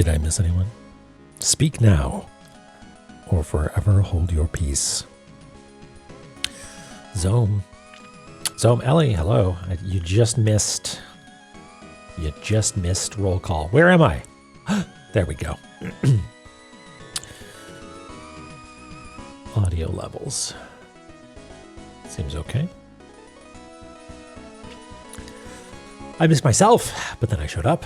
Did I miss anyone? Speak now, or forever hold your peace. Zome, Ellie, hello. You just missed roll call. Where am I? There we go. Audio levels. Seems okay. I missed myself, but then I showed up.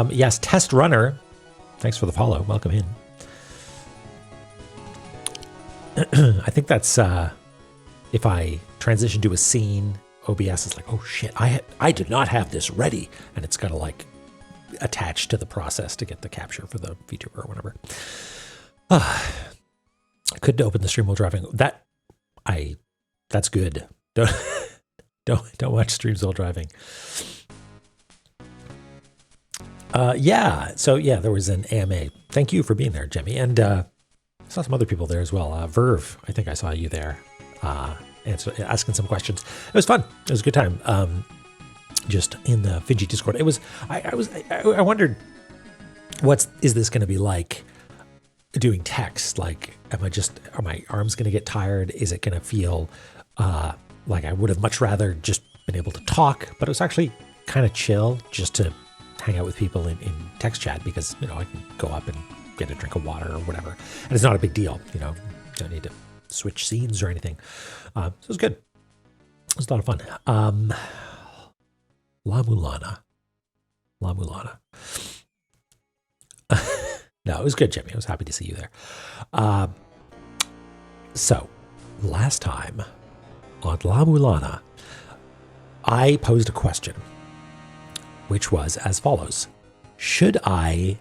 Yes, Test Runner. Thanks for the follow. Welcome in. I think that's if I transition to a scene, OBS is like, oh shit, I did not have this ready, and it's got to like attach to the process to get the capture for the VTuber or whatever. I couldn't open the stream while driving. That's good. Don't watch streams while driving. So there was an AMA. Thank you for being there, Jemmy, and I saw some other people there as well. Verve, I think I saw you there, asking some questions. It was fun. It was a good time. Just in the Finji Discord. It was. I wondered, is this going to be like doing text? Like, are my arms going to get tired? Is it going to feel like I would have much rather just been able to talk? But it was actually kind of chill just to hang out with people in text chat, because I can go up and get a drink of water or whatever, and it's not a big deal. Don't need to switch scenes or anything. So it was good. It was a lot of fun. La-Mulana. No, it was good, Jimmy. I was happy to see you there. So last time on La-Mulana, I posed a question, which was as follows. Should I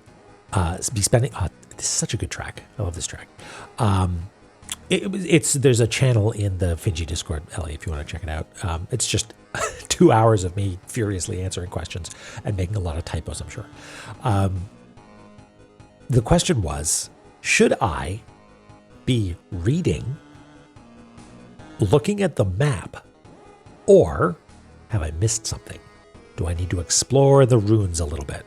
be spending... this is such a good track. I love this track. There's a channel in the Finji Discord, Ellie, if you want to check it out. It's just 2 hours of me furiously answering questions and making a lot of typos, I'm sure. The question was, should I be reading, looking at the map, or have I missed something? Do I need to explore the ruins a little bit?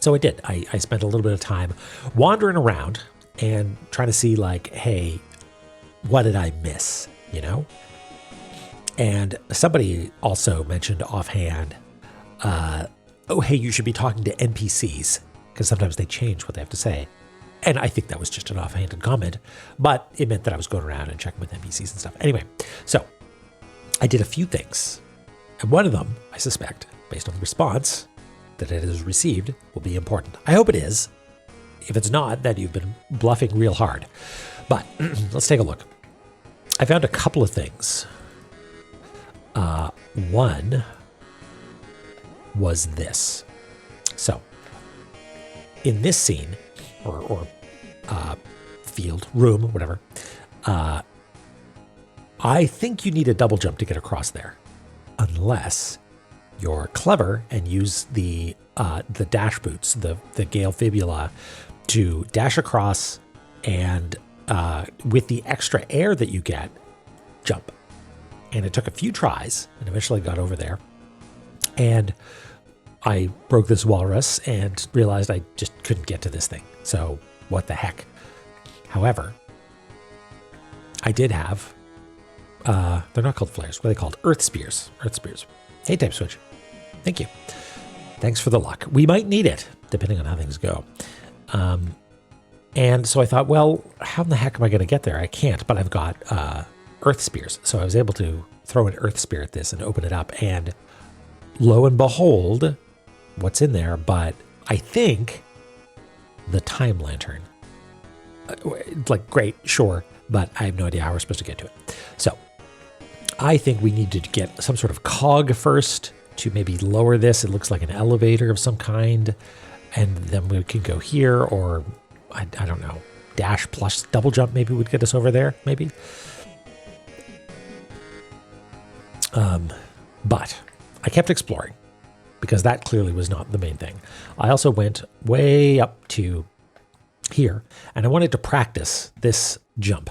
So I did. I spent a little bit of time wandering around and trying to see, like, hey, what did I miss, And somebody also mentioned offhand, oh, hey, you should be talking to NPCs, because sometimes they change what they have to say. And I think that was just an offhanded comment, but it meant that I was going around and checking with NPCs and stuff. Anyway, so I did a few things. And one of them, I suspect, based on the response that it has received, will be important. I hope it is. If it's not, then you've been bluffing real hard. But let's take a look. I found a couple of things. One was this. So, in this scene, or field, room, whatever, I think you need a double jump to get across there, unless you're clever and use the dash boots, the Gale Fibula, to dash across and with the extra air that you get, jump. And it took a few tries and eventually got over there. And I broke this walrus and realized I just couldn't get to this thing. So what the heck? However, I did have, they're not called flares. What are they called? Earth spears. Earth spears. Hey, Type Switch. Thank you. Thanks for the luck. We might need it, depending on how things go. And so I thought, well, how in the heck am I going to get there? I can't, but I've got earth spears. So I was able to throw an earth spear at this and open it up. And lo and behold, what's in there? But I think the time lantern. Like, great, sure, but I have no idea how we're supposed to get to it. So I think we need to get some sort of cog first to maybe lower this. It looks like an elevator of some kind. And then we can go here, or I don't know, dash plus double jump maybe would get us over there, maybe. But I kept exploring, because that clearly was not the main thing. I also went way up to here, and I wanted to practice this jump,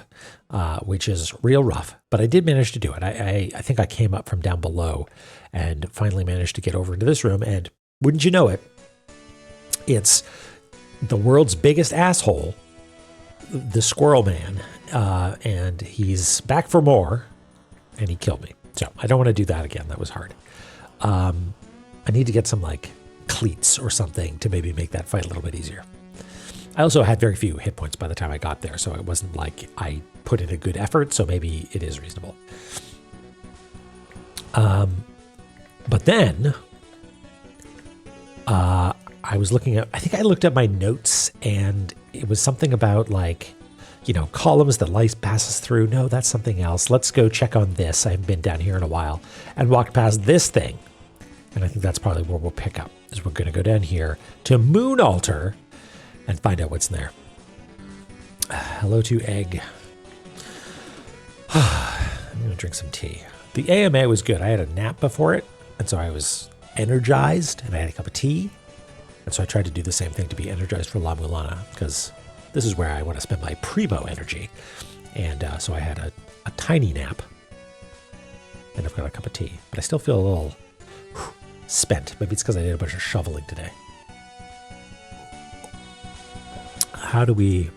which is real rough, but I did manage to do it. I think I came up from down below and finally managed to get over into this room, and wouldn't you know it, it's the world's biggest asshole, the Squirrel Man, and he's back for more, and he killed me. So I don't want to do that again. That was hard. I need to get some like cleats or something to maybe make that fight a little bit easier. I also had very few hit points by the time I got there, so it wasn't like I put in a good effort, so maybe it is reasonable. But then I was looking at, I think I looked at my notes, and it was something about like, you know, columns that light passes through. No, that's something else. Let's go check on this. I haven't been down here in a while, and walked past this thing. And I think that's probably where we'll pick up, is we're going to go down here to Moon Altar and find out what's in there. Hello to Egg. I'm going to drink some tea. The AMA was good. I had a nap before it, and so I was energized, and I had a cup of tea. And so I tried to do the same thing to be energized for La-Mulana, because this is where I want to spend my primo energy. And so I had a tiny nap, and I've got a cup of tea. But I still feel a little spent. Maybe it's because I did a bunch of shoveling today. How do we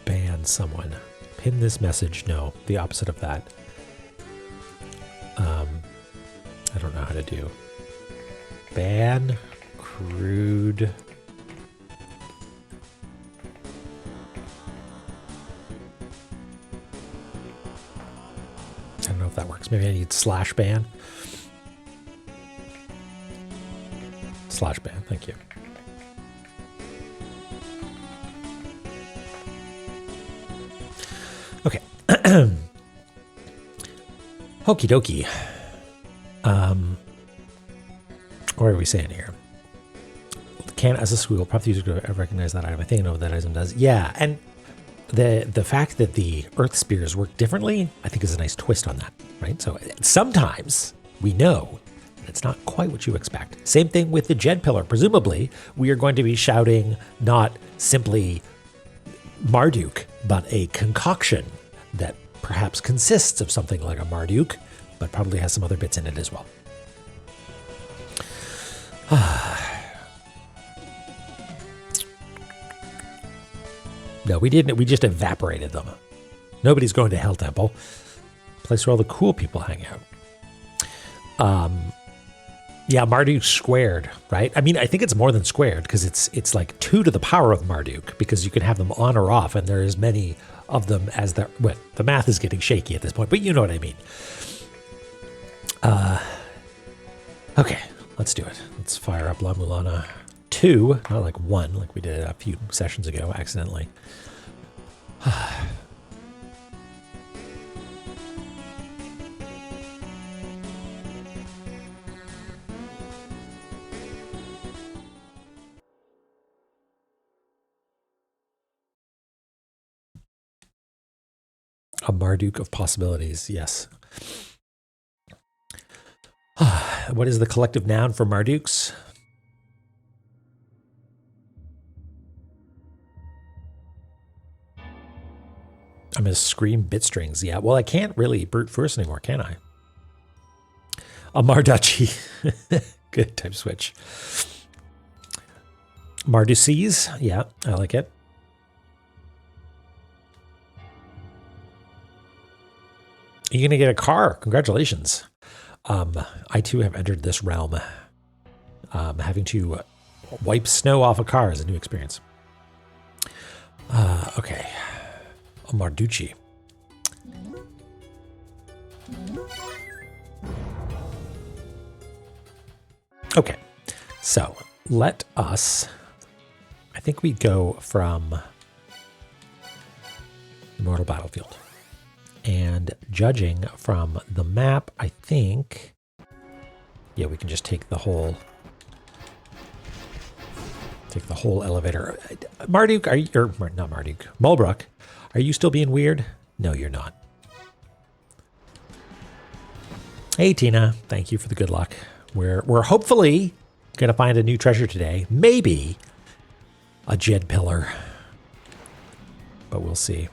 ban someone? Pin this message? No, the opposite of that. I don't know how to do. Ban crude. I don't know if that works. Maybe I need /ban. /ban, thank you. Okay. Okie dokie. What are we saying here? Can as a squiggle, prompt the user to recognize that item. I think I know what that item does. Yeah, and the fact that the earth spears work differently, I think is a nice twist on that, right? So sometimes we know it's not quite what you expect. Same thing with the Jed Pillar. Presumably, we are going to be shouting not simply Marduk, but a concoction that perhaps consists of something like a Marduk, but probably has some other bits in it as well. No, we didn't. We just evaporated them. Nobody's going to Hell Temple. Place where all the cool people hang out. Yeah, Marduk squared, right? I mean, I think it's more than squared because it's like 2 to the power of Marduk, because you can have them on or off, and there is many of them as there. Well, the math is getting shaky at this point, but you know what I mean. Okay, let's do it. Let's fire up La-Mulana 2, not like 1, like we did a few sessions ago accidentally. A Marduk of possibilities, yes. What is the collective noun for Marduks? I'm going to scream bit strings. Yeah, well, I can't really brute force anymore, can I? A Marduchy. Good type switch. Marduces. Yeah, I like it. You're going to get a car. Congratulations. I too have entered this realm. Having to wipe snow off a car is a new experience. Okay. A Marducci. Okay. So let us, I think we go from the Mortal Battlefield. And judging from the map, I think, yeah, we can just take the whole elevator. Marduk, are you, or not Marduk, Mulbrook, are you still being weird? No, you're not. Hey, Tina, thank you for the good luck. We're hopefully gonna find a new treasure today. Maybe a Jed Pillar, but we'll see.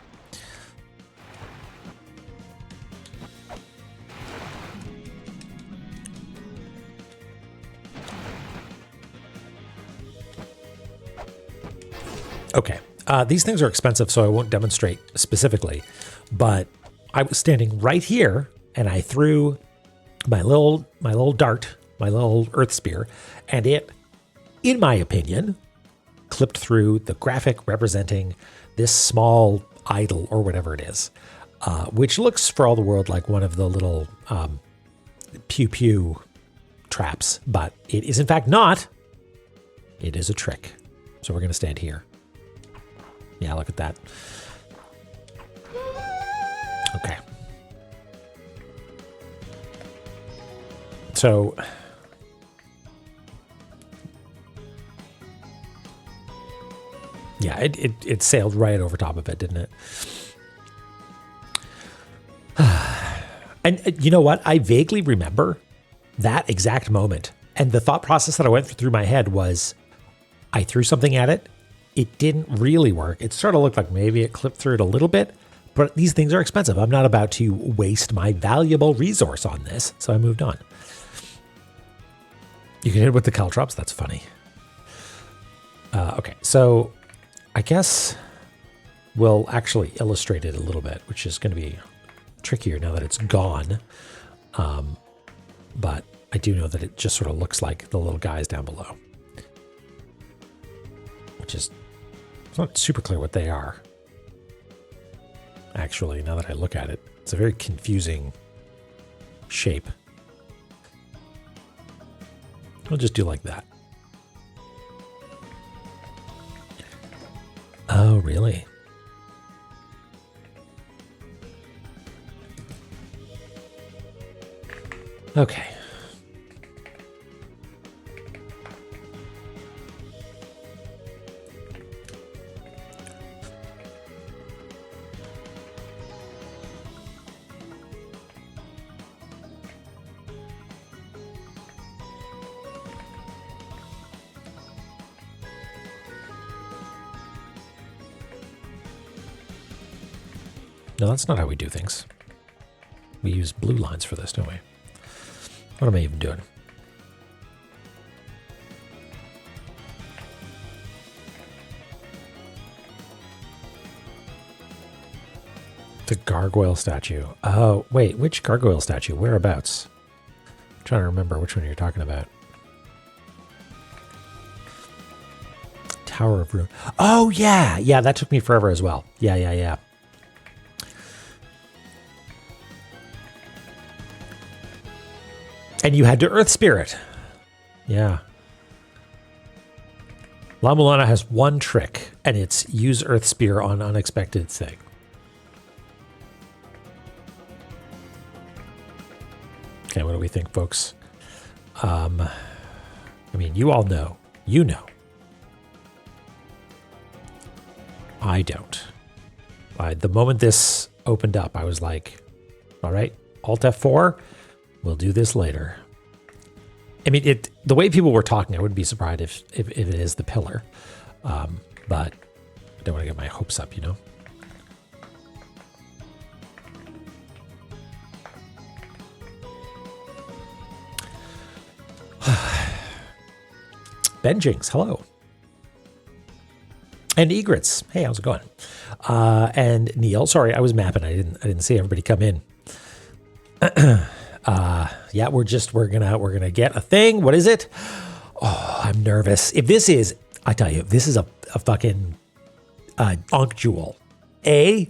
Okay. These things are expensive, so I won't demonstrate specifically. But I was standing right here, and I threw my little dart, my little earth spear, and it, in my opinion, clipped through the graphic representing this small idol or whatever it is, which looks for all the world like one of the little pew pew traps, but it is in fact not. It is a trick. So we're going to stand here. Yeah, look at that. Okay. So yeah, it sailed right over top of it, didn't it? And you know what? I vaguely remember that exact moment. And the thought process that I went through my head was, I threw something at it. It didn't really work. It sort of looked like maybe it clipped through it a little bit, but these things are expensive. I'm not about to waste my valuable resource on this. So I moved on. You can hit it with the caltrops. That's funny. Okay, so I guess we'll actually illustrate it a little bit, which is going to be trickier now that it's gone. But I do know that it just sort of looks like the little guys down below, which is, it's not super clear what they are. Actually, now that I look at it, it's a very confusing shape. We'll just do like that. Oh, really? Okay. No, that's not how we do things. We use blue lines for this, don't we? What am I even doing? The gargoyle statue. Oh, wait, which gargoyle statue? Whereabouts? I'm trying to remember which one you're talking about. Tower of Ruin. Oh, yeah. Yeah, that took me forever as well. Yeah. And you had to Earth Spirit. Yeah. La-Mulana has one trick, and it's use Earth Spear on unexpected thing. Okay, what do we think, folks? I mean, you all know. You know. I don't. The moment this opened up, I was like, all right, Alt F4. We'll do this later. I mean, the way people were talking, I wouldn't be surprised if it is the pillar. But I don't want to get my hopes up, you know? Ben Jinx, hello. And Egrets, hey, how's it going? And Neil, sorry, I was mapping. I didn't see everybody come in. Yeah, we're gonna get a thing. What is it? Oh, I'm nervous. If this is, I tell you, if this is a fucking Ankh Jewel, A,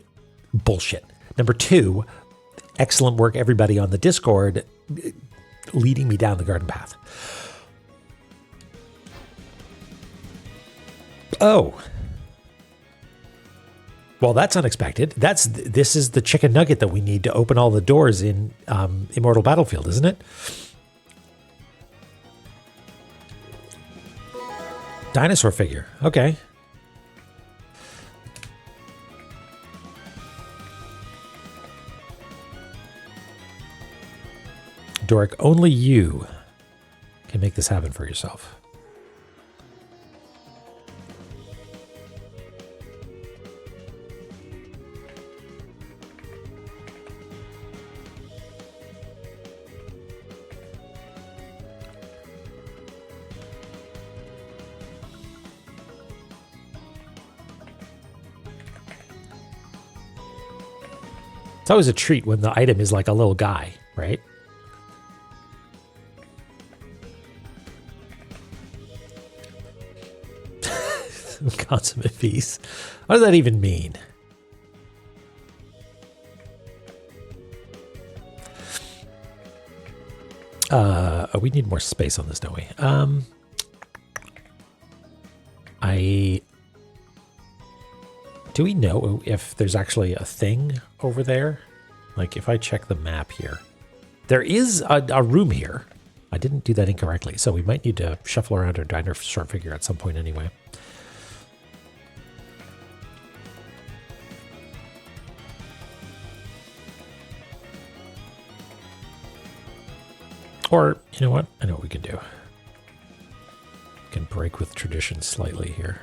bullshit. Number two, excellent work, everybody on the Discord, leading me down the garden path. Oh. Well, that's unexpected. This is the chicken nugget that we need to open all the doors in Immortal Battlefield, isn't it? Dinosaur figure. Okay. Doric, only you can make this happen for yourself. always a treat when the item is like a little guy, right? Consummate piece. What does that even mean? We need more space on this, don't we? Do we know if there's actually a thing over there? Like if I check the map here, there is a room here. I didn't do that incorrectly, so we might need to shuffle around our dinosaur figure at some point anyway. Or, you know what? I know what we can do. We can break with tradition slightly here.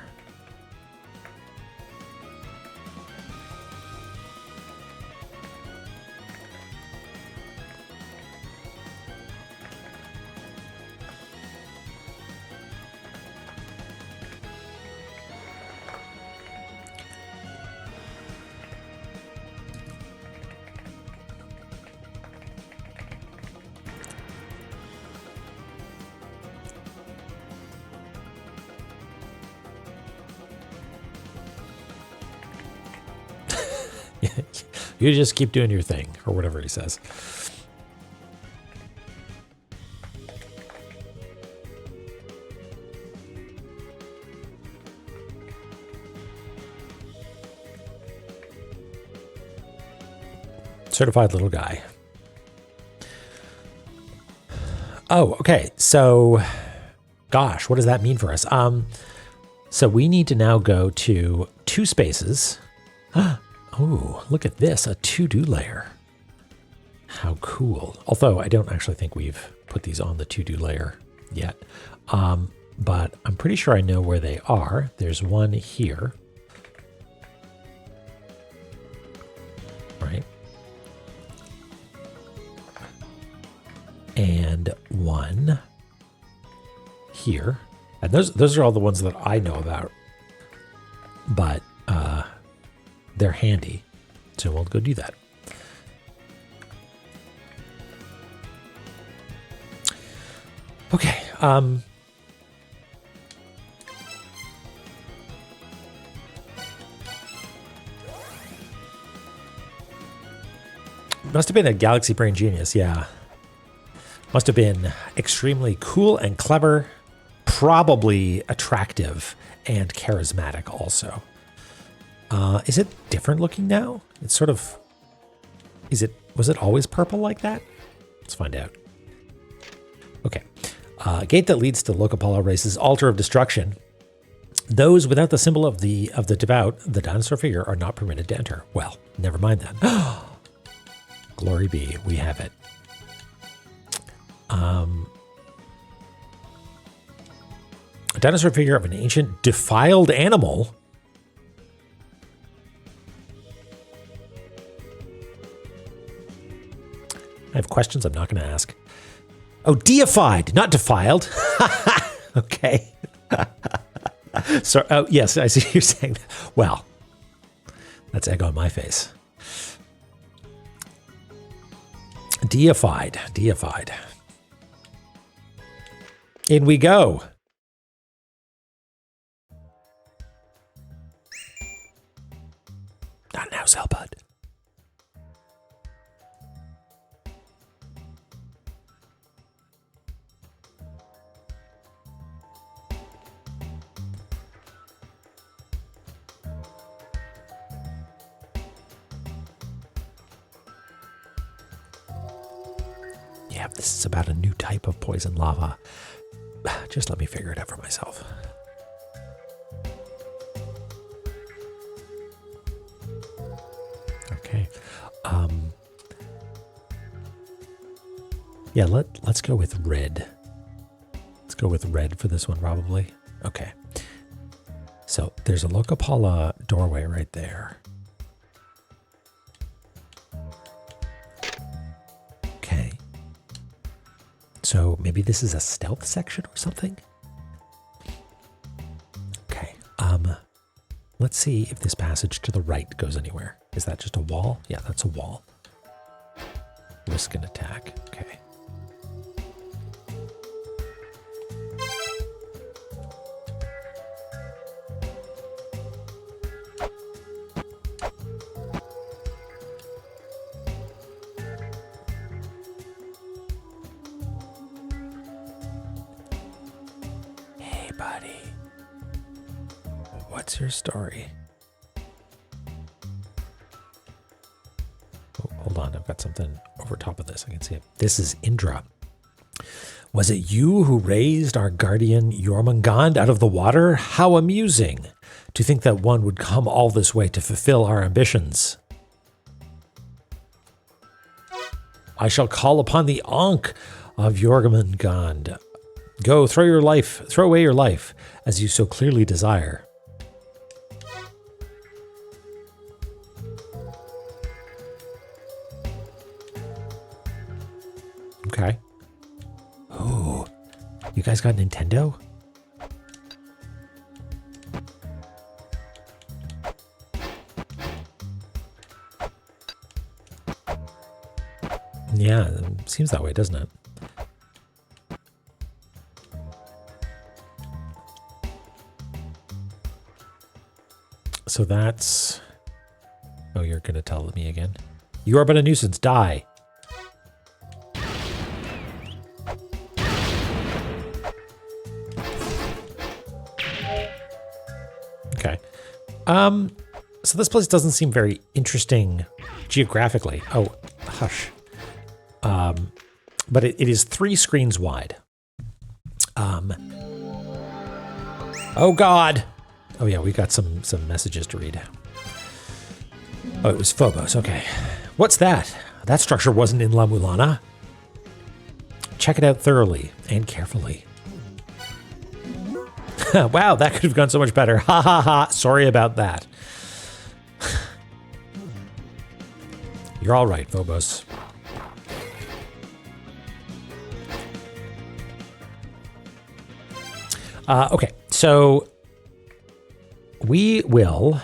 You just keep doing your thing, or whatever he says. Certified little guy. Oh, okay. So, gosh, what does that mean for us? So we need to now go to 2 spaces. Oh, look at this, a to-do layer. How cool. Although I don't actually think we've put these on the to-do layer yet. But I'm pretty sure I know where they are. There's one here. Right. And one here. And those are all the ones that I know about. But they're handy, so we'll go do that. Okay. Must have been a Galaxy Brain genius, yeah. Must have been extremely cool and clever, probably attractive and charismatic also. Is it different looking now? It's sort of, was it always purple like that? Let's find out. Okay. Gate that leads to Locapala Race's Altar of Destruction. Those without the symbol of the devout, the dinosaur figure, are not permitted to enter. Well, never mind then. Glory be, we have it. A dinosaur figure of an ancient defiled animal. I have questions I'm not going to ask. Oh, deified, not defiled. Okay. So, oh, yes, I see you're saying that. Well, that's egg on my face. Deified. In we go. Not now, Zelbud. Yeah, this is about a new type of poison lava. Just let me figure it out for myself. Okay. Yeah, let's go with red. Let's go with red for this one, probably. Okay. So there's a Locapala doorway right there. Okay. So maybe this is a stealth section or something? Okay. Let's see if this passage to the right goes anywhere. Is that just a wall? Yeah, that's a wall. Risk an attack. Okay. Hey, buddy. What's your story? Oh, hold on, I've got something over top of this. I can see it. This is Indra. Was it you who raised our guardian Jormungand out of the water? How amusing to think that one would come all this way to fulfill our ambitions. I shall call upon the Ankh of Jormungand. Go, throw away your life, as you so clearly desire. Okay. Oh, you guys got Nintendo? Yeah, it seems that way, doesn't it? So that's... Oh, you're going to tell me again. You are but a nuisance. Die. Okay. So this place doesn't seem very interesting geographically. Oh, hush. But it is 3 screens wide. Oh God. Oh yeah, we got some messages to read. Oh, it was Phobos. Okay. What's that? That structure wasn't in La-Mulana. Check it out thoroughly and carefully. Wow, that could have gone so much better. Ha ha ha. Sorry about that. You're all right, Phobos. Okay, so we will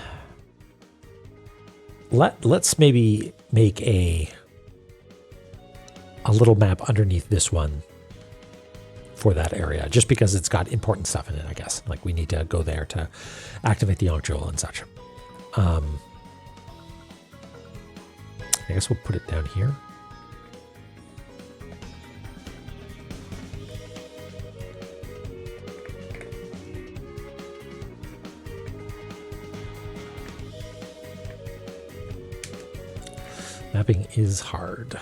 let's maybe make a little map underneath this one for that area, just because it's got important stuff in it, I guess. Like we need to go there to activate the Ankh Jewel and such. I guess we'll put it down here. Mapping is hard.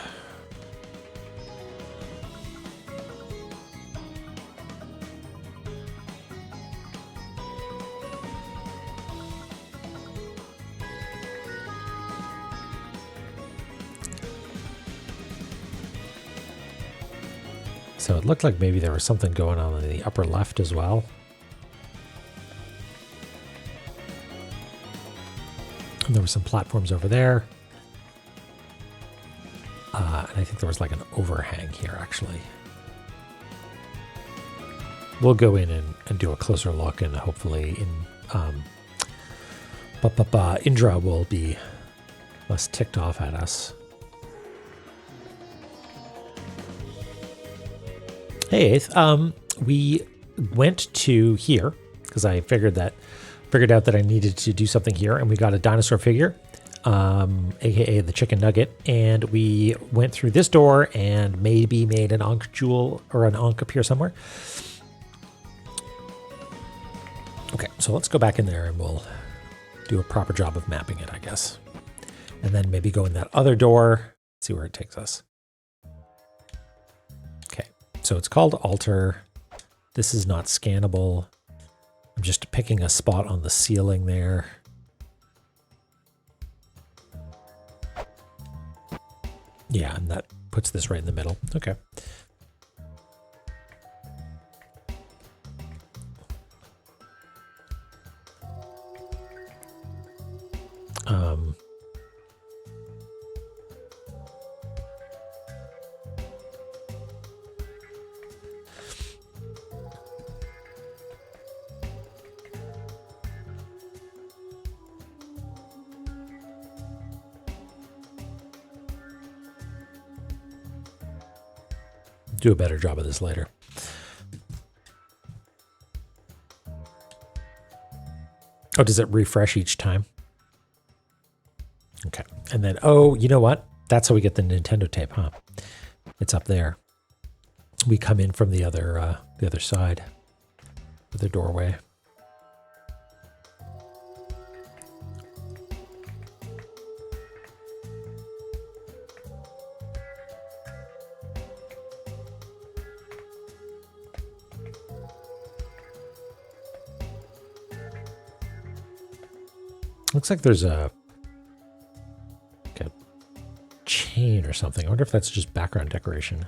So it looked like maybe there was something going on in the upper left as well. And there were some platforms over there. And I think there was like an overhang here, actually. We'll go in and do a closer look, and hopefully Indra will be less ticked off at us. Hey, Eighth. We went to here because I figured out that I needed to do something here, and we got a dinosaur figure. AKA the chicken nugget, and we went through this door and maybe made an Ankh jewel or an Ankh appear somewhere. Okay, so let's go back in there and we'll do a proper job of mapping it, I guess. And then maybe go in that other door, see where it takes us. Okay, so it's called Altar. This is not scannable. I'm just picking a spot on the ceiling there. Yeah, and that puts this right in the middle. Okay. Do a better job of this later. Oh, does it refresh each time? Okay. And then, oh, you know what? That's how we get the Nintendo tape, huh? It's up there. We come in from the other side of the doorway. Looks like there's a chain or something. I wonder if that's just background decoration.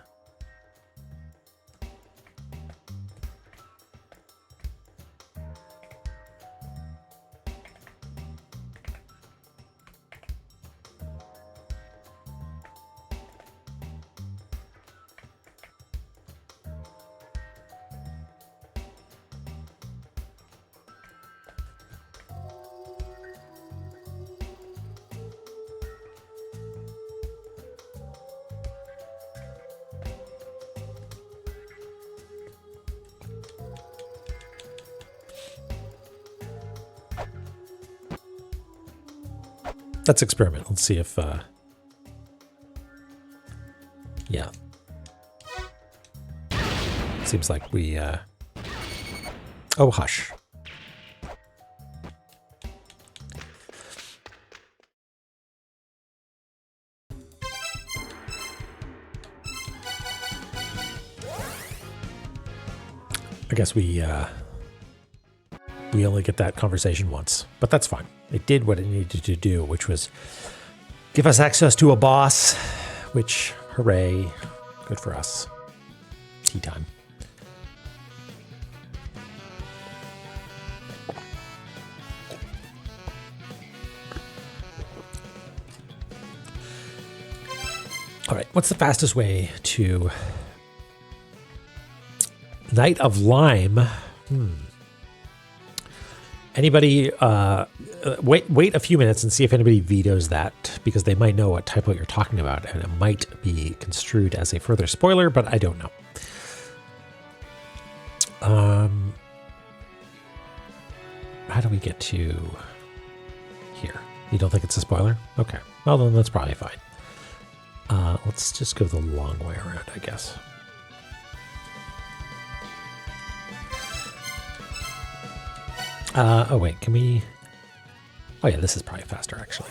Let's experiment. Let's see if, yeah. Seems like we, oh, hush. I guess we only get that conversation once, but that's fine. It did what it needed to do, which was give us access to a boss, which, hooray, good for us. Tea time. All right, what's the fastest way to Night of Lime? Anybody, wait a few minutes and see if anybody vetoes that, because they might know what typo you're talking about, and it might be construed as a further spoiler, but I don't know. How do we get to here? You don't think it's a spoiler? Okay. Well, then that's probably fine. Let's just go the long way around, I guess. Oh, wait, can we... Oh, yeah, this is probably faster, actually.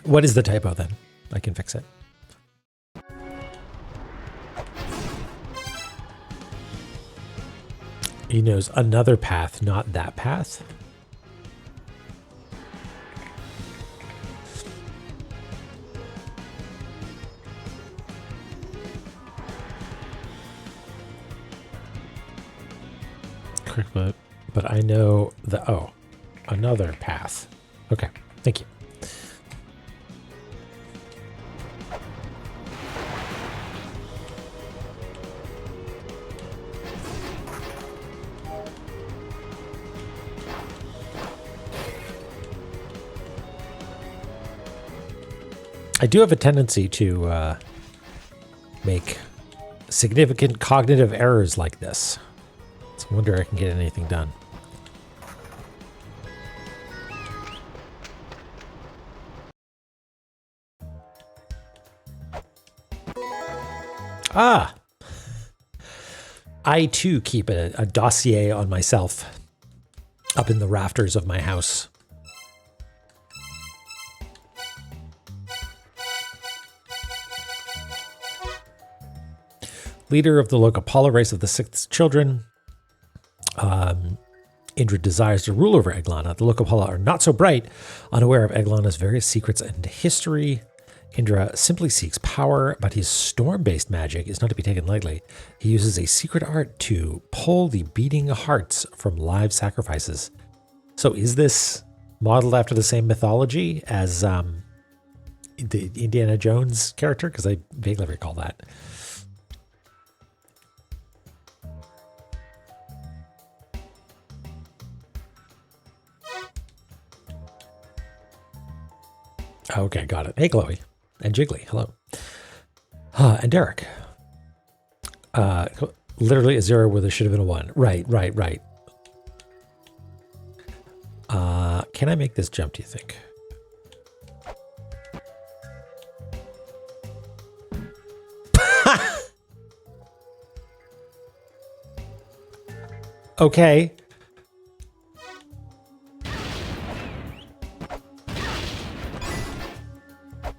What is the typo, then? I can fix it. He knows another path, not that path. Correct, but I know the, oh, another path. Okay, thank you. I do have a tendency to make significant cognitive errors like this. So I wonder if I can get anything done. Ah! I too keep a dossier on myself up in the rafters of my house. Leader of the Lokapala race of the sixth children, Indra desires to rule over Eglana. The Lokapala are not so bright, unaware of Eglana's various secrets and history. Indra simply seeks power, but his storm-based magic is not to be taken lightly. He uses a secret art to pull the beating hearts from live sacrifices. So is this modeled after the same mythology as the Indiana Jones character? Because I vaguely recall that. Okay, got it. Hey, Chloe. And Jiggly, hello. And Derek. Literally a 0 where there should have been a 1. Right. Can I make this jump, do you think? Okay.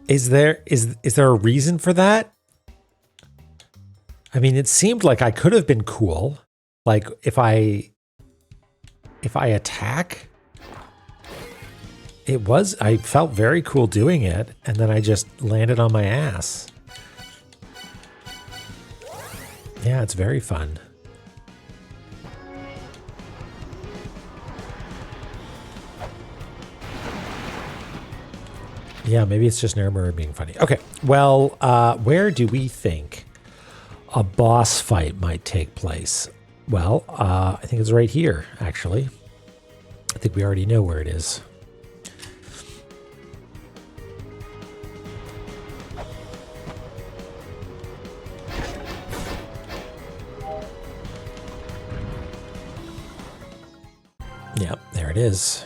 Is there a reason for that? I mean, it seemed like I could have been cool. Like if I attack, I felt very cool doing it, and then I just landed on my ass. Yeah, it's very fun. Yeah, maybe it's just Naramura being funny. Okay, well, where do we think a boss fight might take place? Well, I think it's right here, actually. I think we already know where it is. Yep, there it is.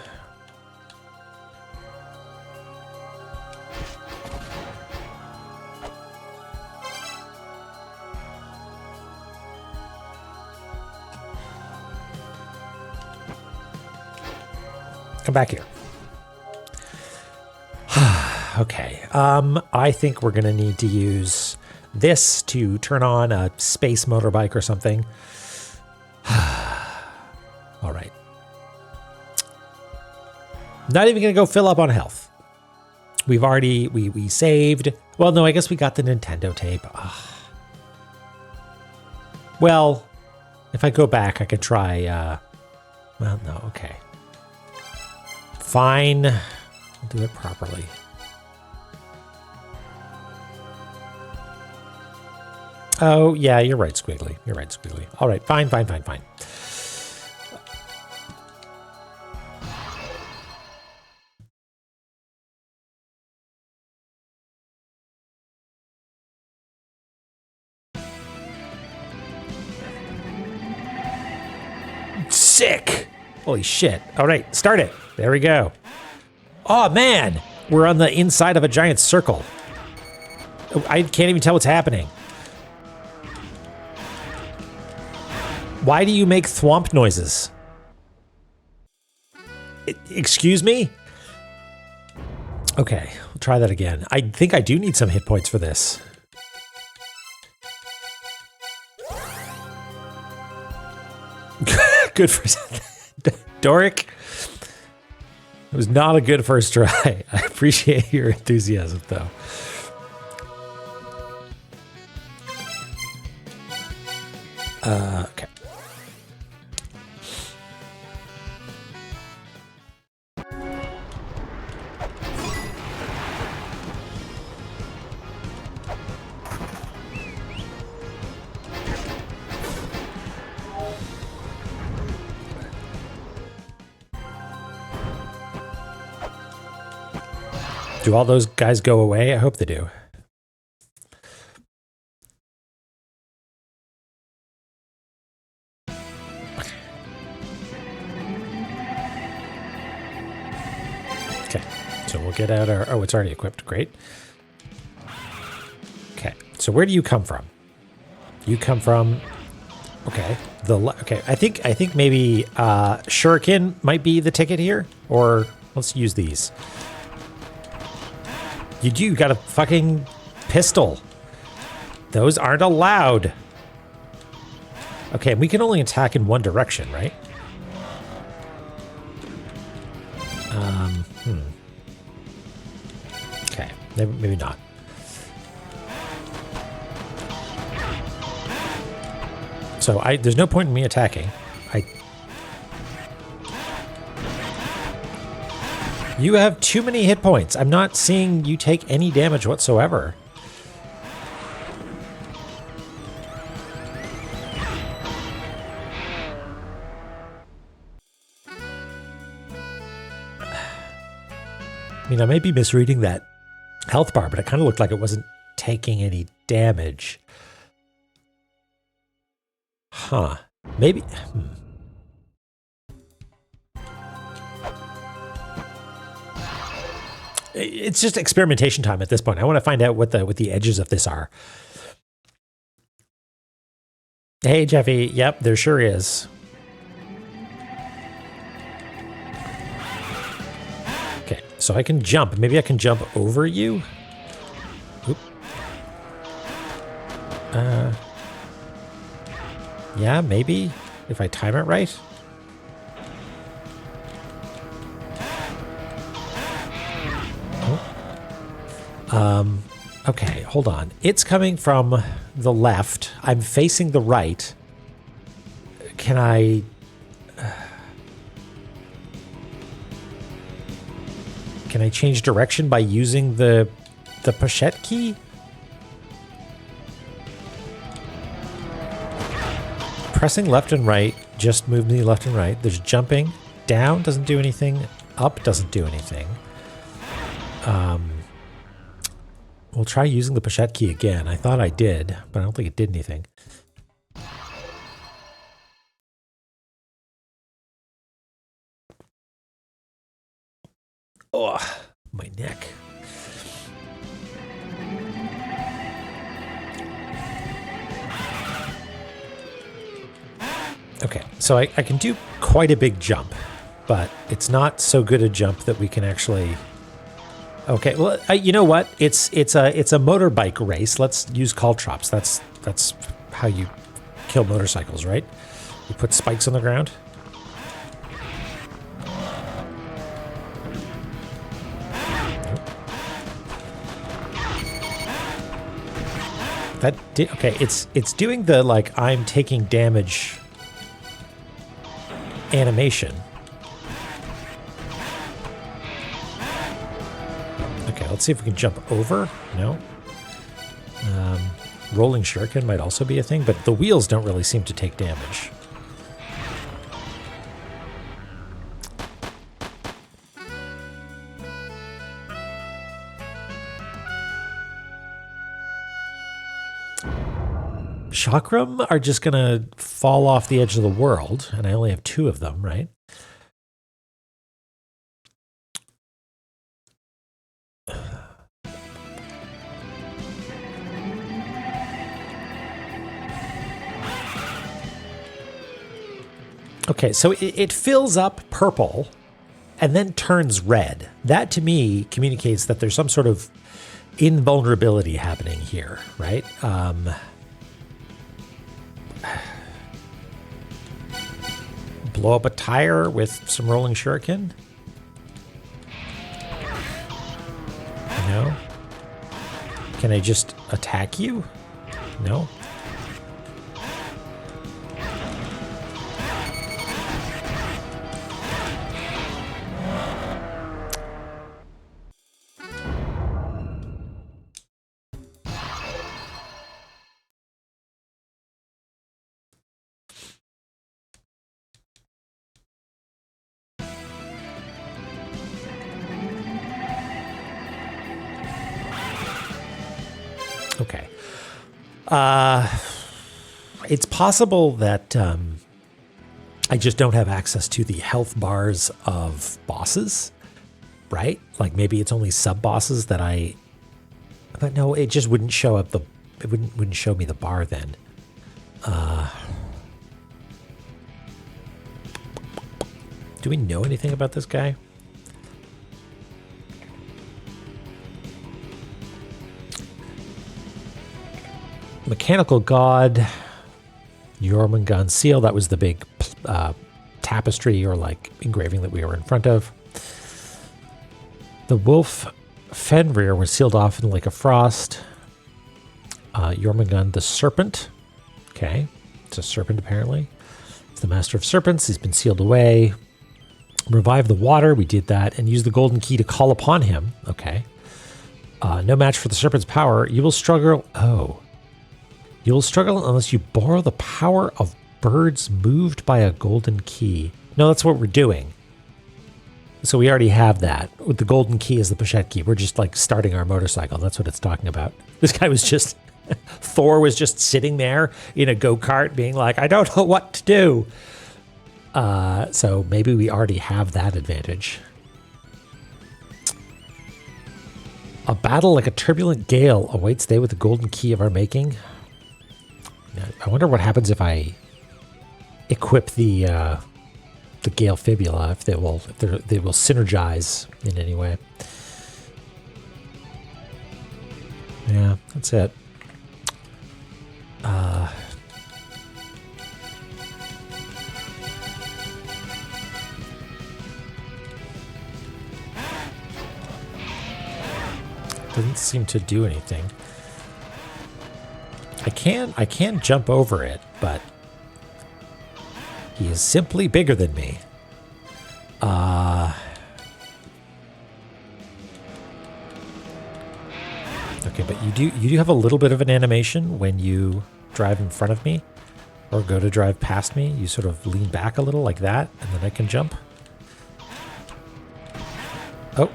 Come back here. Okay. I think we're going to need to use this to turn on a space motorbike or something. All right. Not even going to go fill up on health. We've already, we saved. Well, no, I guess we got the Nintendo tape. Ugh. Well, if I go back, I could try, well, no, okay. Fine. I'll do it properly. Oh, yeah, you're right, Squiggly. You're right, Squiggly. All right, fine. Sick! Holy shit. All right, start it. There we go. Oh, man. We're on the inside of a giant circle. I can't even tell what's happening. Why do you make thwomp noises? Excuse me? Okay, we'll try that again. I think I do need some hit points for this. Good for Doric. It was not a good first try. I appreciate your enthusiasm, though. Okay. Do all those guys go away? I hope they do. Okay, so we'll get out our... Oh, it's already equipped. Great. Okay, so where do you come from? You come from... Okay, okay. I think maybe Shuriken might be the ticket here, or let's use these. You got a fucking pistol. Those aren't allowed. Okay, we can only attack in one direction, right? Okay, maybe not. So there's no point in me attacking. You have too many hit points. I'm not seeing you take any damage whatsoever. I mean, I may be misreading that health bar, but it kind of looked like it wasn't taking any damage. Huh. Maybe. It's just experimentation time at this point. I want to find out what the edges of this are. Hey, Jeffy. Yep, there sure is. Okay, so I can jump. Maybe I can jump over you? Oop. Yeah, maybe. If I time it right. Okay, hold on. It's coming from the left. I'm facing the right. Can I... Can I change direction by using the pochette key? Pressing left and right just moved me left and right. There's jumping. Down doesn't do anything. Up doesn't do anything. We'll try using the pochette key again. I thought I did, but I don't think it did anything. Oh, my neck. Okay, so I can do quite a big jump, but it's not so good a jump that we can actually... Okay, well, you know what? It's a motorbike race. Let's use caltrops. That's how you kill motorcycles, right? You put spikes on the ground. Okay, it's doing the like I'm taking damage animation. Okay, let's see if we can jump over. No. Rolling shuriken might also be a thing, but the wheels don't really seem to take damage. Chakram are just going to fall off the edge of the world, and I only have 2 of them, right? Okay, so it fills up purple and then turns red. That, to me, communicates that there's some sort of invulnerability happening here, right? Blow up a tire with some rolling shuriken? No? Can I just attack you? No? Okay. It's possible that I just don't have access to the health bars of bosses, right? Like maybe it's only sub-bosses that I... But no, it just wouldn't show up the... It wouldn't show me the bar then. Do we know anything about this guy? Mechanical God, Jormungand seal. That was the big tapestry or like engraving that we were in front of. The wolf Fenrir was sealed off in the Lake of Frost. Jormungand the serpent. Okay, it's a serpent apparently. It's the master of serpents. He's been sealed away. Revive the water. We did that and use the golden key to call upon him. Okay. No match for the serpent's power. You will struggle. Oh. You will struggle unless you borrow the power of birds moved by a golden key. No, that's what we're doing. So we already have that. With the golden key as the pochette key. We're just like starting our motorcycle. That's what it's talking about. This guy was just Thor was just sitting there in a go-kart being like, I don't know what to do. So maybe we already have that advantage. A battle like a turbulent gale awaits they with the golden key of our making. I wonder what happens if I equip the Gale Fibula, if they will synergize in any way. Yeah, that's it. Doesn't seem to do anything. I can jump over it, but he is simply bigger than me. Okay, but you do have a little bit of an animation when you drive in front of me or go to drive past me. You sort of lean back a little like that, and then I can jump. Oh.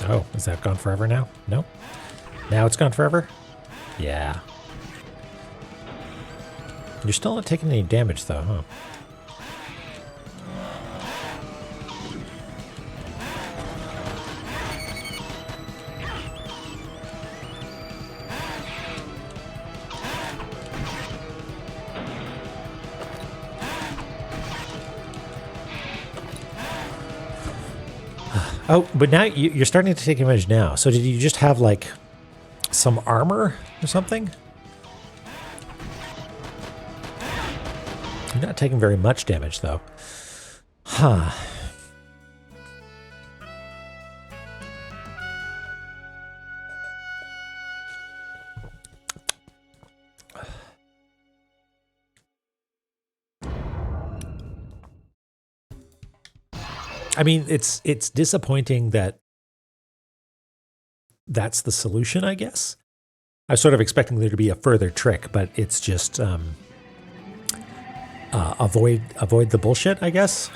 Oh, is that gone forever now? No? Now it's gone forever? Yeah. You're still not taking any damage, though, huh? Oh, but now you're starting to take damage now. So did you just have, like, some armor or something? You're not taking very much damage, though. Huh. I mean, it's disappointing that that's the solution, I guess. I was sort of expecting there to be a further trick, but it's just avoid the bullshit, I guess.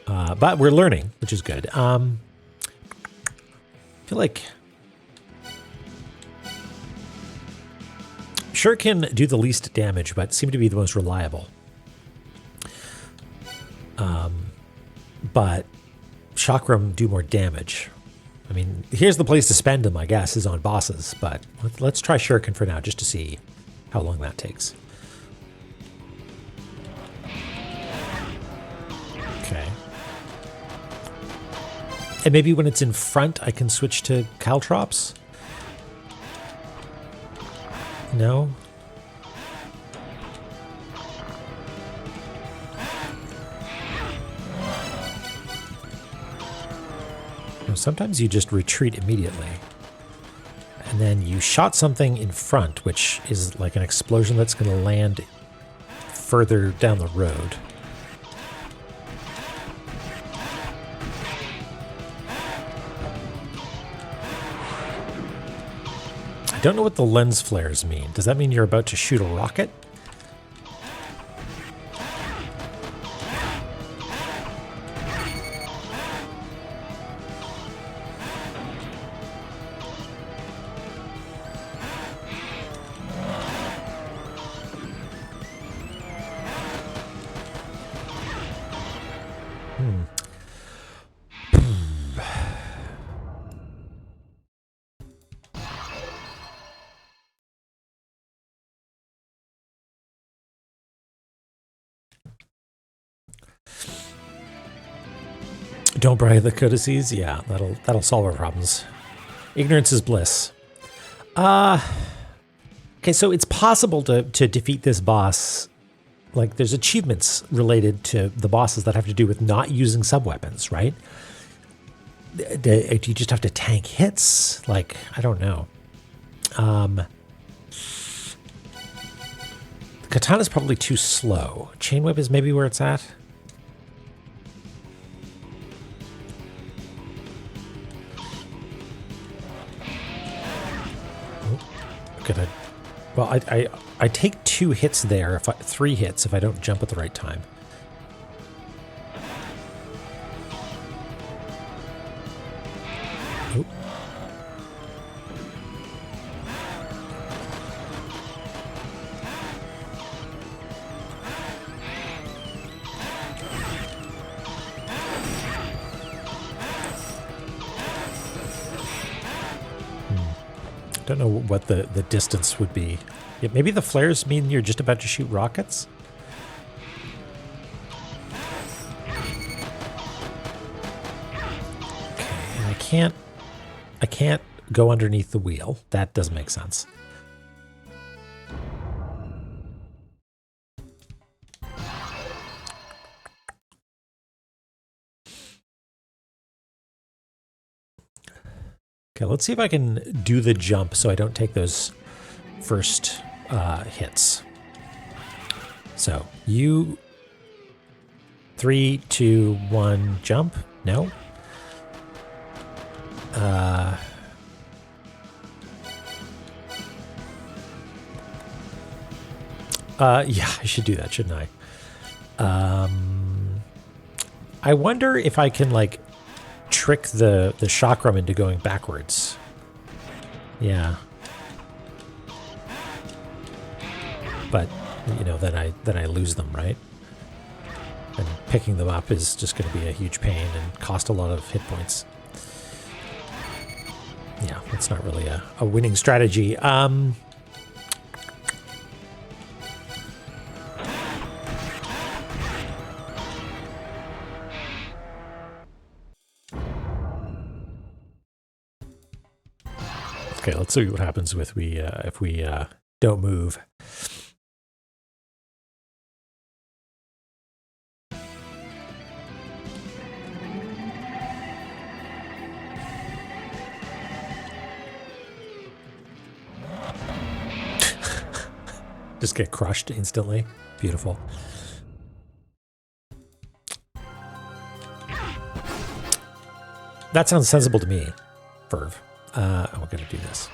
But we're learning, which is good. I feel like Shuriken do the least damage, but seem to be the most reliable. But Chakram do more damage. I mean, here's the place to spend them, I guess, is on bosses. But let's try Shuriken for now, just to see how long that takes. Okay. And maybe when it's in front, I can switch to Caltrops? No? Sometimes you just retreat immediately. And then you shot something in front, which is like an explosion that's going to land further down the road. I don't know what the lens flares mean. Does that mean you're about to shoot a rocket? Don't buy the codices? Yeah, that'll solve our problems. Ignorance is bliss. Okay, so it's possible to defeat this boss. Like, there's achievements related to the bosses that have to do with not using sub-weapons, right? Do you just have to tank hits? Like, I don't know. Katana's probably too slow. Chain whip is maybe where it's at. Gonna Well, I take 2 hits there, 3 hits if I don't jump at the right time. Oop. Don't know what the distance would be. Yeah, maybe the flares mean you're just about to shoot rockets? Okay, and I can't go underneath the wheel. That doesn't make sense. Okay, let's see if I can do the jump so I don't take those first hits. So, you 3, 2, 1, jump. No. Yeah, I should do that, shouldn't I? I wonder if I can, like, trick the chakram into going backwards. Yeah. But, you know, then I lose them, right? And picking them up is just going to be a huge pain and cost a lot of hit points. Yeah, that's not really a winning strategy. Okay, let's see what happens if we don't move. Just get crushed instantly. Beautiful. That sounds sensible to me, Verve. I'm going to do this.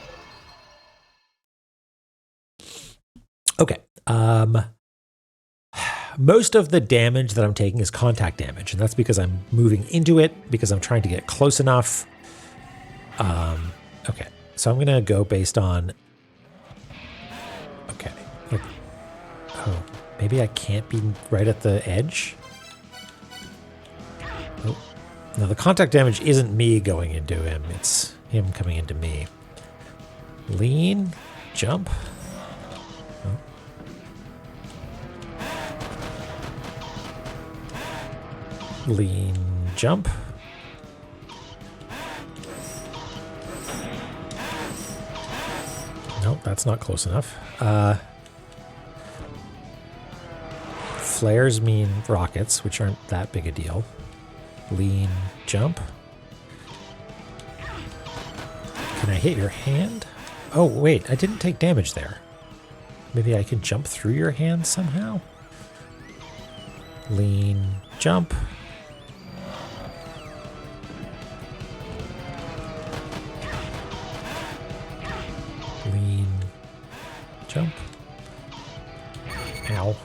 Okay. Most of the damage that I'm taking is contact damage, and that's because I'm moving into it, because I'm trying to get close enough. Okay. So I'm going to go based on... Okay. Oh, maybe I can't be right at the edge? Oh. No, the contact damage isn't me going into him. It's him coming into me. Lean, jump. Oh. Lean, jump. Nope, that's not close enough. Flares mean rockets, which aren't that big a deal. Lean, jump. Can I hit your hand? Oh, wait, I didn't take damage there. Maybe I can jump through your hand somehow? Lean, jump. Lean, jump. Ow.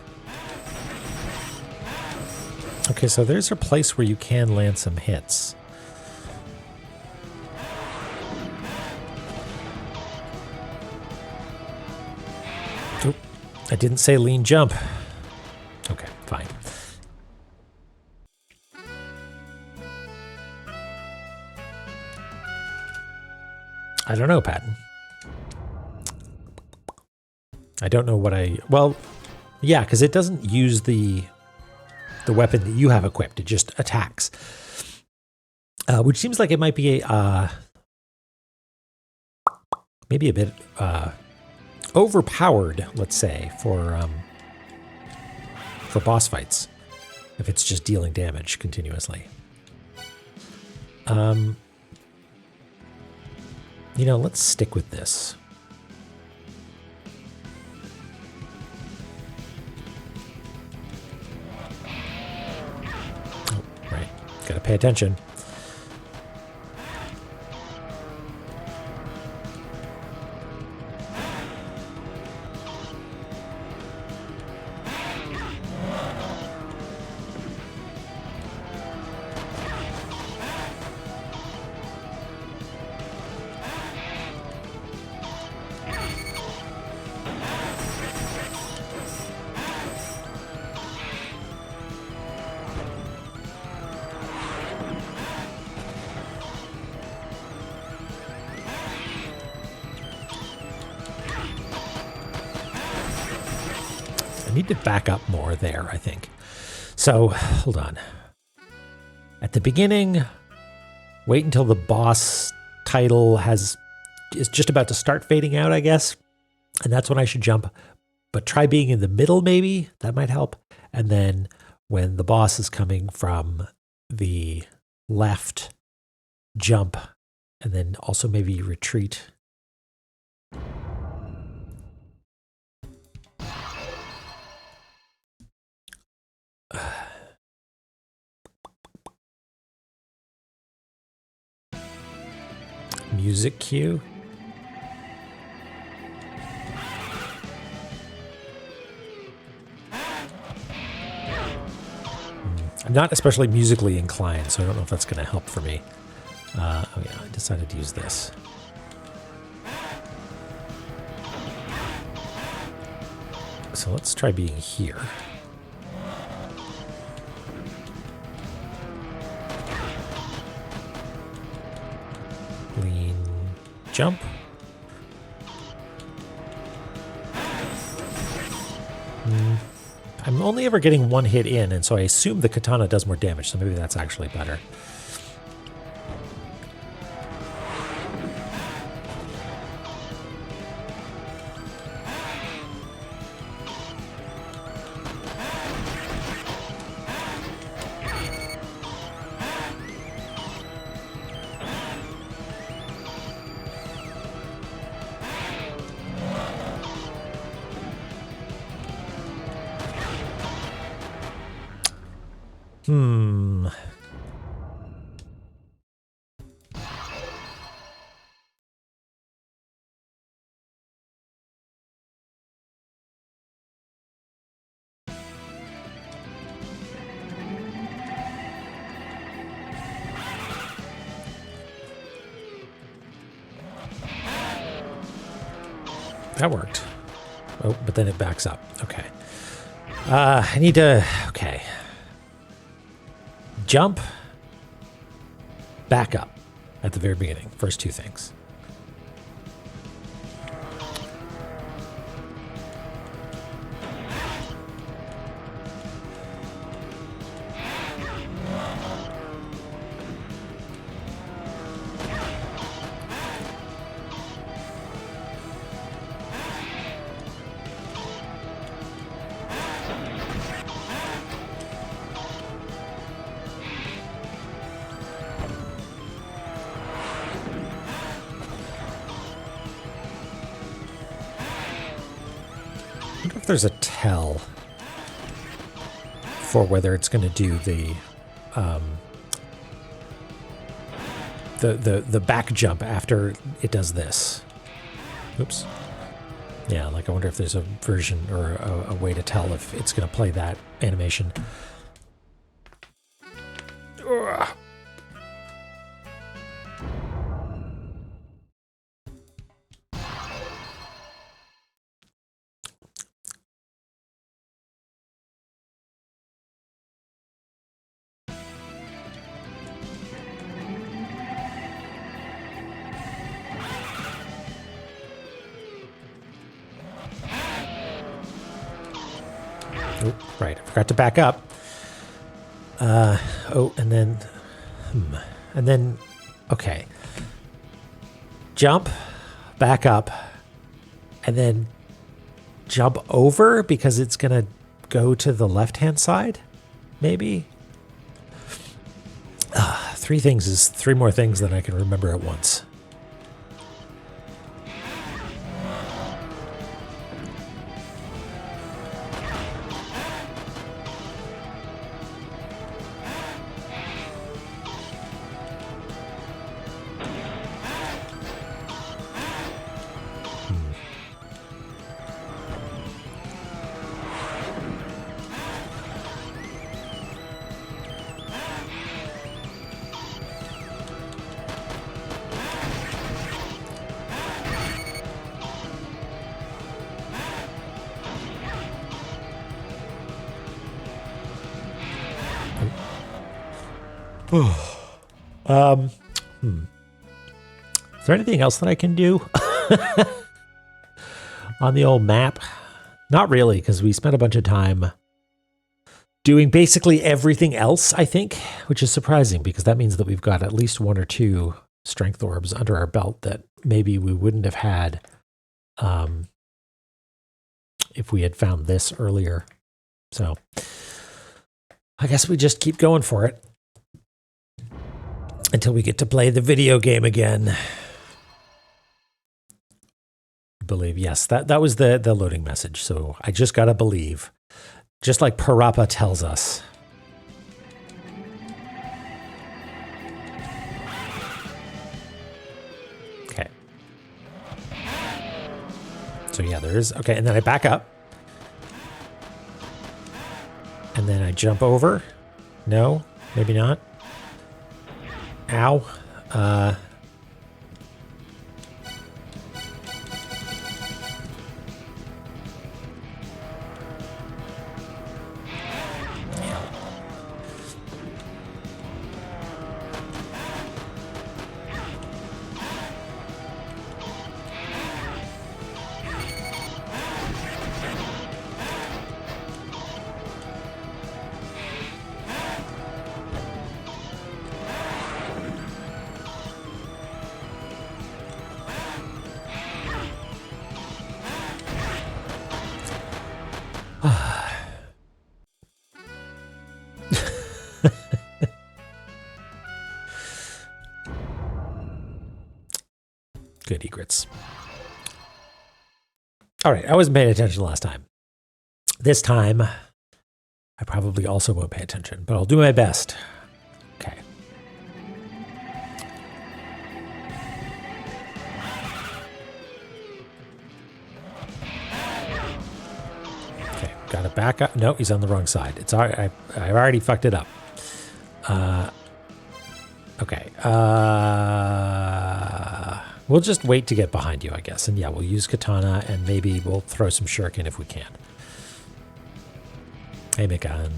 Okay, so there's a place where you can land some hits. Oh, I didn't say lean jump. Okay, fine. I don't know, Patton. I don't know what well, yeah, because it doesn't use the weapon that you have equipped. It just attacks. Which seems like it might be maybe a bit overpowered, let's say, for boss fights, if it's just dealing damage continuously. You know, let's stick with this. Oh, right. Gotta pay attention. need to back up more there, I think. So, hold on. At the beginning, wait until the boss title is just about to start fading out, I guess. And that's when I should jump. But try being in the middle, maybe. That might help. And then when the boss is coming from the left, jump. And then also maybe retreat. Music cue. I'm not especially musically inclined, so I don't know if that's going to help for me. Oh yeah, I decided to use this. So let's try being here. Lean, jump. I'm only ever getting one hit in, and so I assume the katana does more damage, so maybe that's actually better. That worked. Oh, but then it backs up. Okay. I need to... Okay. Jump. Back up at the very beginning. First two things. I wonder if there's a tell for whether it's going to do the back jump after it does this. Oops. Yeah, like I wonder if there's a version or a way to tell if it's going to play that animation. Ugh. Oh, right, I forgot to back up. Oh, and then, okay. Jump, back up, and then jump over because it's going to go to the left-hand side, maybe? Three more things than I can remember at once. Is there anything else that I can do on the old map Not really, because we spent a bunch of time doing basically everything else, I think, which is surprising because that means that we've got at least 1 or 2 strength orbs under our belt that maybe we wouldn't have had if we had found this earlier. So I guess we just keep going for it until we get to play the video game again. I believe, yes, that was the loading message. So I just got to believe. Just like Parappa tells us. Okay. So yeah, there is. Okay, and then I back up. And then I jump over. No, maybe not. Ow. Good egrets. All right, I wasn't paying attention last time. This time, I probably also won't pay attention, but I'll do my best. Okay. Okay, got to back up. No, he's on the wrong side. It's all right. I've already fucked it up. Okay. We'll just wait to get behind you, I guess. And yeah, we'll use katana and maybe we'll throw some shuriken if we can. Hey, Mikan.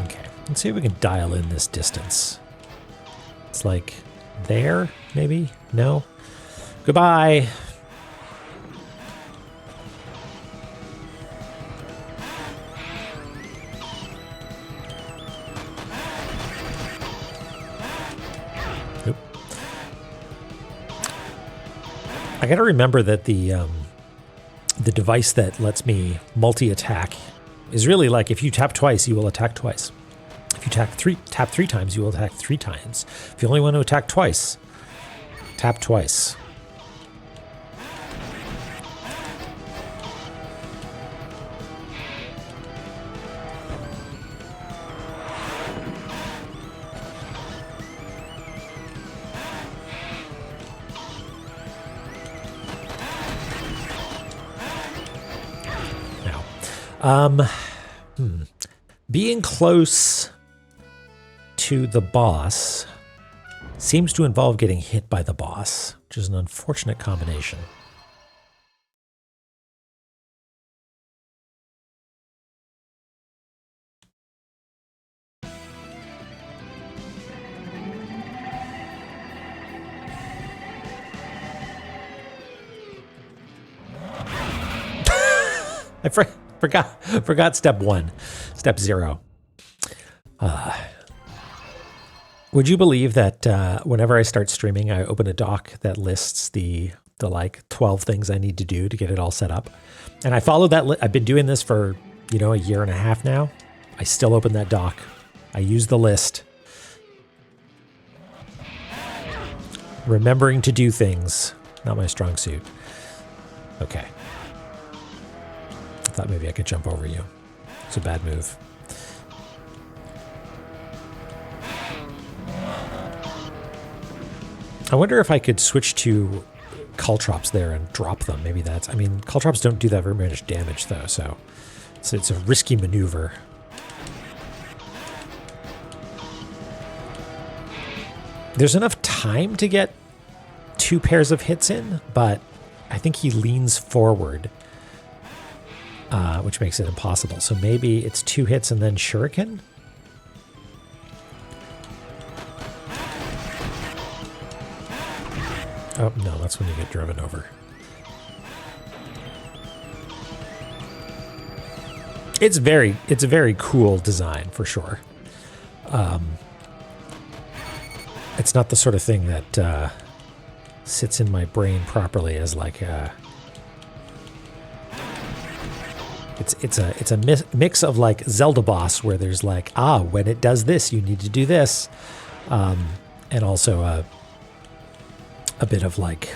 Okay, let's see if we can dial in this distance. It's like there, maybe? No? Goodbye! Oop. I gotta remember that the device that lets me multi-attack is really like if you tap twice, you will attack twice. If you tap three times, you will attack 3 times. If you only want to attack twice, tap twice. Now, being close to the boss seems to involve getting hit by the boss, which is an unfortunate combination. I forgot step 1, step 0. Would you believe that whenever I start streaming, I open a doc that lists the like 12 things I need to do to get it all set up? And I follow that. I've been doing this for, a year and a half now. I still open that doc. I use the list. Remembering to do things, not my strong suit. Okay. I thought maybe I could jump over you. It's a bad move. I wonder if I could switch to caltrops there and drop them. Maybe that's... I mean, caltrops don't do that very much damage, though, so it's a risky maneuver. There's enough time to get 2 pairs of hits in, but I think he leans forward. which makes it impossible. So maybe it's 2 hits and then shuriken? Oh, no, that's when you get driven over. It's a very cool design for sure. It's not the sort of thing that sits in my brain properly as like a... It's a mix of like Zelda boss where there's like, when it does this, you need to do this. And also a bit of like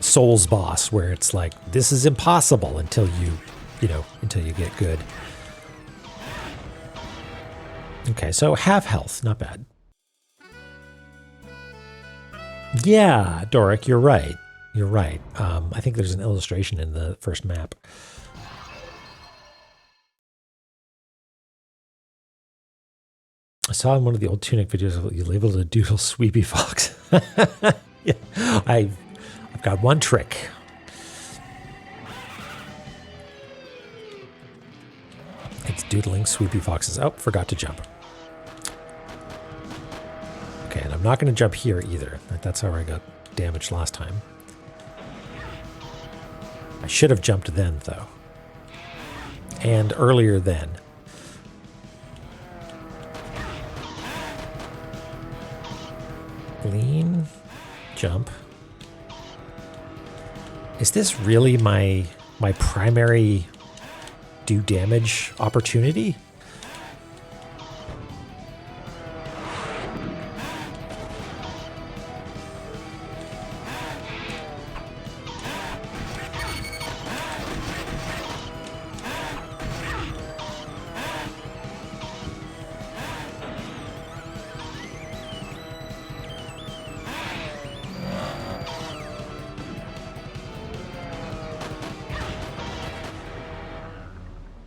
Souls boss where it's like, this is impossible until until you get good. Okay, so half health, not bad. Yeah, Doric, you're right. You're right. I think there's an illustration in the first map. I saw in one of the old Tunic videos you labeled a doodle Sweepy Fox. Yeah, I've got one trick. It's doodling Sweepy Foxes. Oh, forgot to jump. Okay, and I'm not going to jump here either. That's how I got damaged last time. I should have jumped then, though. And earlier then. Lean, jump. Is this really my primary do damage opportunity?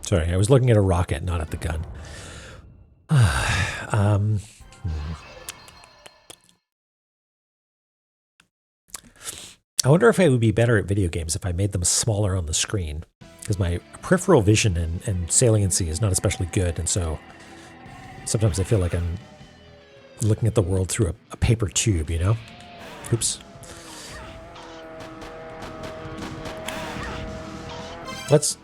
Sorry, I was looking at a rocket, not at the gun. I wonder if I would be better at video games if I made them smaller on the screen, because my peripheral vision and saliency is not especially good, and so sometimes I feel like I'm looking at the world through a paper tube, you know? Oops. Let's...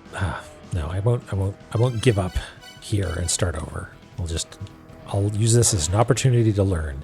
no, I won't give up here and start over. I'll use this as an opportunity to learn.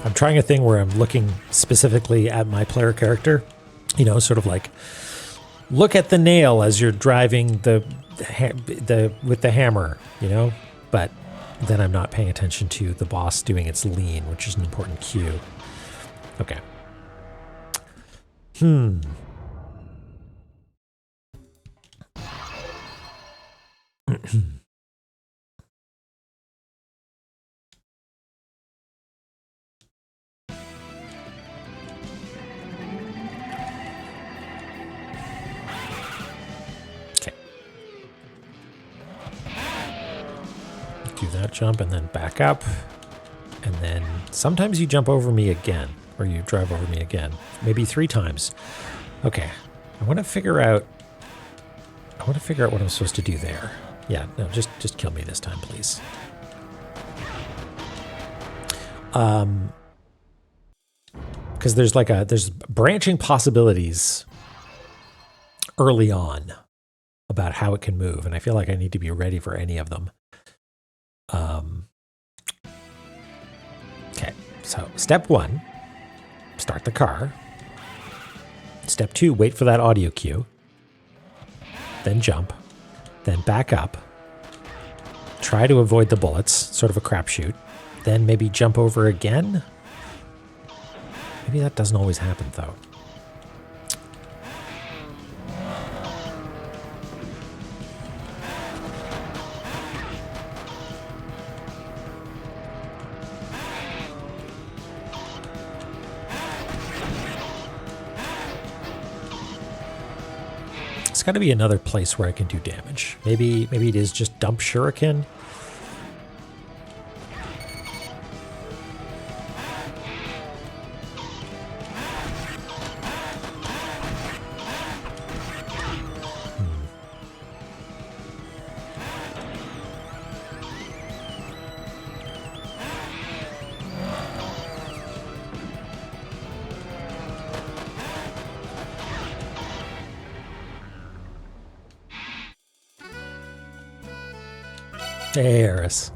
I'm trying a thing where I'm looking specifically at my player character, you know, sort of like look at the nail as you're driving with the hammer, you know, but then I'm not paying attention to the boss doing its lean, which is an important cue. Okay. Do that jump and then back up, and then sometimes you jump over me again, or you drive over me again, maybe 3 times. Okay, I want to figure out what I'm supposed to do there. Yeah, no, just kill me this time, please. Because there's branching possibilities early on about how it can move, and I feel like I need to be ready for any of them. Okay, so step 1, start the car. Step 2, wait for that audio cue. Then jump. Then back up. Try to avoid the bullets, sort of a crapshoot. Then maybe jump over again. Maybe that doesn't always happen, though. There's got to be another place where I can do damage. Maybe it is just dump shuriken. Hey, Eris.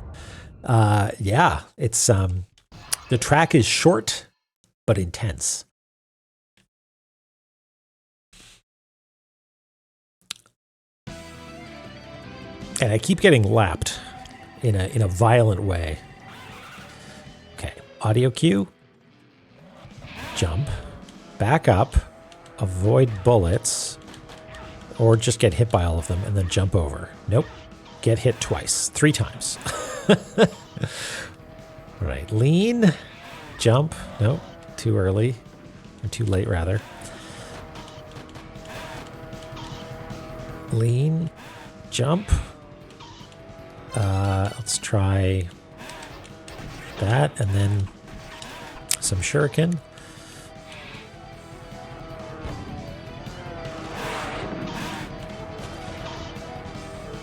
Yeah, it's the track is short but intense. And I keep getting lapped in a violent way. Okay, audio cue. Jump. Back up. Avoid bullets. Or just get hit by all of them and then jump over. Nope. Get hit twice. 3 times. All right. Lean. Jump. Nope. Too early. Or too late, rather. Lean. Jump. Let's try that. And then some shuriken.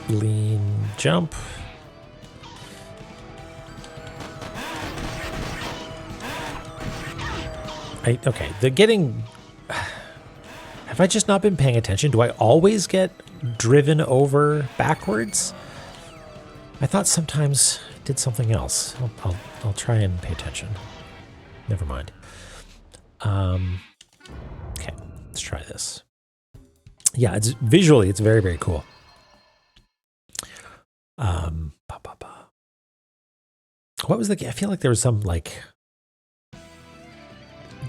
Lean, jump. Okay, the getting... Have I just not been paying attention? Do I always get driven over backwards? I thought sometimes it did something else. I'll try and pay attention. Never mind. Okay, let's try this. Yeah, it's visually, it's very, very cool. What was the game? I feel like there was some like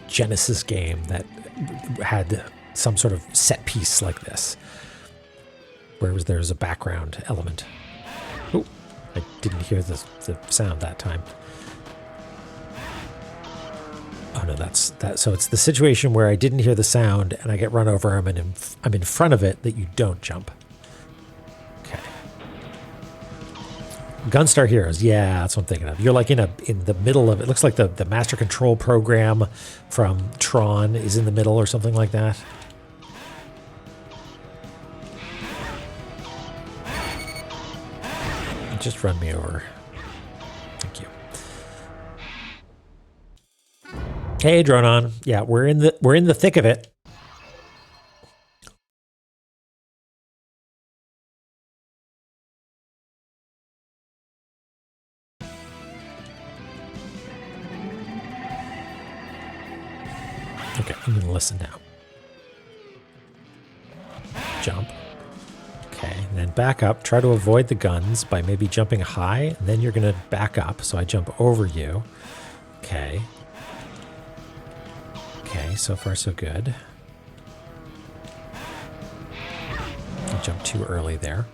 Genesis game that had some sort of set piece like this, where there's a background element. Oh, I didn't hear the sound that time. Oh no, that's that. So it's the situation where I didn't hear the sound and I get run over. I'm in front of it that you don't jump. Gunstar Heroes, yeah, that's what I'm thinking of. You're like in the middle of it. Looks like the Master Control program from Tron is in the middle or something like that. Just run me over. Thank you. Hey, Dronon. Yeah, we're in the thick of it. Okay, I'm going to listen now. Jump. Okay, and then back up. Try to avoid the guns by maybe jumping high, and then you're going to back up, so I jump over you. Okay. Okay, so far so good. I jumped too early there.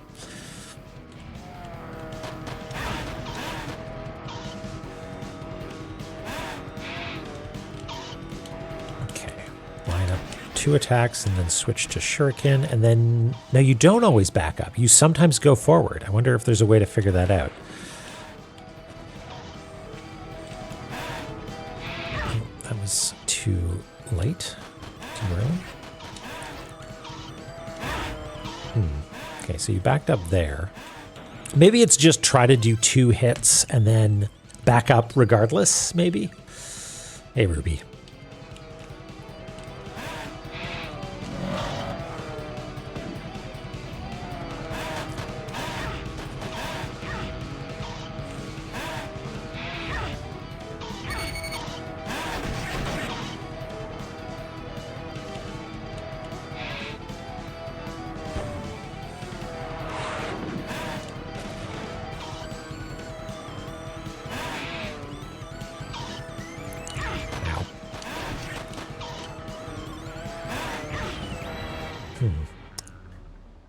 Line up 2 attacks and then switch to shuriken, and then no, you don't always back up. You sometimes go forward. I wonder if there's a way to figure that out. Oh, that was too late. Too early. Okay, so you backed up there. Maybe it's just try to do 2 hits and then back up regardless, maybe? Hey, Ruby.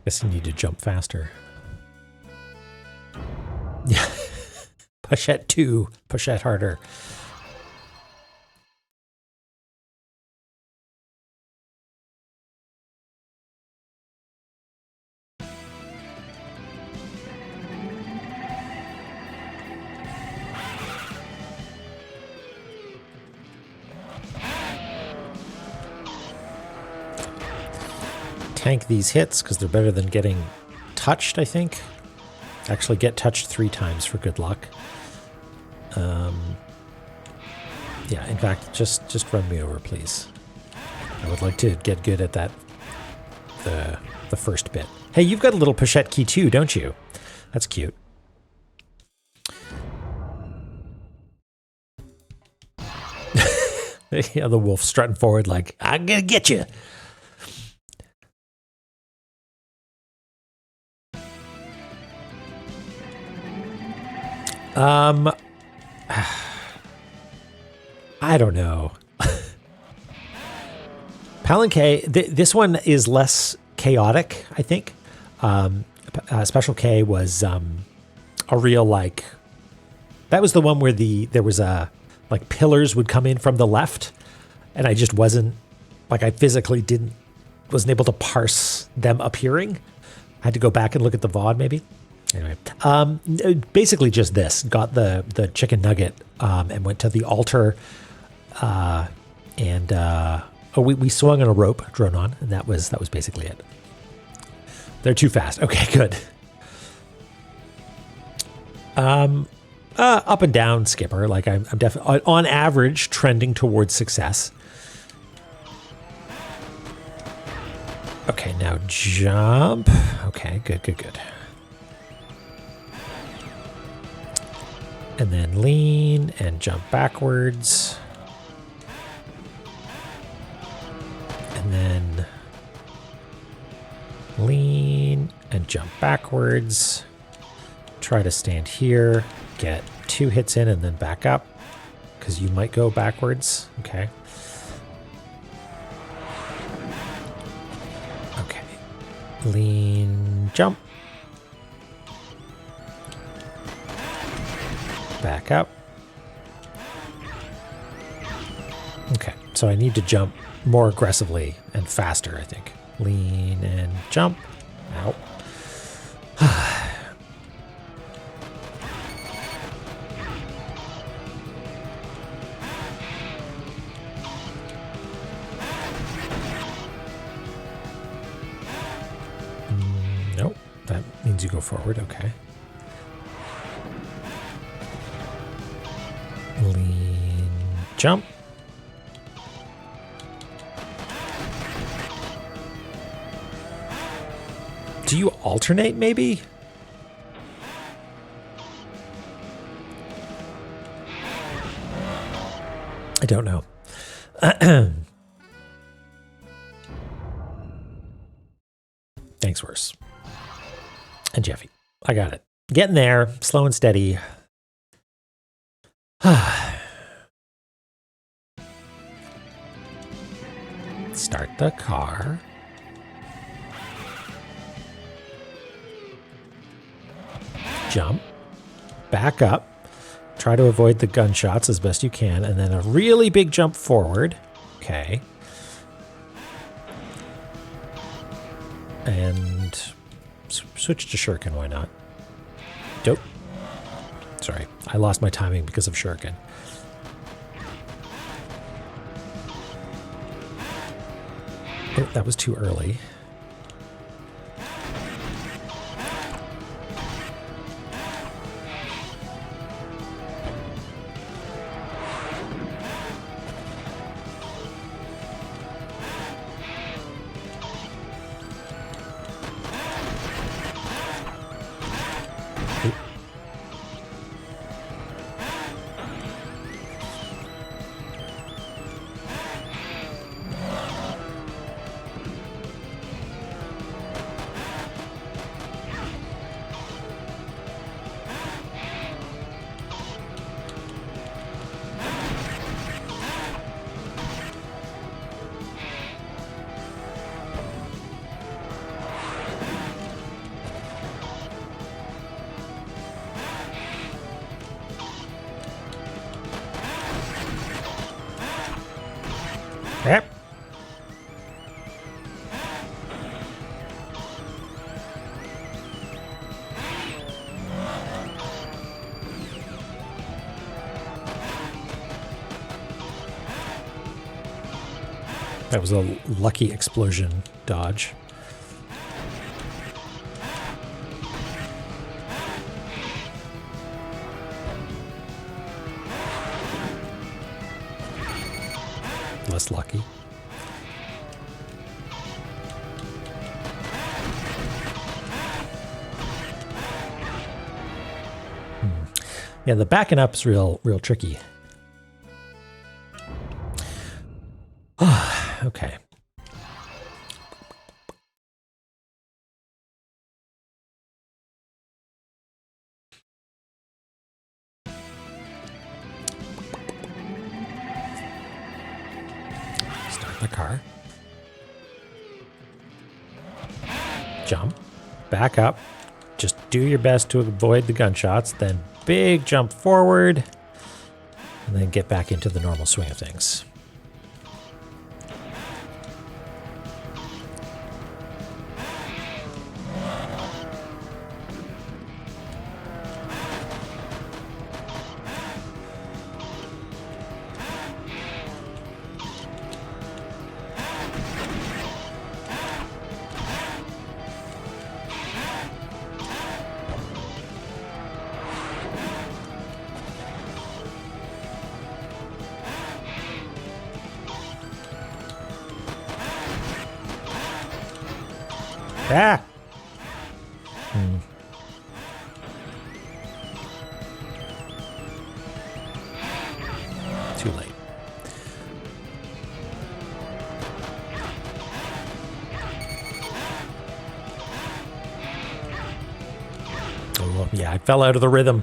Guess you need to jump faster. Yeah. Pushette 2. Pushette harder. tank these hits because they're better than getting touched, I think. Actually get touched 3 times for good luck. Yeah, in fact, just run me over, please. I would like to get good at that, the first bit. Hey, you've got a little pochette key too, don't you? That's cute. Yeah, the wolf strutting forward like, I'm gonna get you. I don't know. Palanque, this one is less chaotic, I think. Special K was a real, like, that was the one where there was a, like, pillars would come in from the left, and I just wasn't, like, I physically wasn't able to parse them appearing. I had to go back and look at the VOD, maybe. Anyway, basically just this. Got the chicken nugget and went to the altar, we swung on a rope, drone on, and that was basically it. They're too fast. Okay, good. Up and down, skipper. Like I'm definitely on average trending towards success. Okay, now jump. Okay, good. And then lean and jump backwards. And then lean and jump backwards. Try to stand here, get 2 hits in and then back up because you might go backwards. Okay. Okay. Lean, jump. Back up. Okay, so I need to jump more aggressively and faster, I think. Lean and jump. Ow. Nope, that means you go forward, okay. Lean, jump. Do you alternate, maybe? I don't know. Thanks, worse. And Jeffy, I got it. Getting there, slow and steady. Start the car. Jump. Back up. Try to avoid the gunshots as best you can. And then a really big jump forward. Okay. And switch to shuriken, why not? Dope. Sorry, I lost my timing because of shuriken. Oh, that was too early. Yep. That was a lucky explosion dodge. Less lucky. Yeah, the backing up's real tricky. Okay. Start the car. Jump. Back up. Just do your best to avoid the gunshots, then big jump forward, and then get back into the normal swing of things. Ah! Too late. Oh, yeah, I fell out of the rhythm.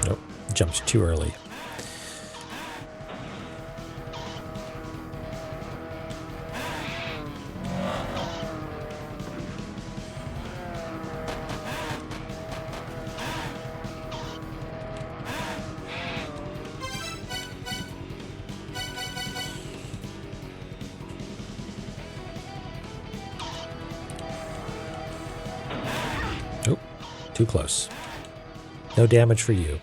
Nope, jumped too early. Nope, too close. No damage for you.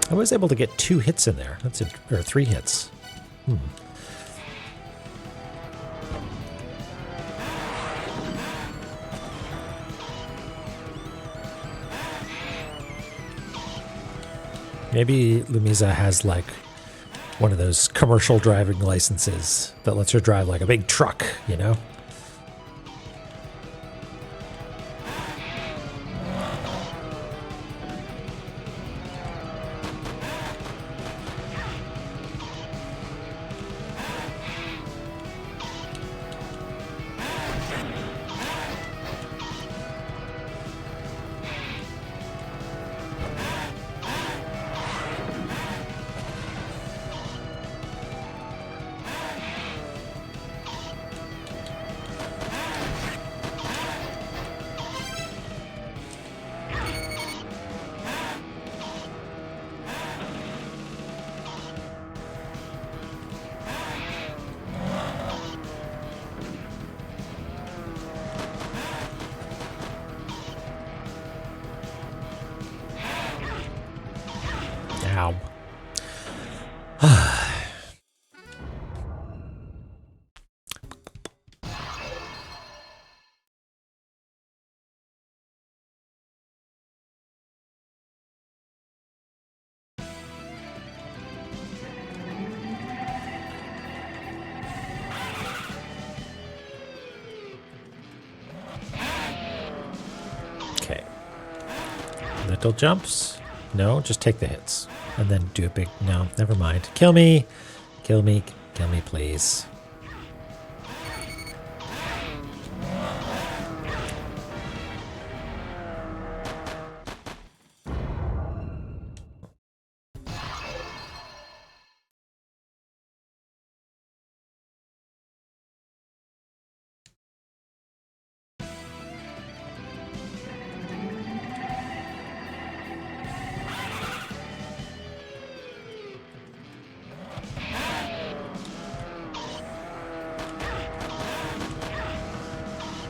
I was able to get 2 hits in there. That's it, or 3 hits. Maybe Lumisa has like one of those commercial driving licenses that lets her drive like a big truck, you know? Ow. Okay. Little jumps. No, just take the hits. And then do a big... No, never mind. Kill me. Kill me. Kill me, please.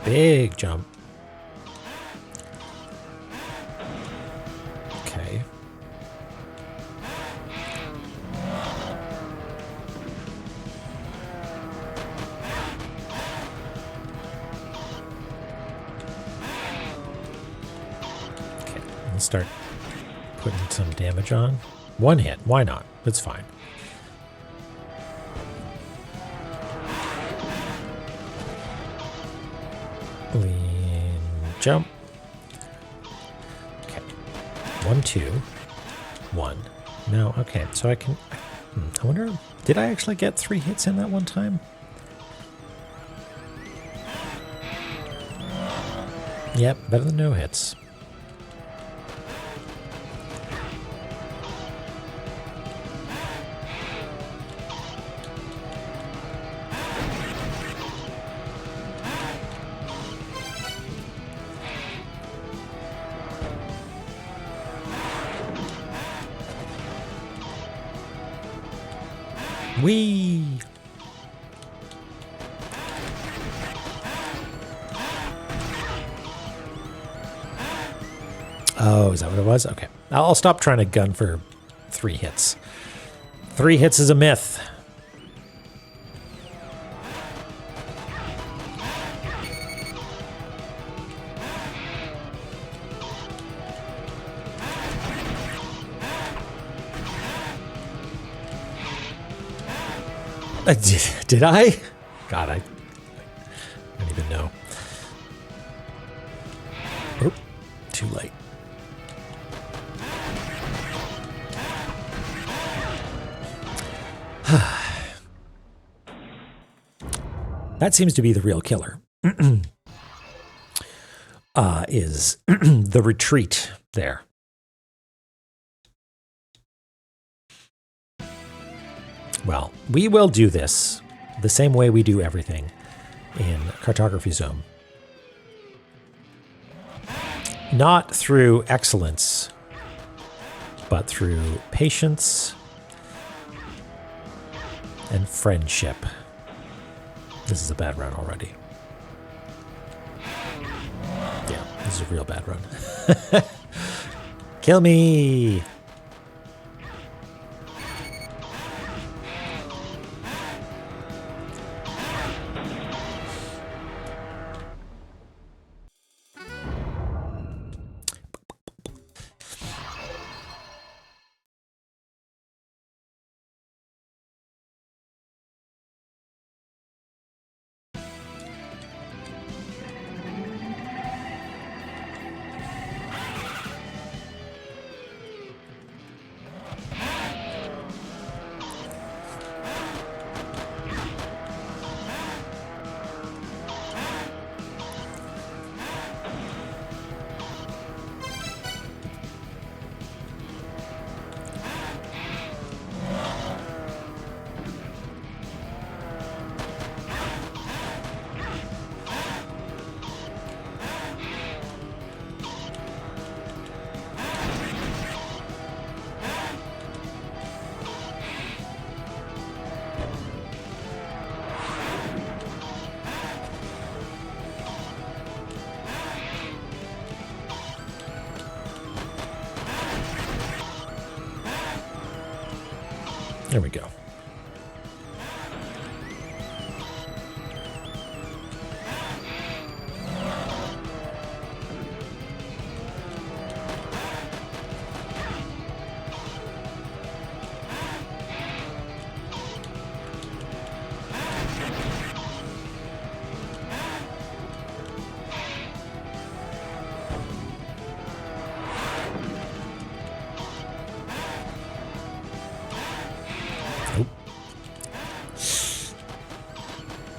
Big jump. Okay. Okay, let's start putting some damage on. One hit, why not? It's fine. Lean jump. Okay. 1, 2, 1. No, okay, so I can... I wonder, did I actually get 3 hits in that one time? Yep, better than no hits. Whee! Oh, is that what it was? Okay. I'll stop trying to gun for 3 hits. 3 hits is a myth. Did I? God, I don't even know. Oh, too late. That seems to be the real killer. Is the retreat there. Well, we will do this the same way we do everything in Cartography Zone. Not through excellence, but through patience and friendship. This is a bad run already. Yeah, this is a real bad run. Kill me! There we go.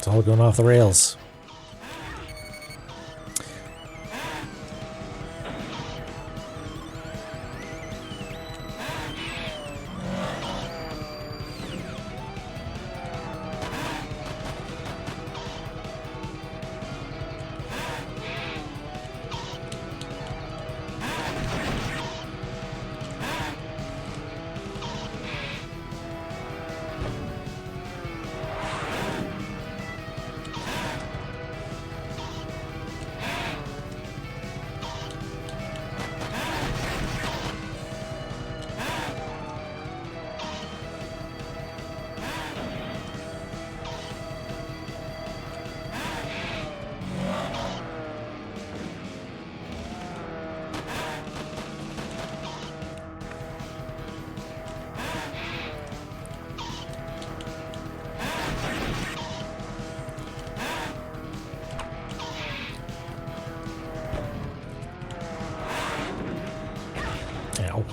It's all going off the rails. Ow.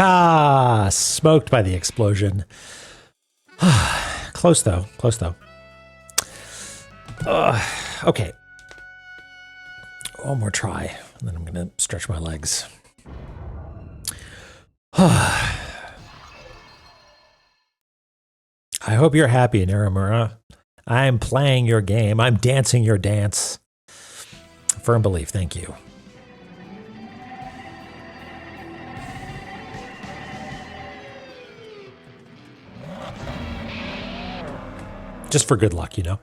Ah, smoked by the explosion. Close though, close though. Okay. One more try, and then I'm going to stretch my legs. I hope you're happy, Naramura. I'm playing your game. I'm dancing your dance. Firm belief, thank you. Just for good luck, you know?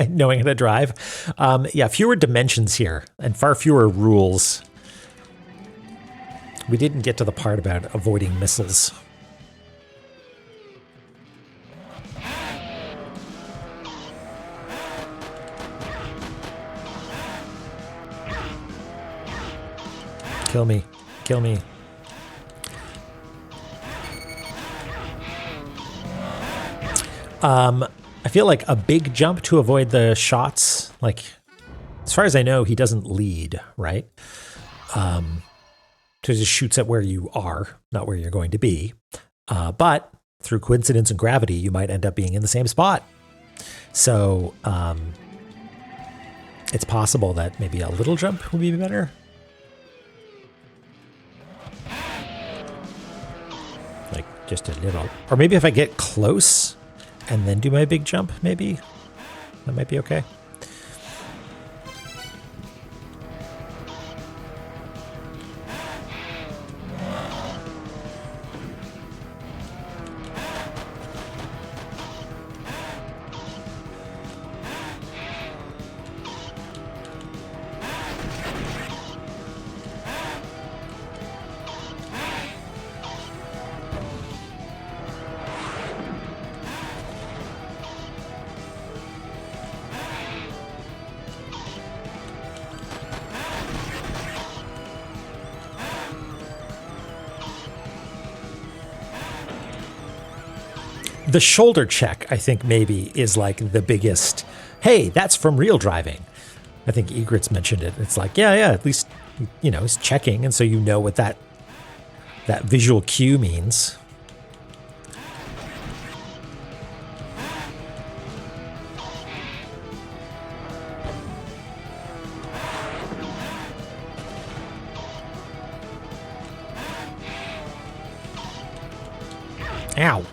Knowing how to drive. Yeah, fewer dimensions here and far fewer rules. We didn't get to the part about avoiding missiles. Kill me. Kill me. I feel like a big jump to avoid the shots. Like, as far as I know, he doesn't lead, right? So he just shoots at where you are, not where you're going to be. But through coincidence and gravity, you might end up being in the same spot. So it's possible that maybe a little jump would be better. Like just a little. Or maybe if I get close and then do my big jump, maybe that might be okay. The shoulder check, I think, maybe is like the biggest, hey, that's from real driving. I think Egret's mentioned it. It's like, yeah, at least, you know, it's checking. And so you know what that visual cue means. Ow.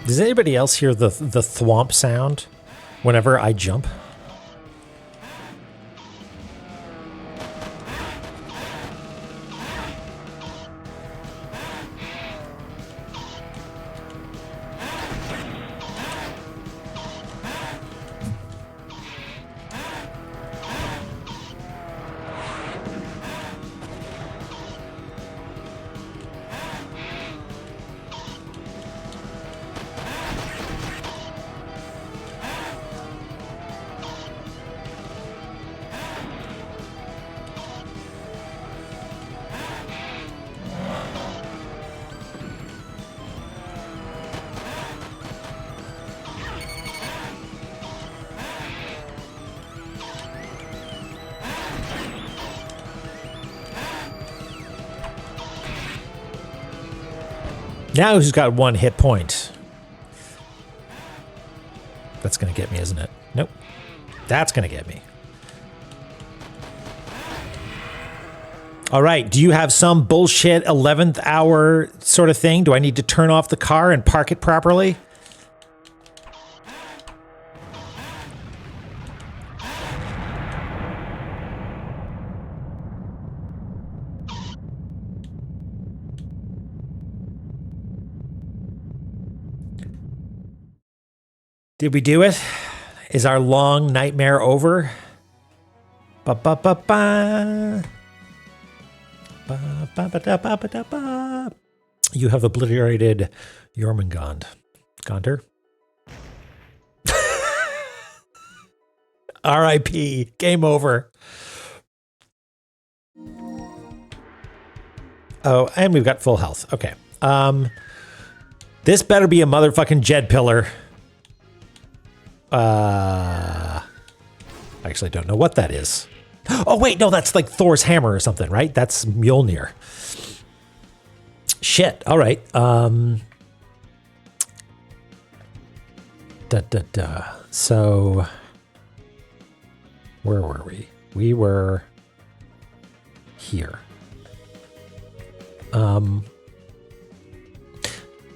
Does anybody else hear the thwomp sound whenever I jump? Now who's got 1 hit point? That's going to get me, isn't it? Nope. That's going to get me. All right. Do you have some bullshit 11th hour sort of thing? Do I need to turn off the car and park it properly? Did we do it? Is our long nightmare over? Ba ba ba ba. Ba ba ba da ba ba da ba. You have obliterated Jormungand. Gondor? R.I.P. Game over. Oh, and we've got full health. Okay. This better be a motherfucking Jed pillar. I actually don't know what that is. Oh, wait, no, that's like Thor's hammer or something, right? That's Mjolnir. Shit. All right. So, where were we? We were here.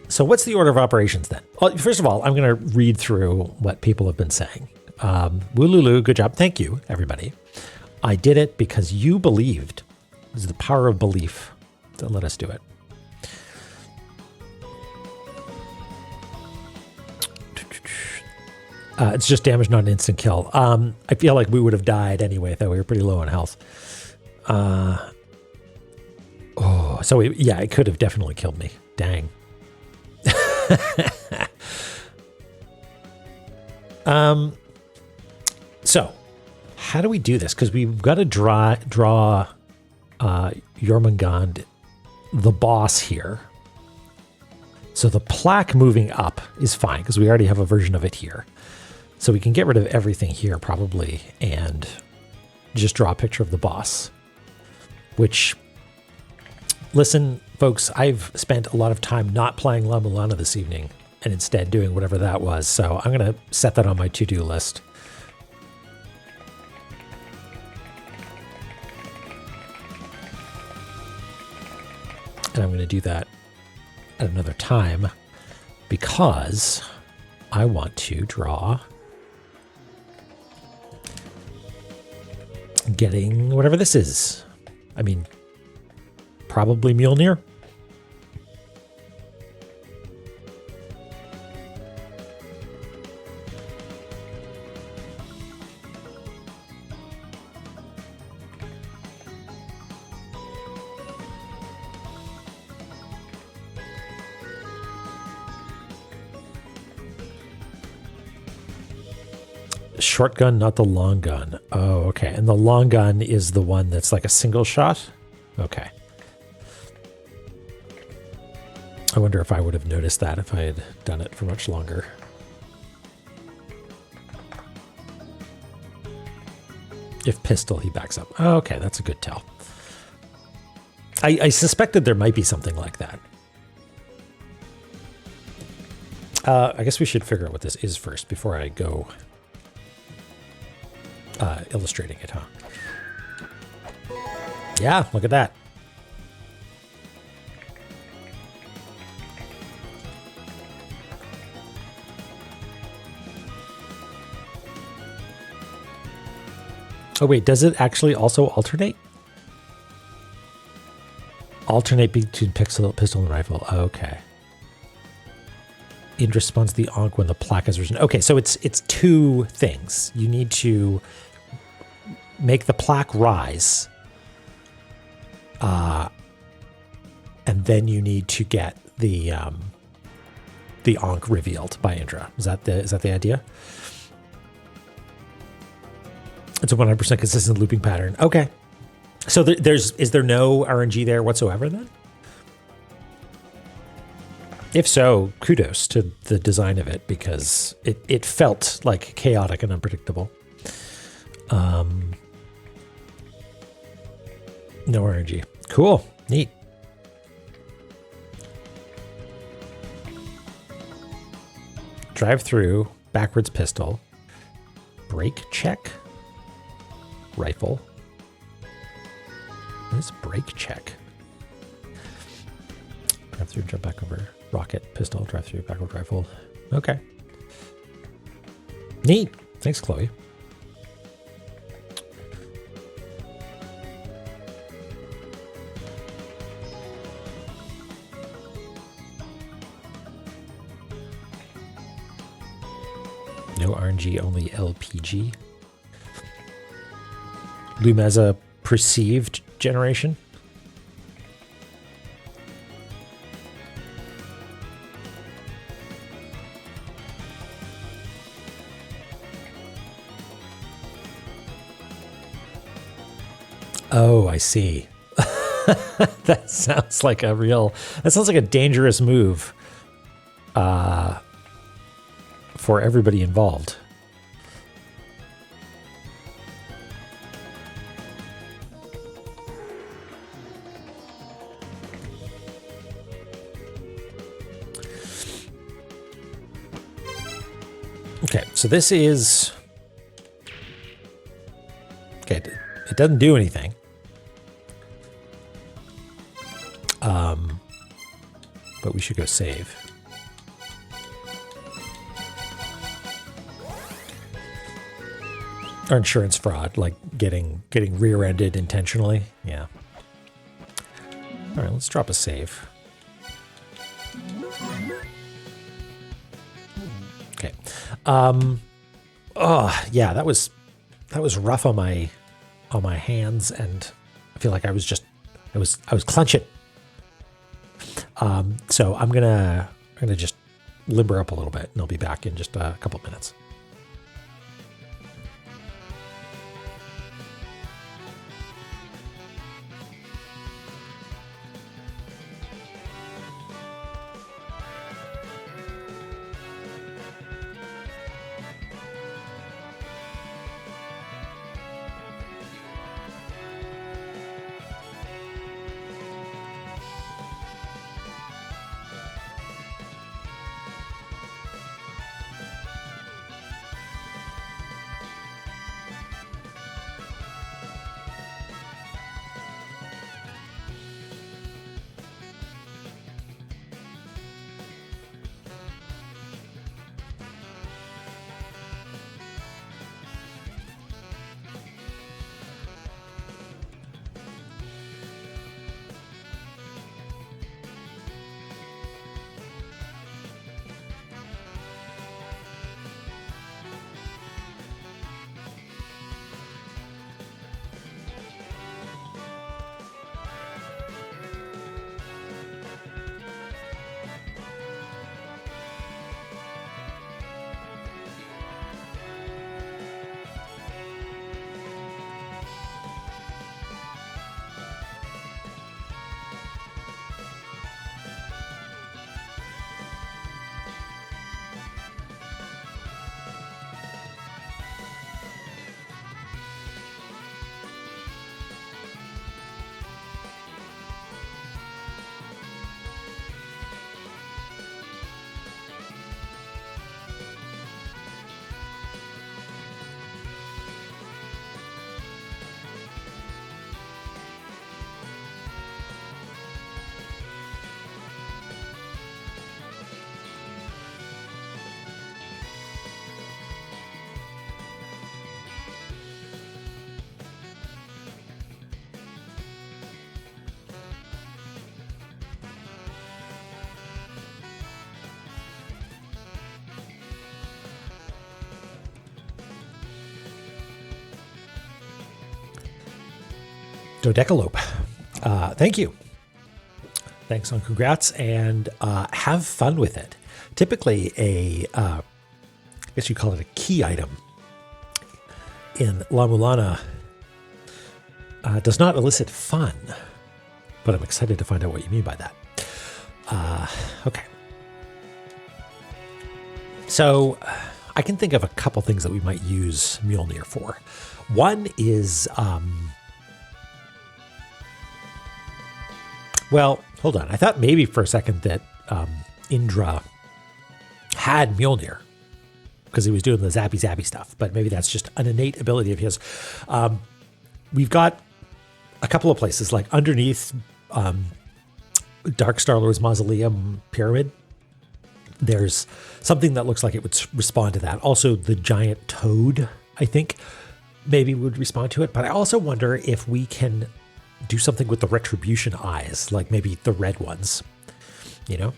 So what's the order of operations then? Well, first of all, I'm going to read through what people have been saying. Woolulu, good job. Thank you, everybody. I did it because you believed. It was the power of belief that let us do it. It's just damage, not an instant kill. I feel like we would have died anyway, though we were pretty low on health. It could have definitely killed me. Dang. So how do we do this? Because we've got to draw Jormungand, the boss here. So the plaque moving up is fine because we already have a version of it here. So we can get rid of everything here probably and just draw a picture of the boss. Which, listen, folks, I've spent a lot of time not playing La-Mulana this evening and instead doing whatever that was. So I'm going to set that on my to-do list. And I'm going to do that at another time because I want to draw getting whatever this is. I mean, probably Mjolnir. Short gun, not the long gun. Oh, okay. And the long gun is the one that's like a single shot? Okay. I wonder if I would have noticed that if I had done it for much longer. If pistol, he backs up. Oh, okay, that's a good tell. I suspected there might be something like that. I guess we should figure out what this is first before I go illustrating it, huh? Yeah, look at that. Oh, wait, does it actually also alternate? Alternate between pistol and rifle. Okay. In response to the onk when the plaque has risen. Okay, so it's two things. You need to make the plaque rise, and then you need to get the onk revealed by Indra. Is that the idea? It's a 100% consistent looping pattern. Okay. So is there no RNG there whatsoever then? If so, kudos to the design of it, because it felt like chaotic and unpredictable. No RNG. Cool. Neat. Drive through, backwards pistol, brake check, rifle. What is brake check? Drive through, jump back over. Rocket, pistol, drive through, backward rifle. Okay. Neat. Thanks, Chloe. No RNG, only LPG. Loom as a perceived generation. Oh, I see. That sounds like a dangerous move for everybody involved. Okay, so this is... Okay, it doesn't do anything. But we should go save. Or insurance fraud, like getting rear-ended intentionally. Yeah. All right, let's drop a save. Okay. Oh yeah, that was rough on my hands, and I feel like I was clenching. So I'm gonna just limber up a little bit, and I'll be back in just a couple minutes. Dodecalope. Thank you. Thanks on congrats, and have fun with it. Typically I guess you call it a key item in La-Mulana does not elicit fun, but I'm excited to find out what you mean by that. Okay. So I can think of a couple things that we might use Mjolnir for. One is, well, hold on. I thought maybe for a second that Indra had Mjolnir because he was doing the zappy stuff, but maybe that's just an innate ability of his. We've got a couple of places like underneath Dark Star-Lord's mausoleum pyramid. There's something that looks like it would respond to that. Also, the giant toad, I think, maybe would respond to it. But I also wonder if we can do something with the retribution eyes, like maybe the red ones, you know?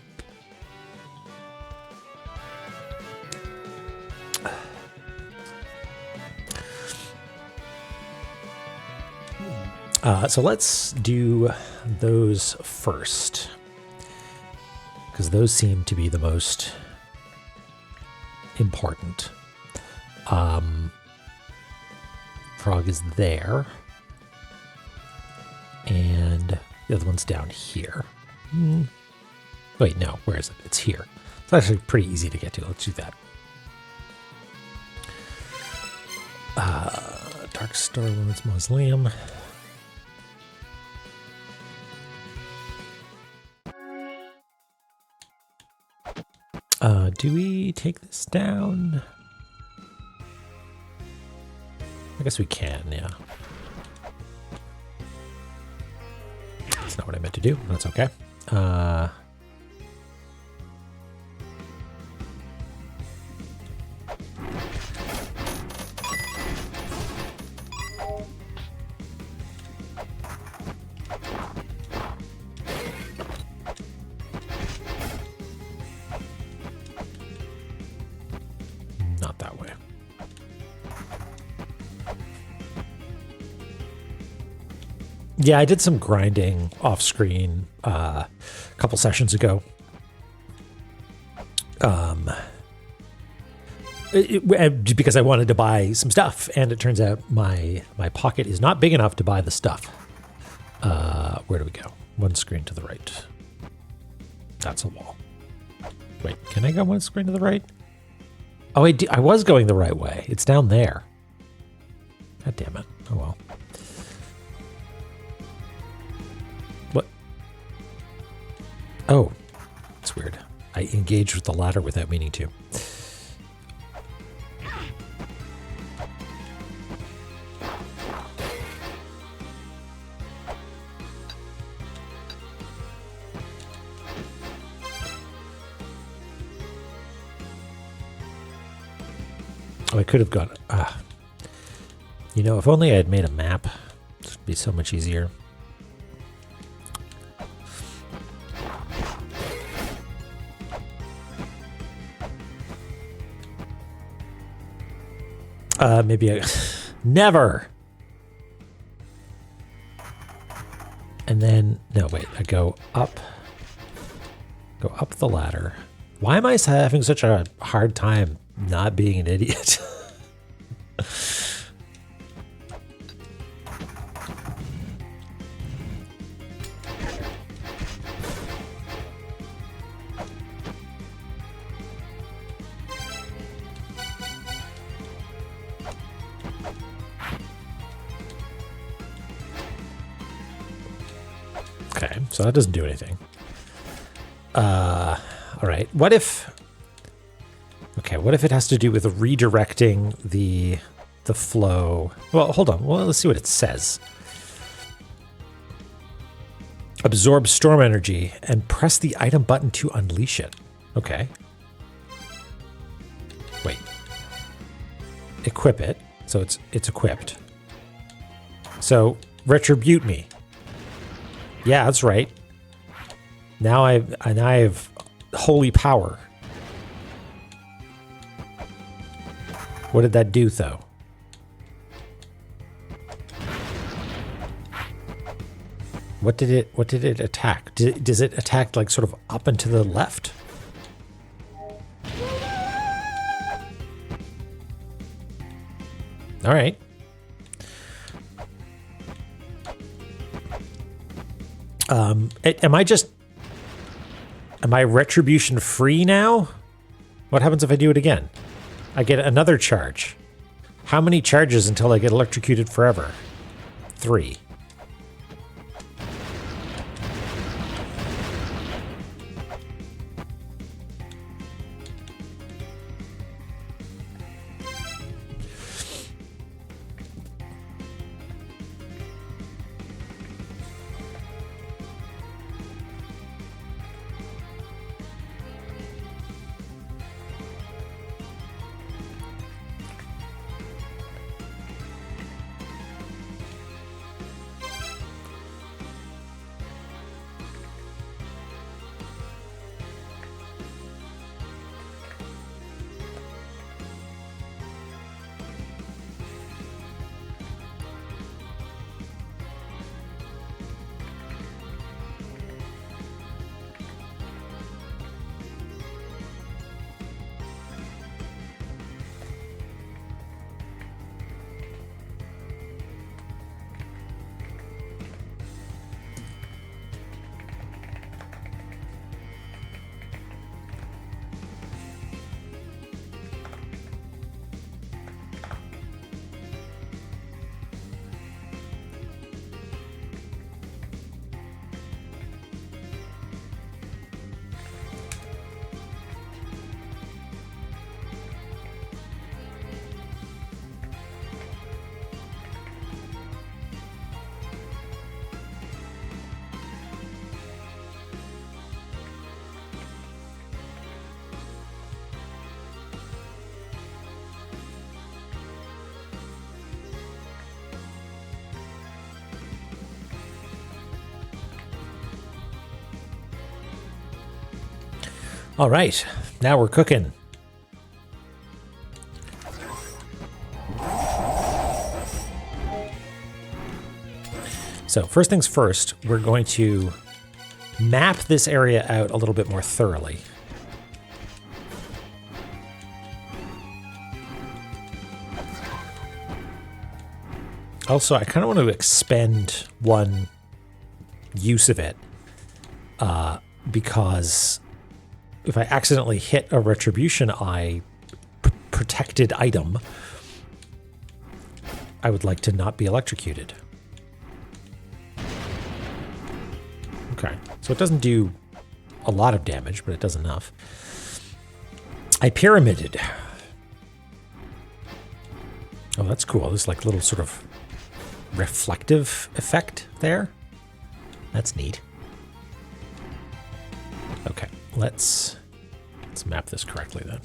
So let's do those first, because those seem to be the most important. Frog is there, and the other one's down here. Wait, no, where is it? It's here. It's actually pretty easy to get to. Let's do that. Dark Star-Lord's mausoleum. Do we take this down? I guess we can, yeah. That's not what I meant to do. That's okay. Not that way. Yeah, I did some grinding off screen a couple sessions ago. Because I wanted to buy some stuff, and it turns out my pocket is not big enough to buy the stuff. Where do we go? One screen to the right. That's a wall. Wait, can I go one screen to the right? Oh, I was going the right way. It's down there. God damn it. Oh, well. What? Oh, it's weird. I engaged with the ladder without meaning to. Oh, I could have got... you know, if only I had made a map, it would be so much easier. Maybe I... Never! And then... No, wait. I go up the ladder. Why am I having such a hard time not being an idiot? Okay, so that doesn't do anything. All right. What if... Okay, what if it has to do with redirecting the flow? Well, hold on. Well, let's see what it says. Absorb storm energy and press the item button to unleash it. Okay. Wait. Equip it. So it's equipped. So retribute me. Yeah, that's right. Now I have holy power. What did that do, though? What did it attack? Does it attack like sort of up and to the left? All right. Am I retribution free now? What happens if I do it again? I get another charge. How many charges until I get electrocuted forever? 3. All right, now we're cooking. So first things first, we're going to map this area out a little bit more thoroughly. Also, I kind of want to expend one use of it because if I accidentally hit a Retribution Eye protected item, I would like to not be electrocuted. Okay, so it doesn't do a lot of damage, but it does enough. I pyramided. Oh, that's cool. There's like little sort of reflective effect there. That's neat. Okay, let's map this correctly then.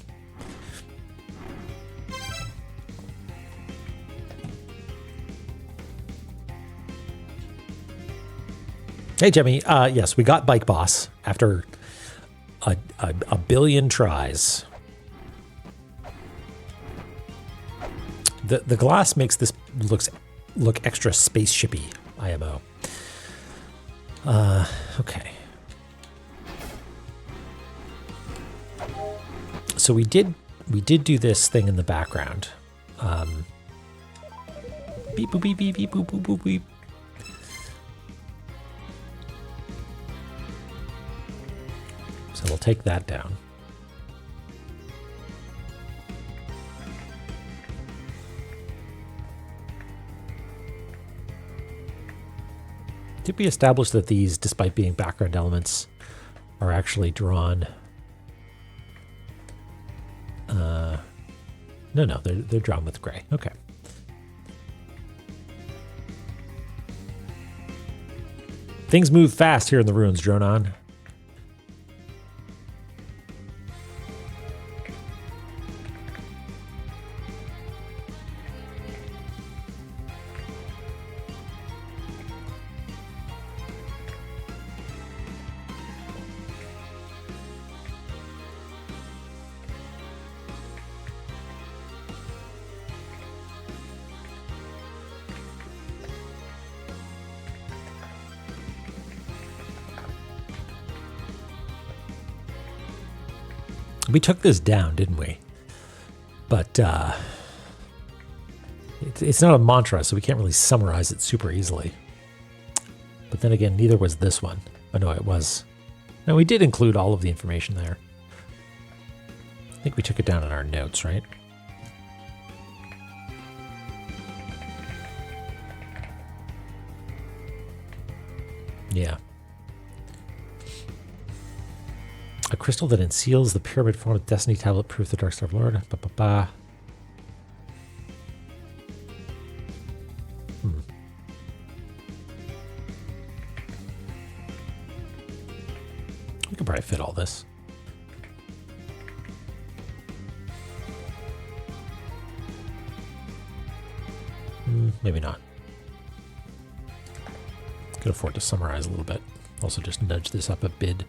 Hey, Jimmy. Yes, we got Bike Boss after a billion tries. The glass makes this look extra spaceshipy, IMO. Okay. So we did do this thing in the background. Beep boop beep beep beep boop boop boop beep. So we'll take that down. Did we establish that these, despite being background elements, are actually drawn? No, they're drawn with gray. Okay. Things move fast here in the ruins, Dronon. We took this down, didn't we? But it's not a mantra, so we can't really summarize it super easily. But then again, neither was this one. Oh, no, it was. No, we did include all of the information there. I think we took it down in our notes, right? Yeah. A crystal that unseals the pyramid form of Destiny tablet proof the Dark Star Lord. Ba, ba, ba. We could probably fit all this. Maybe not. Could afford to summarize a little bit. Also just nudge this up a bit.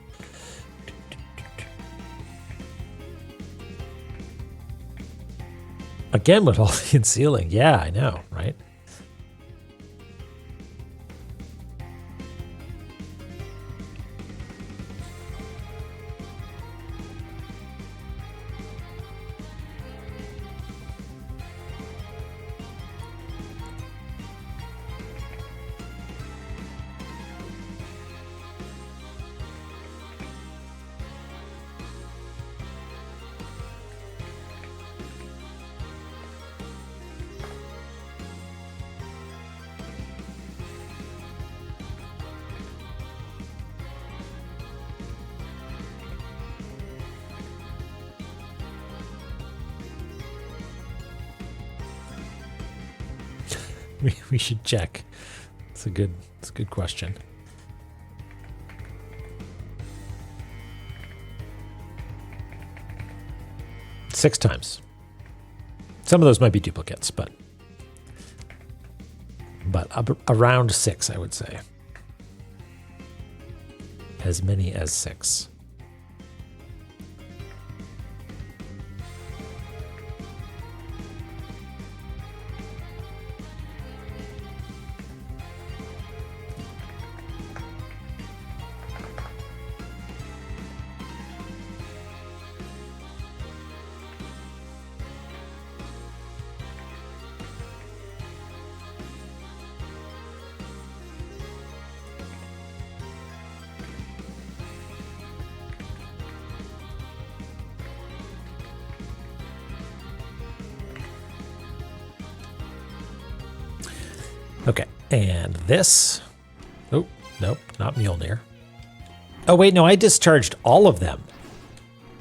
Again with all the concealing. Yeah, I know, right? We should check. It's a good question. Six times. Some of those might be duplicates, but around 6, I would say. As many as 6. Okay, and this. Oh, nope, not Mjolnir. Oh, wait, no, I discharged all of them.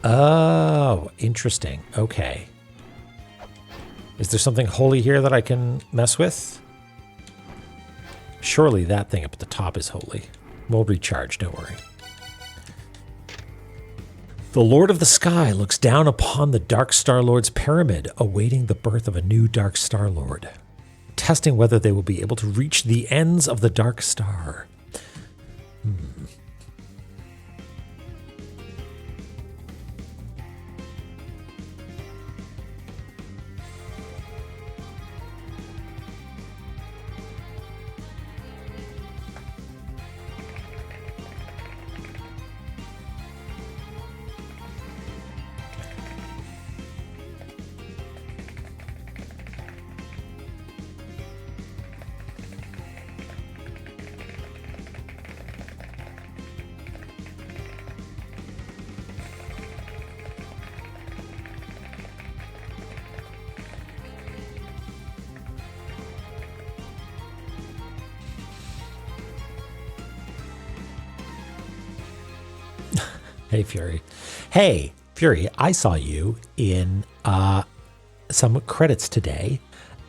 Oh, interesting. Okay. Is there something holy here that I can mess with? Surely that thing up at the top is holy. We'll recharge, don't worry. The Lord of the Sky looks down upon the Dark Star Lord's pyramid, awaiting the birth of a new Dark Star Lord, testing whether they will be able to reach the ends of the Dark Star. Hey, Fury. Hey, Fury, I saw you in some credits today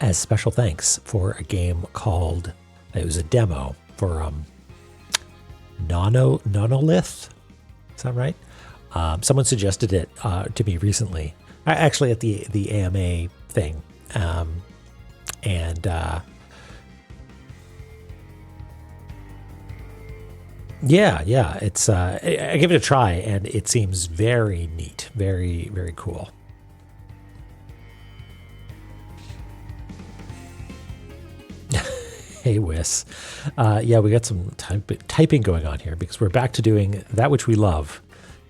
as special thanks for a game called, it was a demo for Nonolith. Is that right? Someone suggested it to me recently, actually at the AMA thing. Yeah, it's I give it a try, and it seems very neat, very, very cool. Hey, Wiss. Yeah, we got some typing going on here because we're back to doing that which we love,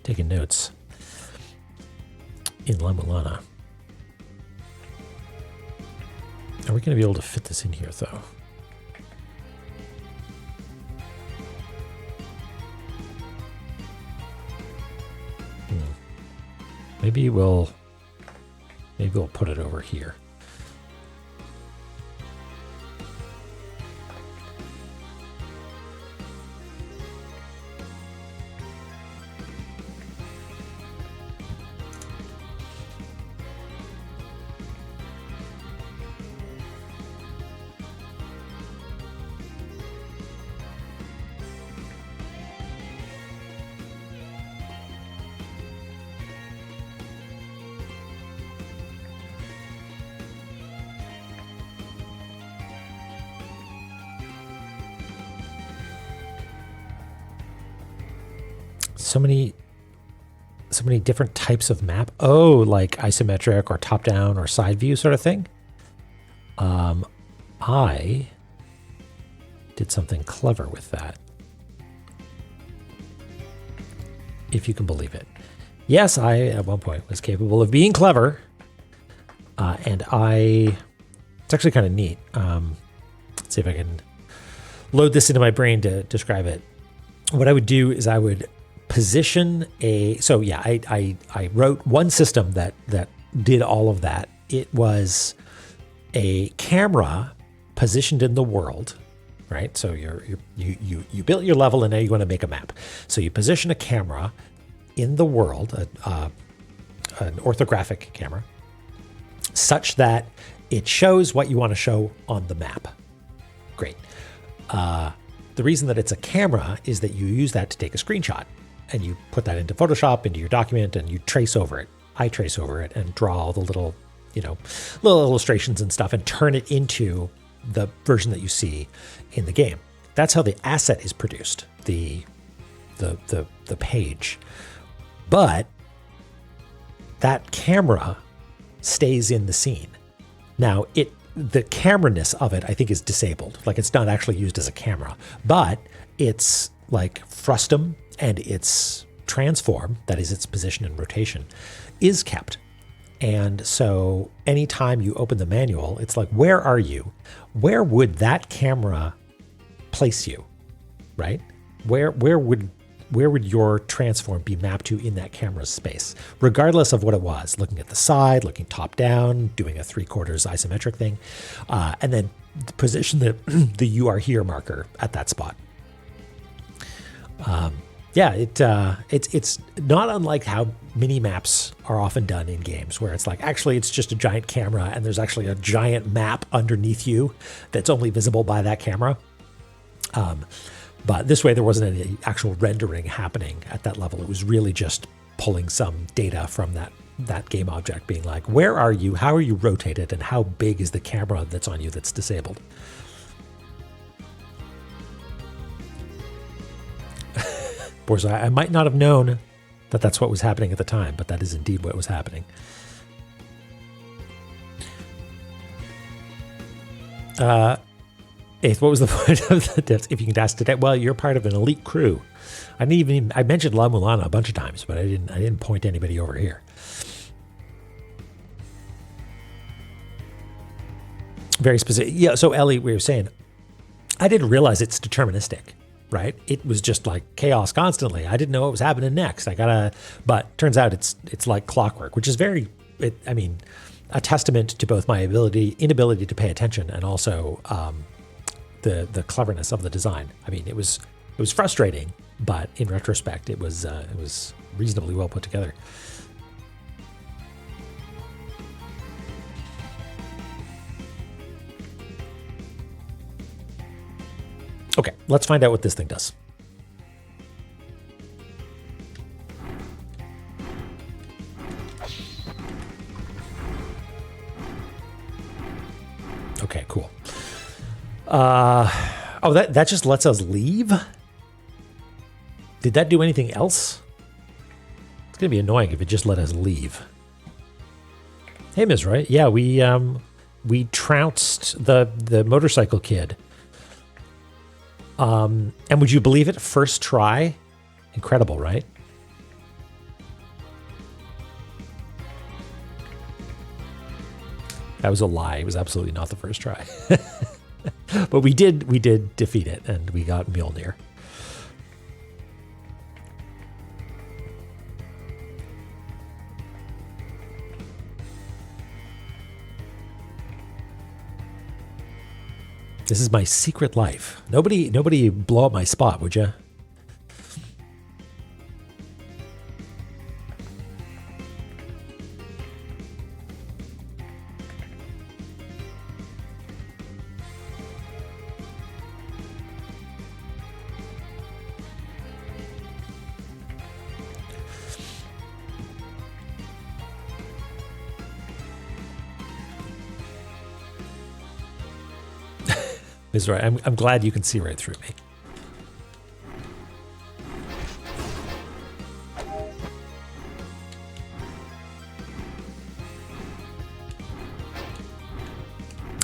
taking notes. in La-Mulana. Are we going to be able to fit this in here, though? Maybe we'll put it over here. So many different types of map. Oh, like isometric or top down or side view sort of thing. I did something clever with that, if you can believe it. Yes, I at one point was capable of being clever, and it's actually kind of neat. Let's see if I can load this into my brain to describe it. What I would do is I would position I wrote one system that did all of that. It was a camera positioned in the world, right? So you built your level and now you want to make a map. So you position a camera in the world, an orthographic camera, such that it shows what you want to show on the map. Great. The reason that it's a camera is that you use that to take a screenshot. And you put that into Photoshop, into your document, and you trace over it. I trace over it and draw all the little illustrations and stuff and turn it into the version that you see in the game. That's how the asset is produced, the page. But that camera stays in the scene. Now, the camera-ness of it, I think, is disabled. Like, it's not actually used as a camera, but it's like frustum and its transform, that is its position and rotation, is kept. And so anytime you open the manual, it's like, where are you? Where would that camera place you, right? Where would your transform be mapped to in that camera's space, regardless of what it was, looking at the side, looking top down, doing a 3/4 isometric thing, and then position the you are here marker at that spot. It's not unlike how mini maps are often done in games, where it's like, actually, it's just a giant camera and there's actually a giant map underneath you that's only visible by that camera. But this way, there wasn't any actual rendering happening at that level. It was really just pulling some data from that game object, being like, where are you? How are you rotated? And how big is the camera that's on you that's disabled? Borzoi, I might not have known that that's what was happening at the time, but that is indeed what was happening. Eighth, what was the point of the tips? If you can ask today, well, you're part of an elite crew. I mentioned La-Mulana a bunch of times, but I didn't point anybody over here. Very specific. Yeah. So Ellie, we were saying, I didn't realize it's deterministic. Right? It was just like chaos constantly. I didn't know what was happening next. But turns out it's like clockwork, which is a testament to both my inability to pay attention and also the cleverness of the design. I mean, it was frustrating, but in retrospect, it was reasonably well put together. Okay, let's find out what this thing does. Okay, cool. That just lets us leave? Did that do anything else? It's gonna be annoying if it just let us leave. Hey, Ms. Roy. Yeah, we trounced the motorcycle kid. And would you believe it? First try. Incredible, right? That was a lie. It was absolutely not the first try. But we did defeat it, and we got Mjolnir. This is my secret life. Nobody blow up my spot, would you? Is right. I'm glad you can see right through me.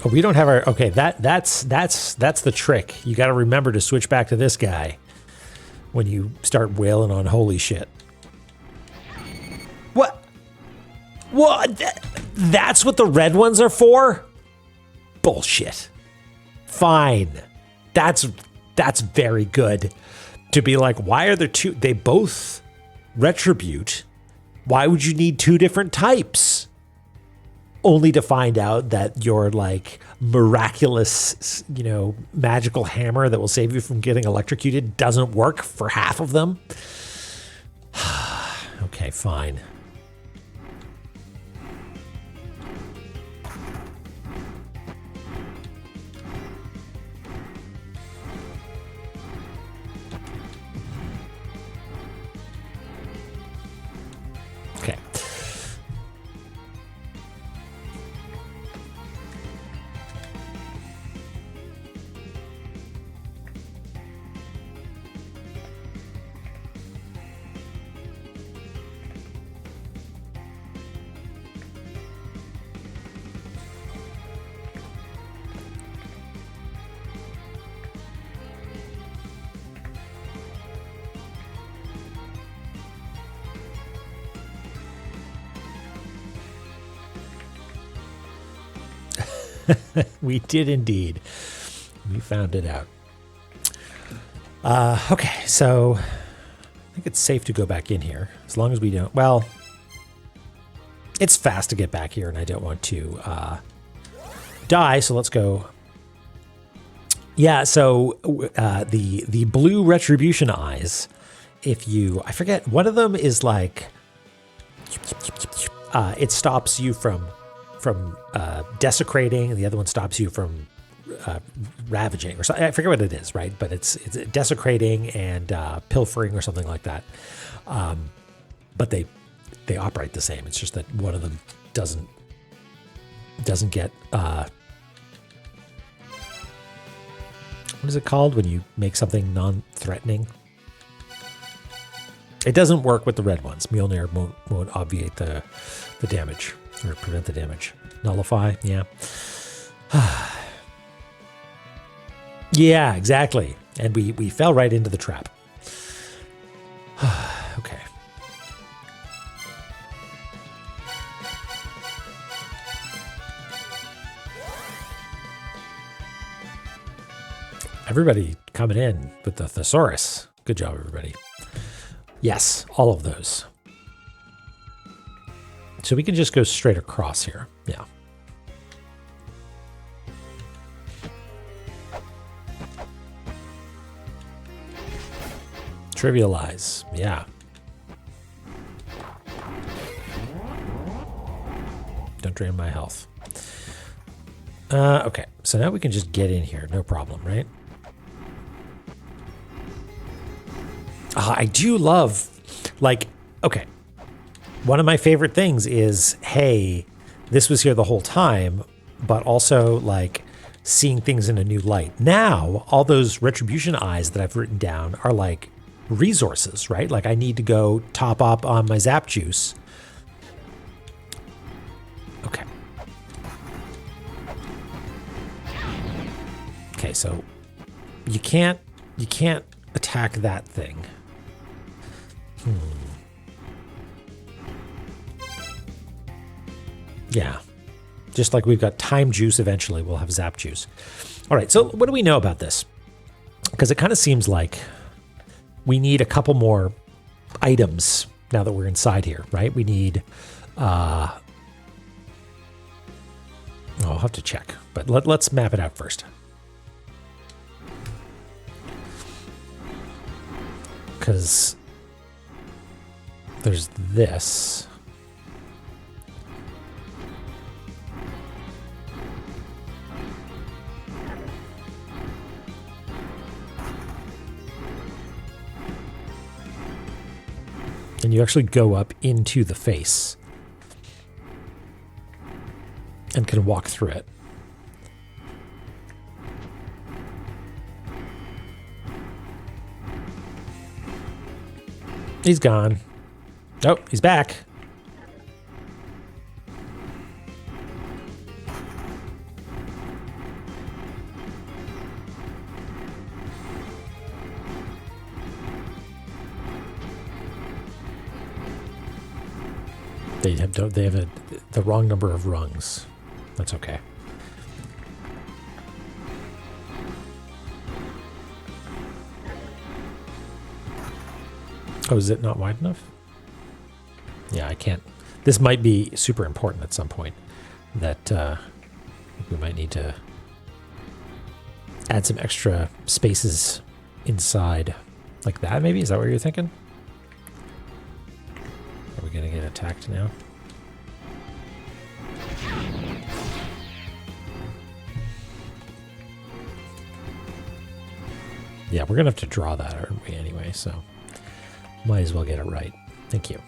Oh, we don't have our okay. That's the trick. You got to remember to switch back to this guy when you start wailing on holy shit. What? What? That's what the red ones are for? Bullshit. Fine. That's very good. To be like, why are there two? They both retribute. Why would you need two different types? Only to find out that your like miraculous, magical hammer that will save you from getting electrocuted doesn't work for half of them. Okay, fine. Okay. We did indeed. We found it out. Okay, so I think it's safe to go back in here as long as we don't. Well, it's fast to get back here, and I don't want to die. So let's go. Yeah. So the blue retribution eyes. If you, I forget, one of them is like it stops you from desecrating, and the other one stops you from ravaging, or something. I forget what it is, right? But it's desecrating and pilfering or something like that. But they operate the same. It's just that one of them doesn't get what is it called when you make something non-threatening? It doesn't work with the red ones. Mjolnir won't obviate the damage. Or prevent the damage. Nullify, yeah. Yeah, exactly. And we fell right into the trap. Okay. Everybody coming in with the thesaurus. Good job, everybody. Yes, all of those. So we can just go straight across here. Yeah. Trivialize. Yeah. Don't drain my health. Okay. So now we can just get in here. No problem, right? I do love, like, okay. One of my favorite things is, hey, this was here the whole time, but also like seeing things in a new light. Now, all those retribution eyes that I've written down are like resources, right? Like I need to go top up on my zap juice. Okay. Okay, so you can't attack that thing. Yeah. Just like we've got time juice, eventually we'll have zap juice. All right, so what do we know about this? Because it kind of seems like we need a couple more items now that we're inside here, right? We need, I'll have to check, but let's map it out first. Because there's this. And you actually go up into the face and can walk through it. He's gone. Oh, he's back. They have the wrong number of rungs. That's okay. Oh, is it not wide enough? Yeah, I can't. This might be super important at some point. That we might need to add some extra spaces inside, like that. Maybe, is that what you're thinking? Are we gonna get attacked now? Yeah, we're gonna have to draw that, aren't we, anyway, so might as well get it right. Thank you.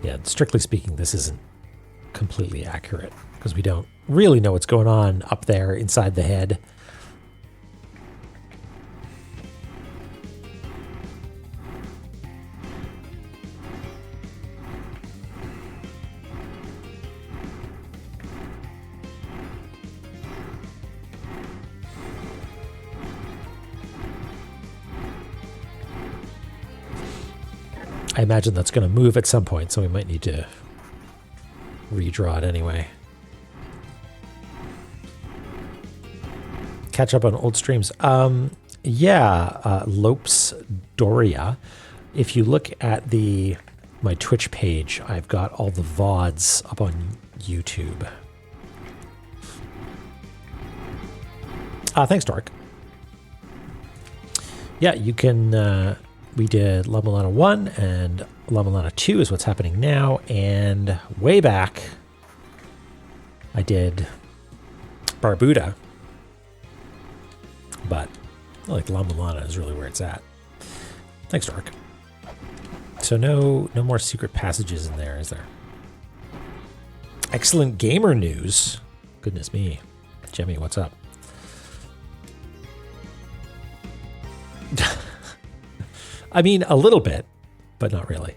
Yeah, strictly speaking, this isn't completely accurate because we don't really know what's going on up there inside the head. I imagine that's going to move at some point, so we might need to redraw it anyway. Catch up on old streams. Yeah, Lopes Doria. If you look at my Twitch page, I've got all the VODs up on YouTube. Thanks, Dork. Yeah, you can... we did La-Mulana 1 and La-Mulana 2 is what's happening now. And way back, I did Barbuda. But like La-Mulana is really where it's at. Thanks, Dork. So no more secret passages in there, is there? Excellent gamer news. Goodness me. Jemmy, what's up? I mean, a little bit, but not really.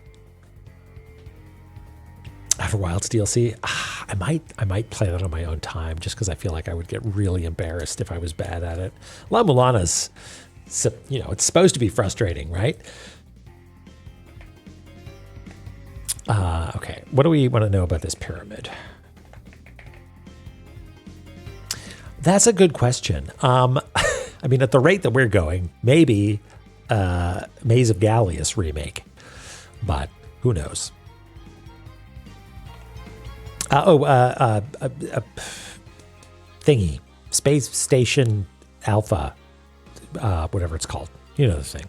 Outer Wilds DLC, I might play that on my own time just because I feel like I would get really embarrassed if I was bad at it. La-Mulana's, it's supposed to be frustrating, right? Okay, what do we want to know about this pyramid? That's a good question. I mean, at the rate that we're going, maybe Maze of Gallius remake, but who knows? Thingy, Space Station Alpha, whatever it's called. You know the thing.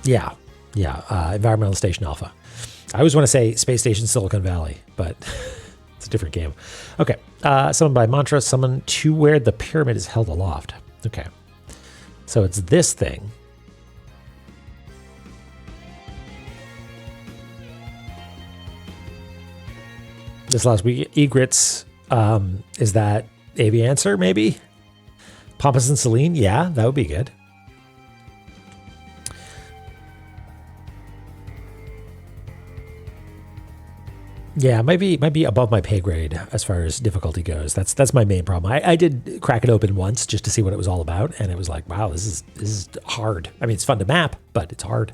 Yeah, Environmental Station Alpha. I always want to say Space Station Silicon Valley, but it's a different game. Okay, summoned by mantra, summon to where the pyramid is held aloft. Okay. So it's this thing. This last week, egrets, is that Aviancer, maybe? Pompous and Celine? Yeah, that would be good. Yeah, might be above my pay grade as far as difficulty goes. That's my main problem. I did crack it open once just to see what it was all about, and it was like, wow, this is hard. I mean, it's fun to map, but it's hard.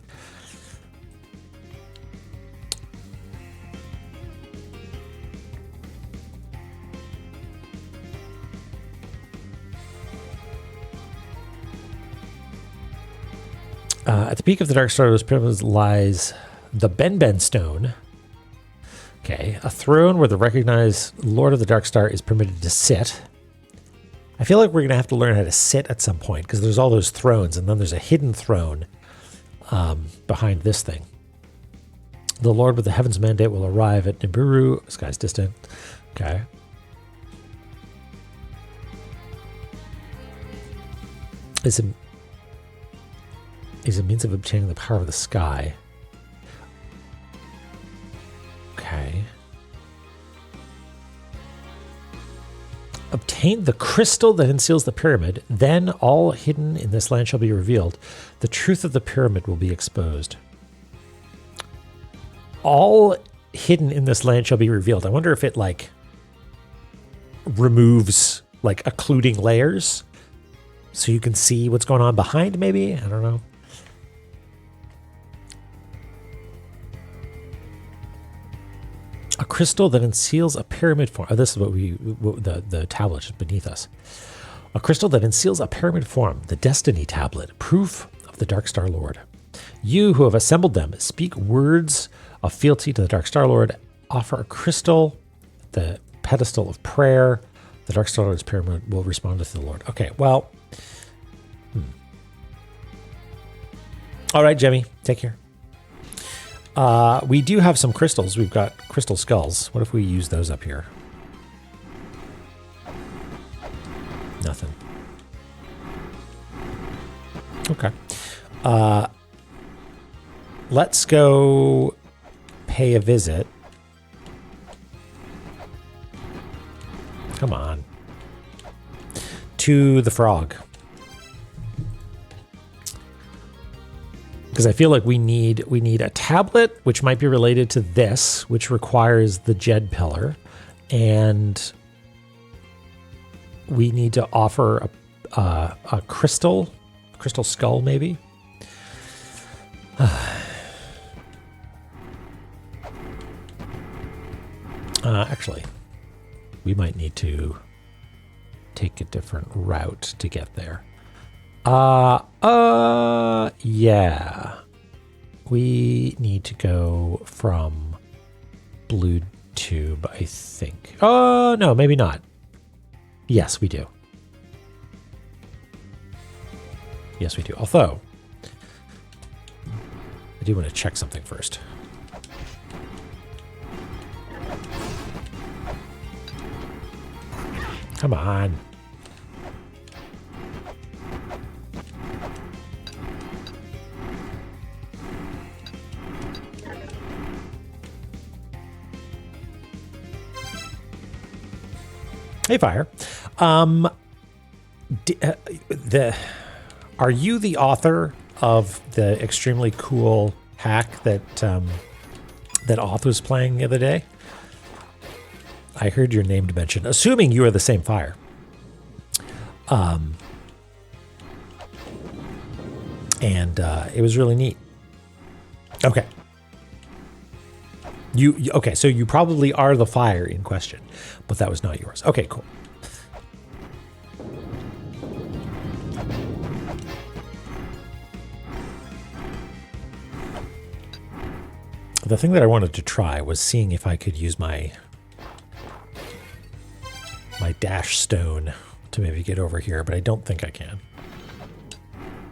At the peak of the Dark Star Pyramid lies the Ben Stone. Okay, a throne where the recognized Lord of the Dark Star is permitted to sit. I feel like we're going to have to learn how to sit at some point because there's all those thrones, and then there's a hidden throne behind this thing. The Lord with the Heaven's Mandate will arrive at Nibiru. Sky's distant. Okay. Is a means of obtaining the power of the sky. Okay. Obtain the crystal that conceals the pyramid, then all hidden in this land shall be revealed. The truth of the pyramid will be exposed. All hidden in this land shall be revealed. I wonder if it like removes like occluding layers so you can see what's going on behind maybe? I don't know. A crystal that unseals a pyramid form. Oh, this is what the tablet is beneath us. A crystal that unseals a pyramid form, the Destiny Tablet, proof of the Dark Star Lord. You who have assembled them, speak words of fealty to the Dark Star Lord, offer a crystal, the pedestal of prayer. The Dark Star Lord's pyramid will respond to the Lord. Okay, well. All right, Jemmy, take care. We do have some crystals. We've got crystal skulls. What if we use those up here? Nothing. Okay. Let's go pay a visit. Come on. To the frog. Because I feel like we need a tablet, which might be related to this, which requires the Jed pillar, and we need to offer a crystal skull, maybe. Actually, we might need to take a different route to get there. Yeah. We need to go from Blue Tube, I think. Oh, no, maybe not. Yes, we do. Yes, we do. Although, I do want to check something first. Come on. Hey, Fire. Are you the author of the extremely cool hack that that Auth was playing the other day? I heard your name mentioned, assuming you are the same Fire. And it was really neat. Okay. Okay, so you probably are the Fire in question, but that was not yours. Okay, cool. The thing that I wanted to try was seeing if I could use my dash stone to maybe get over here, but I don't think I can.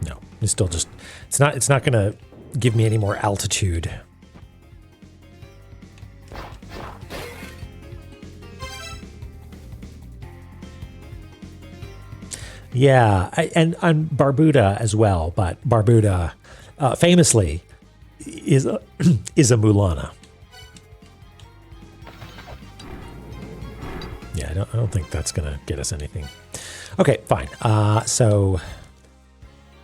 No, it's still just it's not gonna give me any more altitude. Yeah, and Barbuda as well, but Barbuda famously is a Mulana. Yeah, I don't think that's gonna get us anything. Okay, fine. So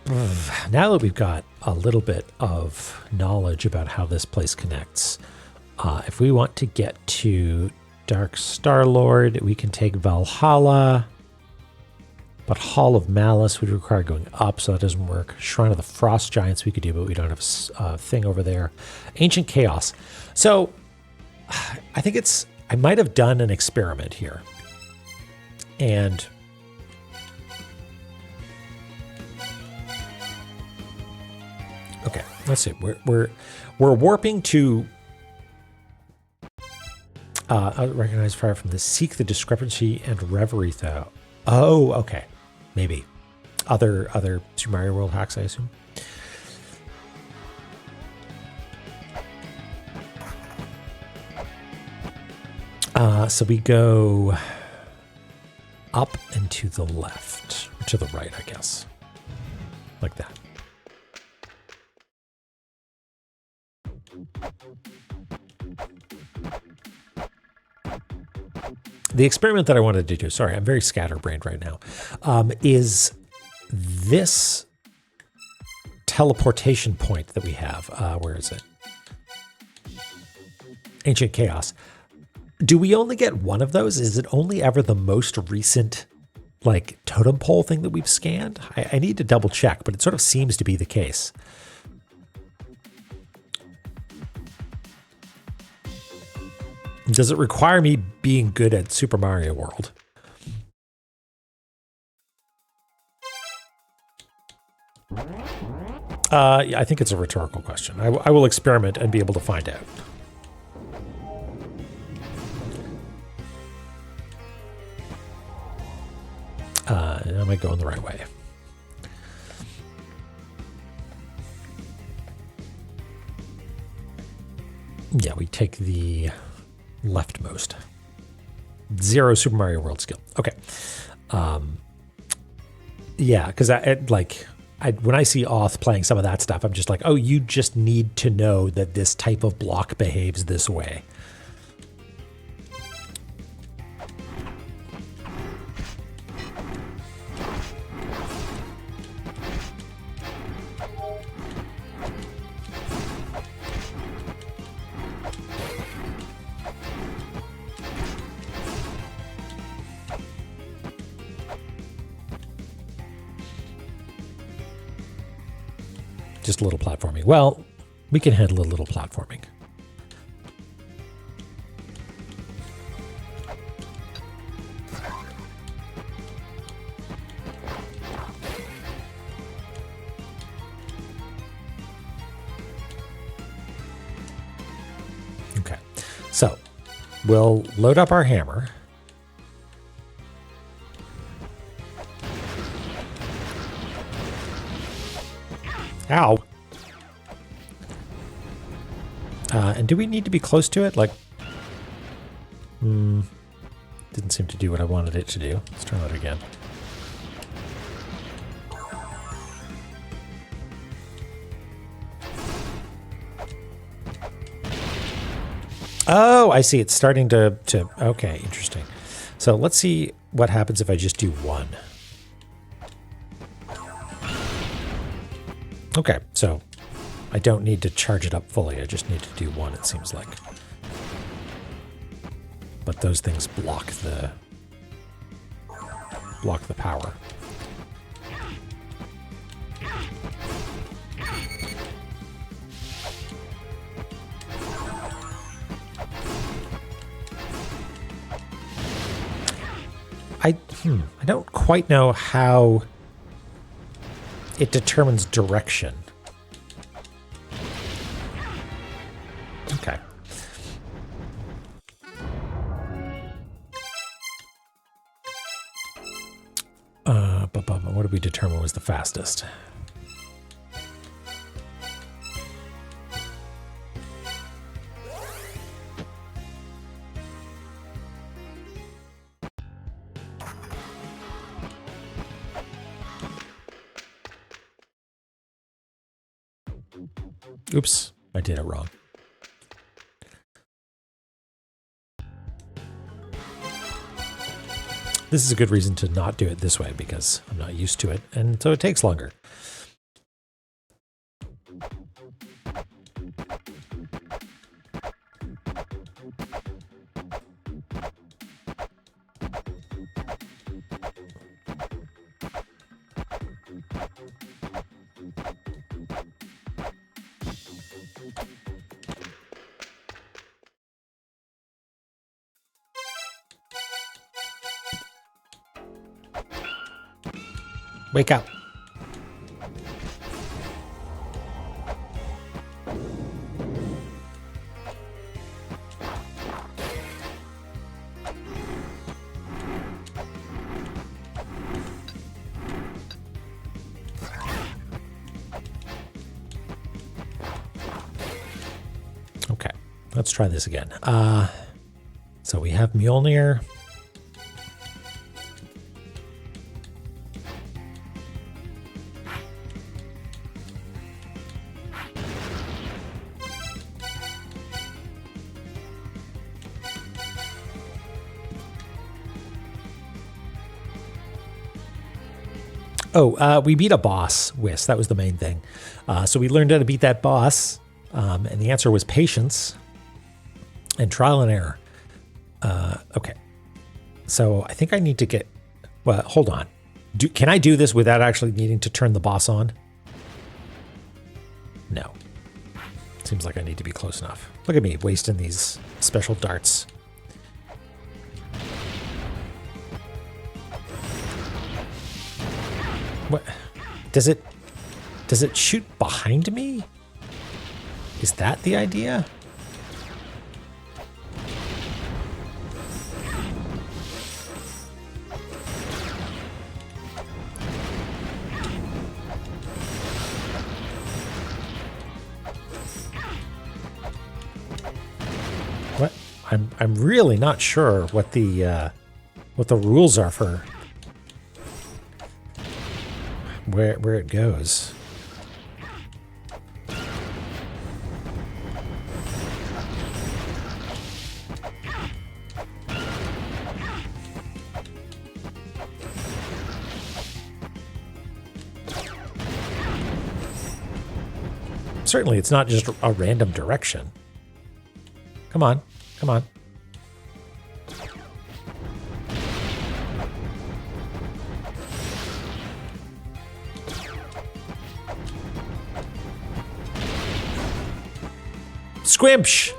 now that we've got a little bit of knowledge about how this place connects, if we want to get to Dark Star Lord, we can take Valhalla. But Hall of Malice would require going up, so that doesn't work. Shrine of the Frost Giants we could do, but we don't have a thing over there. Ancient Chaos. So I think I might have done an experiment here. And Let's see. We're warping to recognize fire from the seek the discrepancy and reverie though. Oh, okay. Maybe other Super Mario World hacks, I assume. So we go up and to the left, or to the right, I guess, like that. The experiment that I wanted to do, sorry, I'm very scatterbrained right now, is this teleportation point that we have. Where is it? Ancient Chaos. Do we only get one of those? Is it only ever the most recent, like, totem pole thing that we've scanned? I need to double check, but it sort of seems to be the case. Does it require me being good at Super Mario World? Yeah, I think it's a rhetorical question. I will experiment and be able to find out. Am I going the right way? Yeah, we take the leftmost. 0 Super Mario World skill. Okay. Yeah, because when I see Oth playing some of that stuff, I'm just like, oh, you just need to know that this type of block behaves this way. Just a little platforming. Well, we can handle a little platforming. Okay, so we'll load up our hammer. Ow. And do we need to be close to it? Like, didn't seem to do what I wanted it to do. Let's try that again. Oh, I see. It's starting to okay, interesting. So let's see what happens if I just do one. Okay, so I don't need to charge it up fully. I just need to do one, it seems like. But those things block the power. I don't quite know how it determines direction. Okay. What did we determine was the fastest? Oops, I did it wrong. This is a good reason to not do it this way because I'm not used to it, and so it takes longer. Wake up. Let's try this again. So we have Mjolnir. Oh, we beat a boss, Whis. That was the main thing. So we learned how to beat that boss, and the answer was patience and trial and error. Okay. So I think I need to get... Well, hold on. Can I do this without actually needing to turn the boss on? No. Seems like I need to be close enough. Look at me wasting these special darts. What? Does it shoot behind me? Is that the idea? What? I'm really not sure what the rules are for where it goes. Certainly, it's not just a random direction. Come on, come on. Squimsh!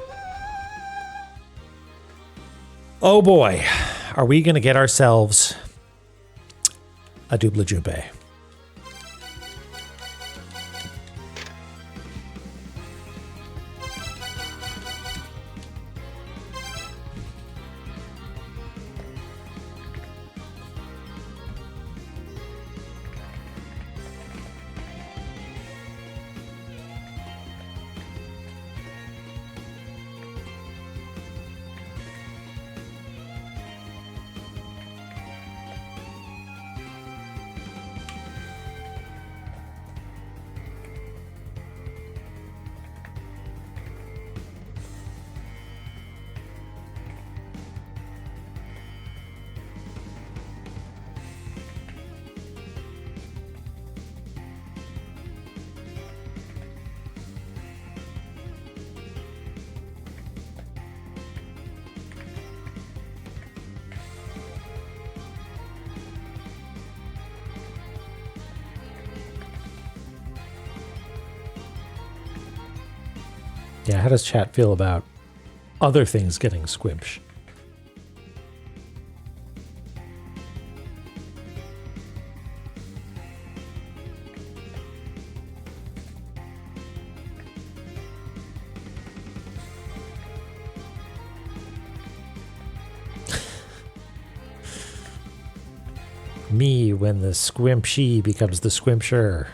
Oh boy, are we going to get ourselves a double jumpe? Yeah, how does chat feel about other things getting squimsh? Me when the squimpshy becomes the squimpsher.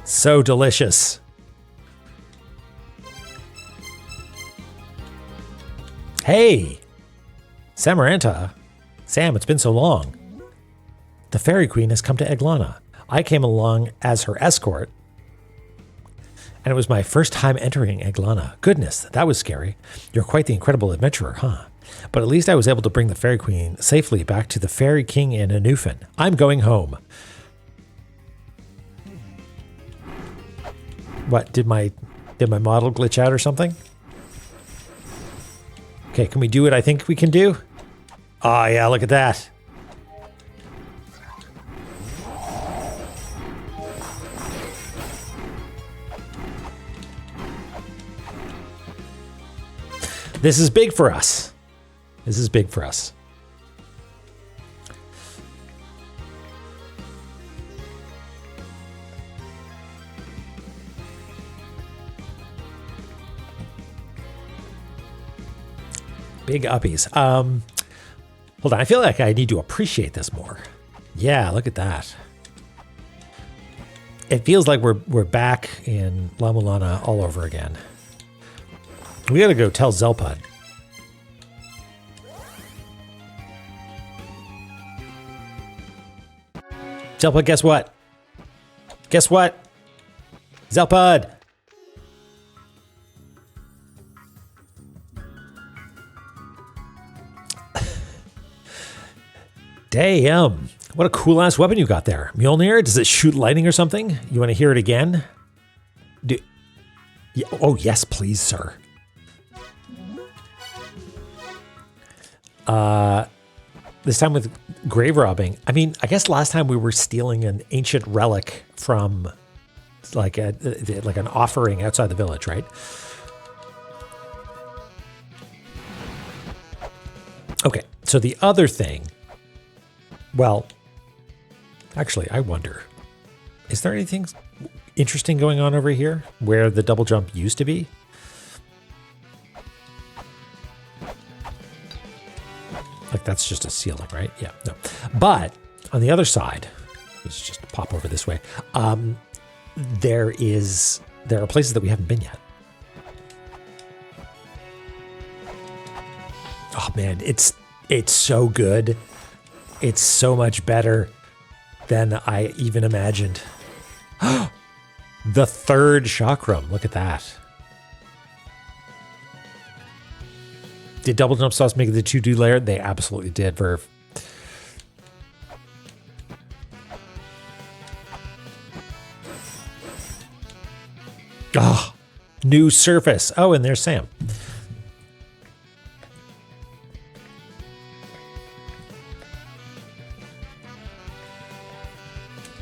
So delicious. Hey, Samaranta. Sam, it's been so long. The Fairy Queen has come to Eglana. I came along as her escort, and it was my first time entering Eglana. Goodness, that was scary. You're quite the incredible adventurer, huh? But at least I was able to bring the Fairy Queen safely back to the Fairy King in Anufin. I'm going home. What, did my model glitch out or something? Okay, can we do what I think we can do? Oh yeah, look at that. This is big for us. This is big for us. Big uppies. Hold on. I feel like I need to appreciate this more. Yeah, look at that. It feels like we're back in La-Mulana all over again. We gotta go tell Zelpud. Zelpud, guess what? Guess what? Zelpud! Damn. What a cool ass weapon you got there. Mjolnir, does it shoot lightning or something? You want to hear it again? Yeah, oh, yes, please, sir. This time with grave robbing. I mean, I guess last time we were stealing an ancient relic from like an offering outside the village, right? Okay, so the other thing, well, actually, I wonder, is there anything interesting going on over here where the double jump used to be? Like that's just a ceiling, right? Yeah, no. But on the other side, let's just pop over this way. There are places that we haven't been yet. Oh man, it's so good. It's so much better than I even imagined. The third chakram. Look at that. Did double jump sauce make it the 2D layer? They absolutely did, Verve. Oh, new surface. Oh, and there's Sam.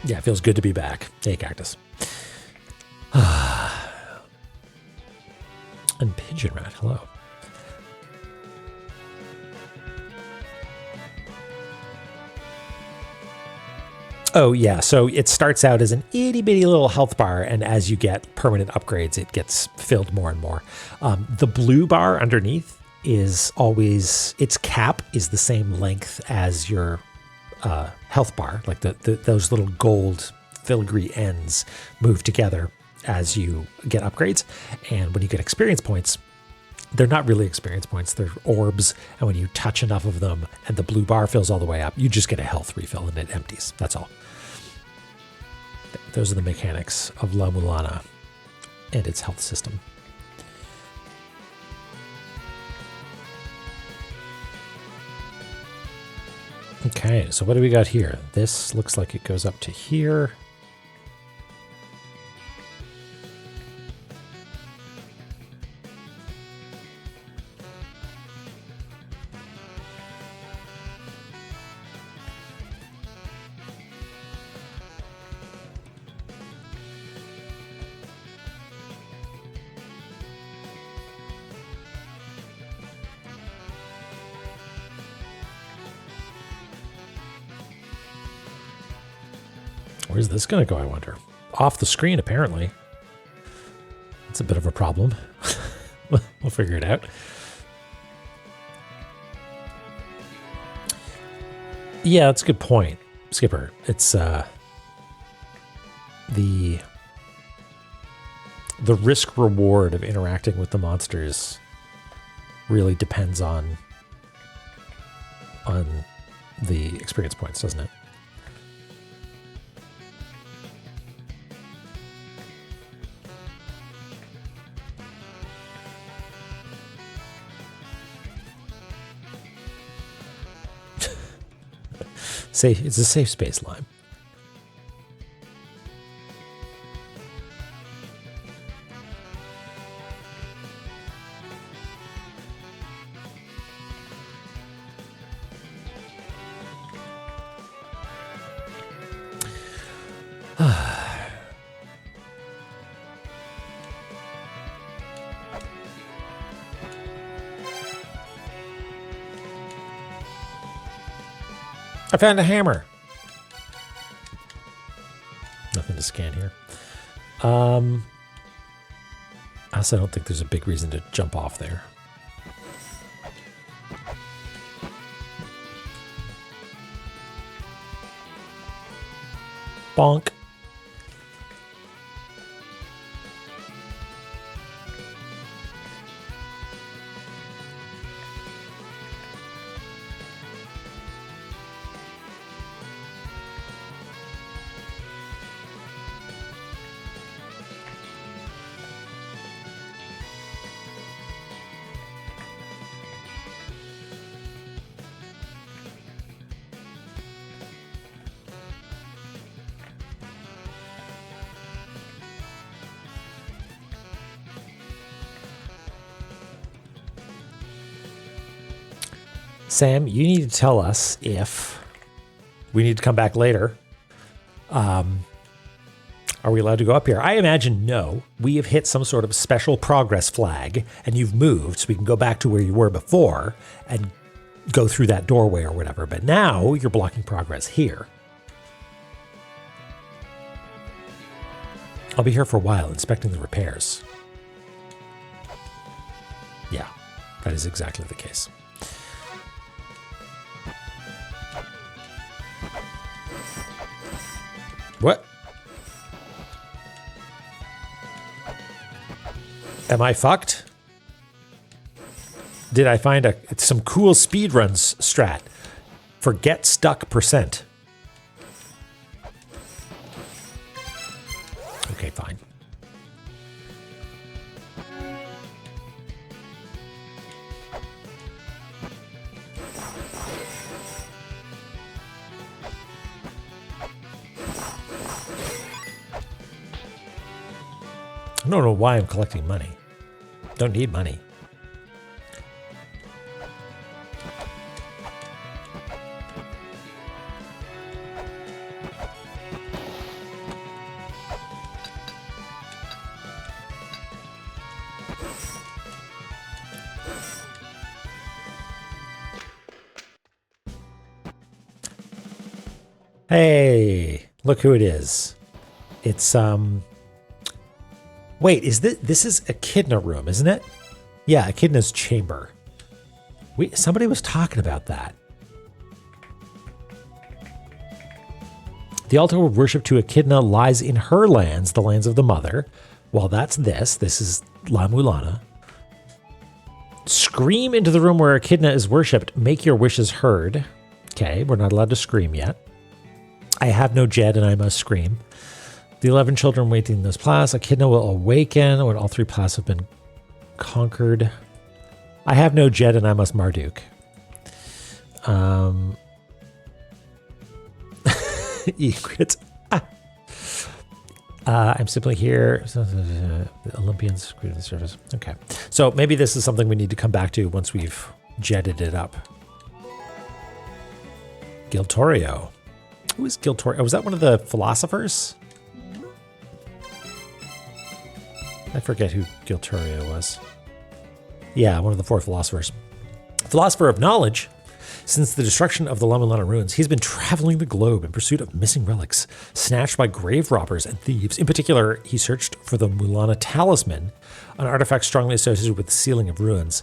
Yeah, it feels good to be back. Hey, Cactus. And Pigeon Rat, hello. Oh, yeah. So it starts out as an itty bitty little health bar, and as you get permanent upgrades, it gets filled more and more. The blue bar underneath is always, its cap is the same length as your health bar. Like those little gold filigree ends move together as you get upgrades. And when you get experience points, they're not really experience points, they're orbs. And when you touch enough of them and the blue bar fills all the way up, you just get a health refill and it empties. That's all. Those are the mechanics of La-Mulana and its health system. Okay, so what do we got here? This looks like it goes up to here. Where's this going to go, I wonder? Off the screen, apparently. It's a bit of a problem. We'll figure it out. Yeah, that's a good point, Skipper. It's the risk reward of interacting with the monsters really depends on the experience points, doesn't it? Safe. It's a safe space, Lime. I found a hammer. Nothing to scan here. I also don't think there's a big reason to jump off there. Bonk. Sam, you need to tell us if we need to come back later. Are we allowed to go up here? I imagine no. We have hit some sort of special progress flag, and you've moved, so we can go back to where you were before and go through that doorway or whatever. But now you're blocking progress here. I'll be here for a while, inspecting the repairs. Yeah, that is exactly the case. What? Am I fucked? Did I find some cool speedruns strat for get stuck %? Okay, fine. I don't know why I'm collecting money. Don't need money. Hey, look who it is. It's, wait, is this is Echidna room, isn't it? Yeah, Echidna's chamber. Somebody was talking about that. The altar of worship to Echidna lies in her lands, the lands of the mother. Well, that's this. This is La-Mulana. Scream into the room where Echidna is worshipped. Make your wishes heard. Okay, we're not allowed to scream yet. I have no Jed and I must scream. The 11 children waiting in this place. Echidna will awaken when all 3 places have been conquered. I have no Jed and I must Marduk. Egret. I'm simply here. The Olympians created the service. Okay. So maybe this is something we need to come back to once we've jetted it up. Giltorio. Who is Giltorio? Was that one of the philosophers? I forget who Giltorio was. Yeah, one of the 4 philosophers. Philosopher of knowledge. Since the destruction of the La-Mulana ruins, he's been traveling the globe in pursuit of missing relics, snatched by grave robbers and thieves. In particular, he searched for the Mulana talisman, an artifact strongly associated with the sealing of ruins.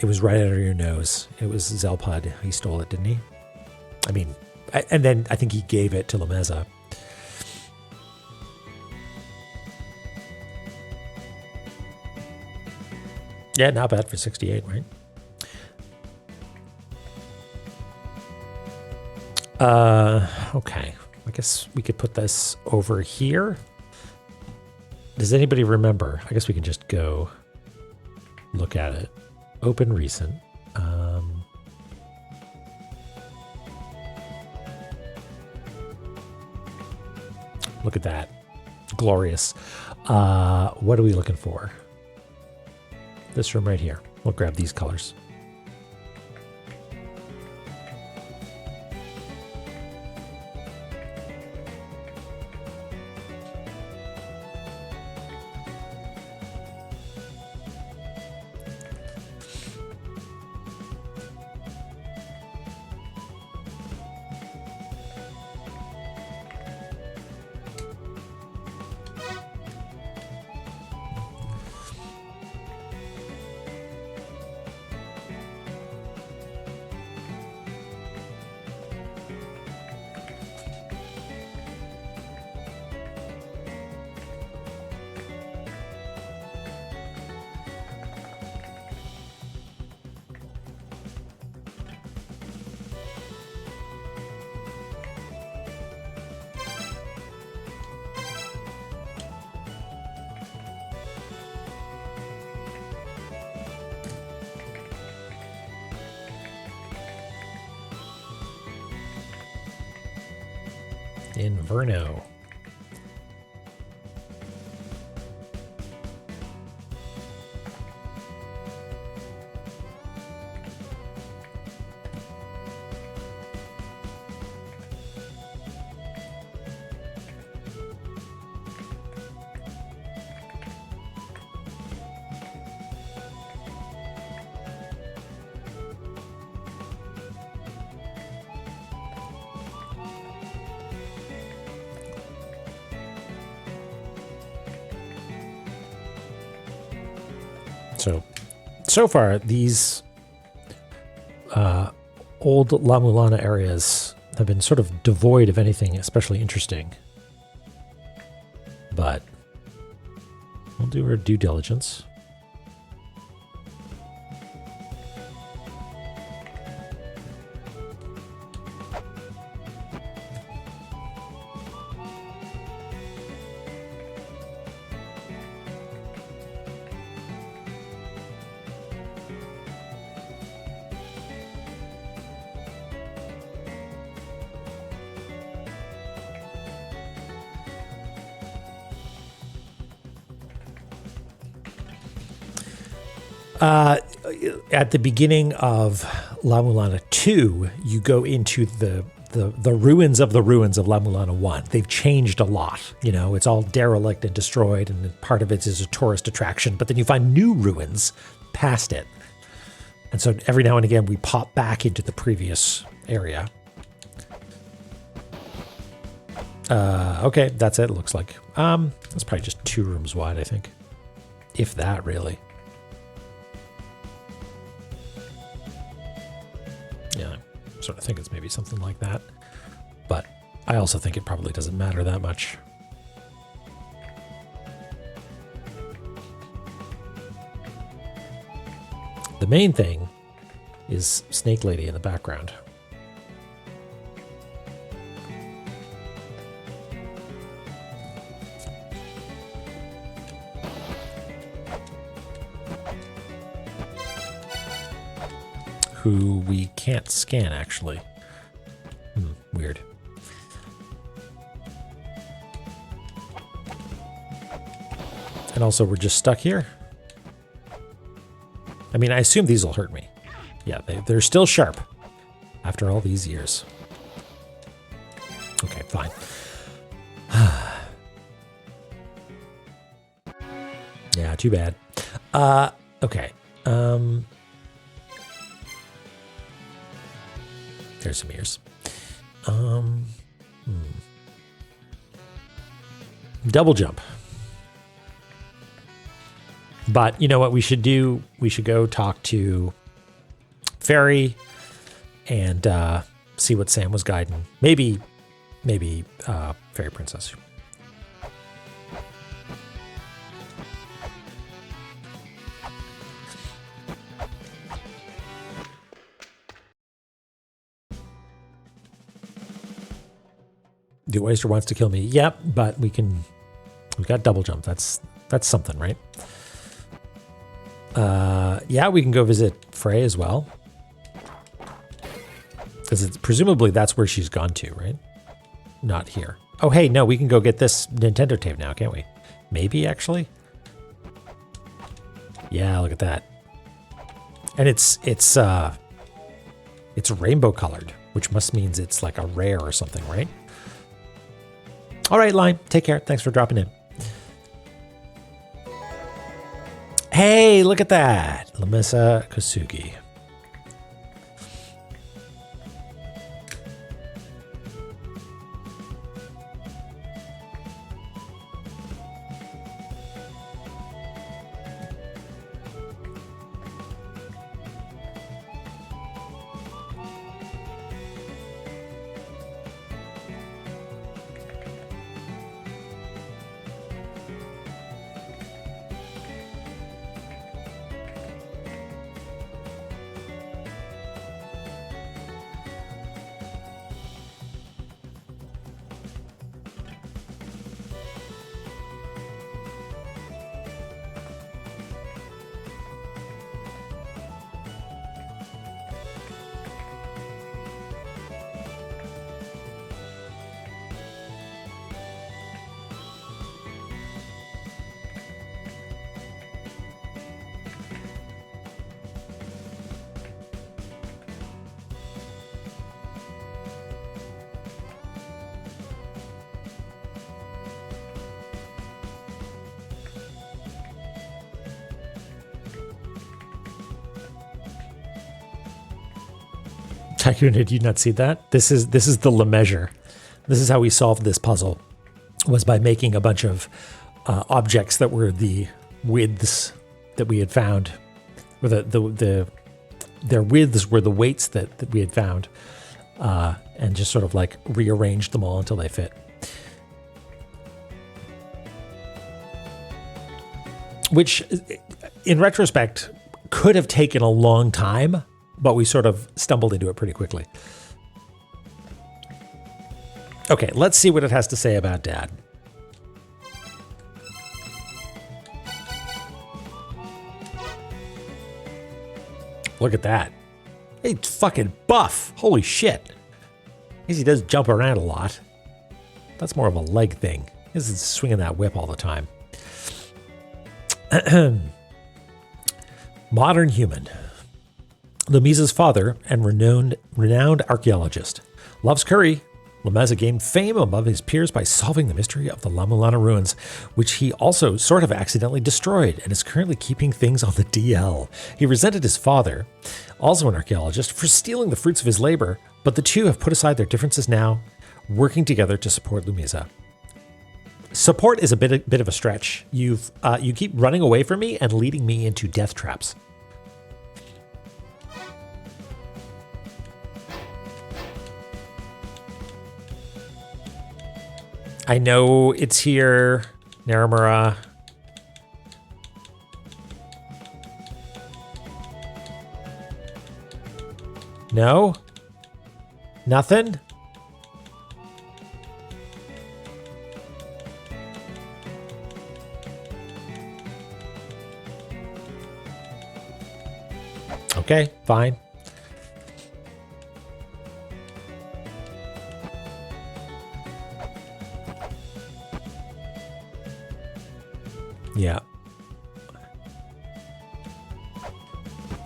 It was right under your nose. It was Zelpud. He stole it, didn't he? I mean, and then I think he gave it to Lameza. Yeah, not bad for 68, right? Okay. I guess we could put this over here. Does anybody remember? I guess we can just go look at it. Open recent. Look at that. Glorious. What are we looking for? This room right here. We'll grab these colors. Inverno. So far, these old La-Mulana areas have been sort of devoid of anything especially interesting. But we'll do our due diligence. At the beginning of La-Mulana 2, you go into the ruins of La-Mulana 1. They've changed a lot. You know, it's all derelict and destroyed, and part of it is a tourist attraction. But then you find new ruins past it. And so every now and again, we pop back into the previous area. Okay, that's it, looks like. It's probably just 2 rooms wide, I think. If that, really. Yeah, I sort of think it's maybe something like that. But I also think it probably doesn't matter that much. The main thing is Snake Lady in the background. Who we can't scan, actually. Weird. And also, we're just stuck here. I mean, I assume these will hurt me. Yeah, they're still sharp after all these years. Okay, fine. Yeah, too bad. Okay. There's some ears. Double jump. But you know what we should do? We should go talk to Fairy and see what Sam was guiding. Maybe Fairy Princess. The oyster wants to kill me. Yep, but we've got double jump. That's something, right? Yeah, we can go visit Frey as well. Because presumably that's where she's gone to, right? Not here. Oh, hey, no, we can go get this Nintendo tape now, can't we? Maybe, actually? Yeah, look at that. And it's rainbow colored, which must means it's like a rare or something, right? All right, Lime, take care. Thanks for dropping in. Hey, look at that. Lamissa Kosugi. Tycoon, did you not see that? This is the Lemessurier. This is how we solved this puzzle, was by making a bunch of objects that were the widths that we had found, or their widths were the weights that we had found, and just sort of like rearranged them all until they fit. Which, in retrospect, could have taken a long time, but we sort of stumbled into it pretty quickly. Okay, let's see what it has to say about Dad. Look at that. He's fucking buff. Holy shit. I guess he does jump around a lot. That's more of a leg thing. This is swinging that whip all the time. Modern human. Lumisa's father and renowned archaeologist. Loves curry. Lemessurier gained fame above his peers by solving the mystery of the La-Mulana ruins, which he also sort of accidentally destroyed and is currently keeping things on the DL. He resented his father, also an archaeologist, for stealing the fruits of his labor, but the two have put aside their differences now, working together to support Lumisa. Support is a bit of a stretch. You keep running away from me and leading me into death traps. I know it's here, Naramura. No? Nothing? Okay, fine. Yeah.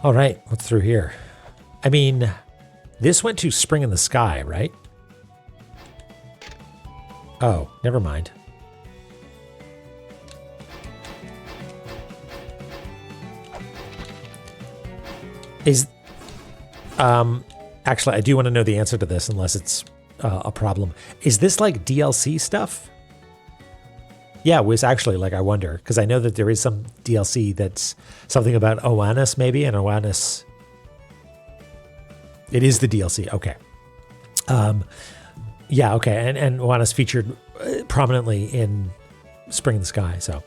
All right, what's through here? I mean, this went to Spring in the Sky, right? Oh, never mind. Actually, I do want to know the answer to this, unless it's a problem. Is this like DLC stuff? Yeah, it was actually, like, I wonder, because I know that there is some DLC that's something about Oannes, maybe, and Oannes. It is the DLC, okay. Yeah, okay, and Oannes featured prominently in Spring in the Sky, so.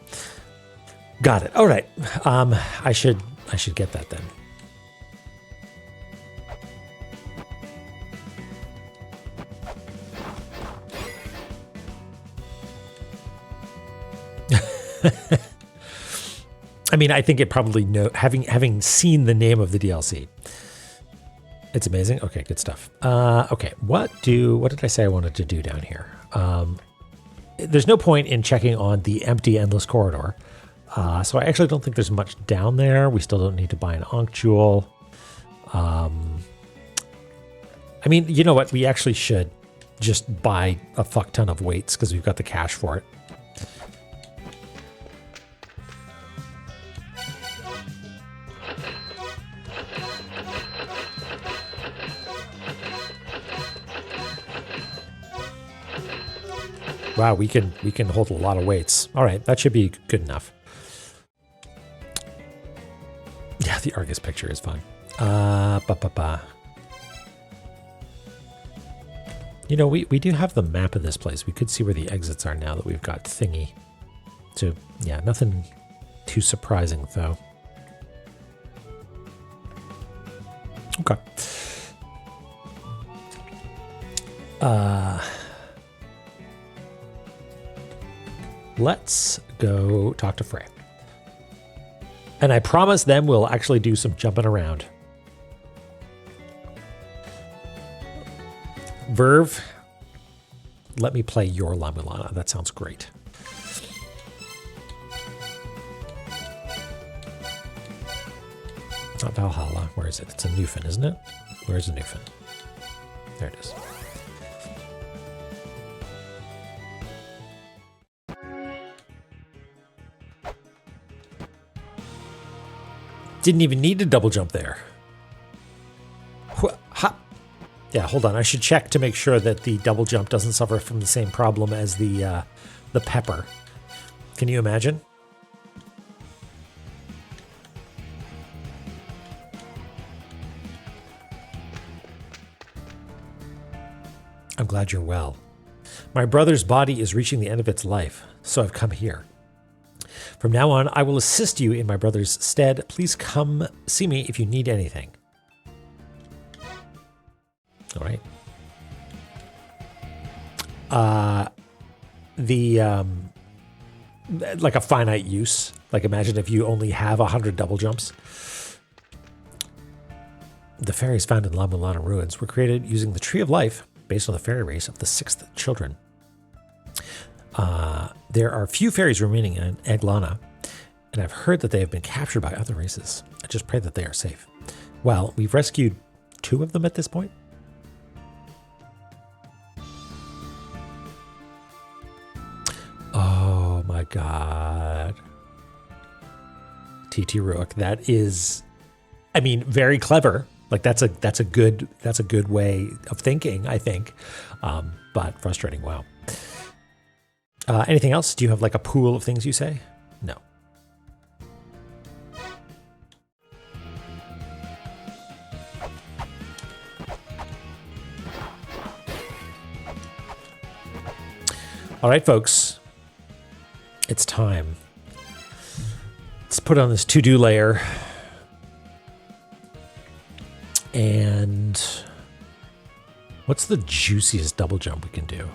Got it, all right. I should get that then. I mean, I think it probably having seen the name of the DLC. It's amazing. Okay, good stuff. Okay, what did I say I wanted to do down here? There's no point in checking on the empty endless corridor. So I actually don't think there's much down there. We still don't need to buy an Ankh Jewel. I mean, you know what? We actually should just buy a fuck ton of weights because we've got the cash for it. Wow, we can hold a lot of weights. All right, that should be good enough. Yeah, the Argus picture is fun. You know, we do have the map of this place. We could see where the exits are now that we've got thingy. So, yeah, nothing too surprising, though. Okay. Let's go talk to Frey. And I promise them we'll actually do some jumping around. Verve, let me play your La-Mulana. That sounds great. Not Valhalla. Where is it? It's a Newfin, isn't it? Where's the Newfin? There it is. Didn't even need to double jump there. Ha! Yeah, hold on. I should check to make sure that the double jump doesn't suffer from the same problem as the pepper. Can you imagine? I'm glad you're well. My brother's body is reaching the end of its life, so I've come here. From now on, I will assist you in my brother's stead. Please come see me if you need anything. All right. Like a finite use. Like imagine if you only have 100 double jumps. The fairies found in La-Mulana ruins were created using the Tree of Life, based on the fairy race of the 6th children. There are few fairies remaining in Eglana, and I've heard that they have been captured by other races. I just pray that they are safe. Well, we've rescued 2 of them at this point. Oh my god. TT Ruick. That is, I mean, very clever. Like that's a good way of thinking, I think. But frustrating. Wow. Anything else? Do you have like a pool of things you say? No. All right, folks. It's time. Let's put on this to-do layer. And what's the juiciest double jump we can do?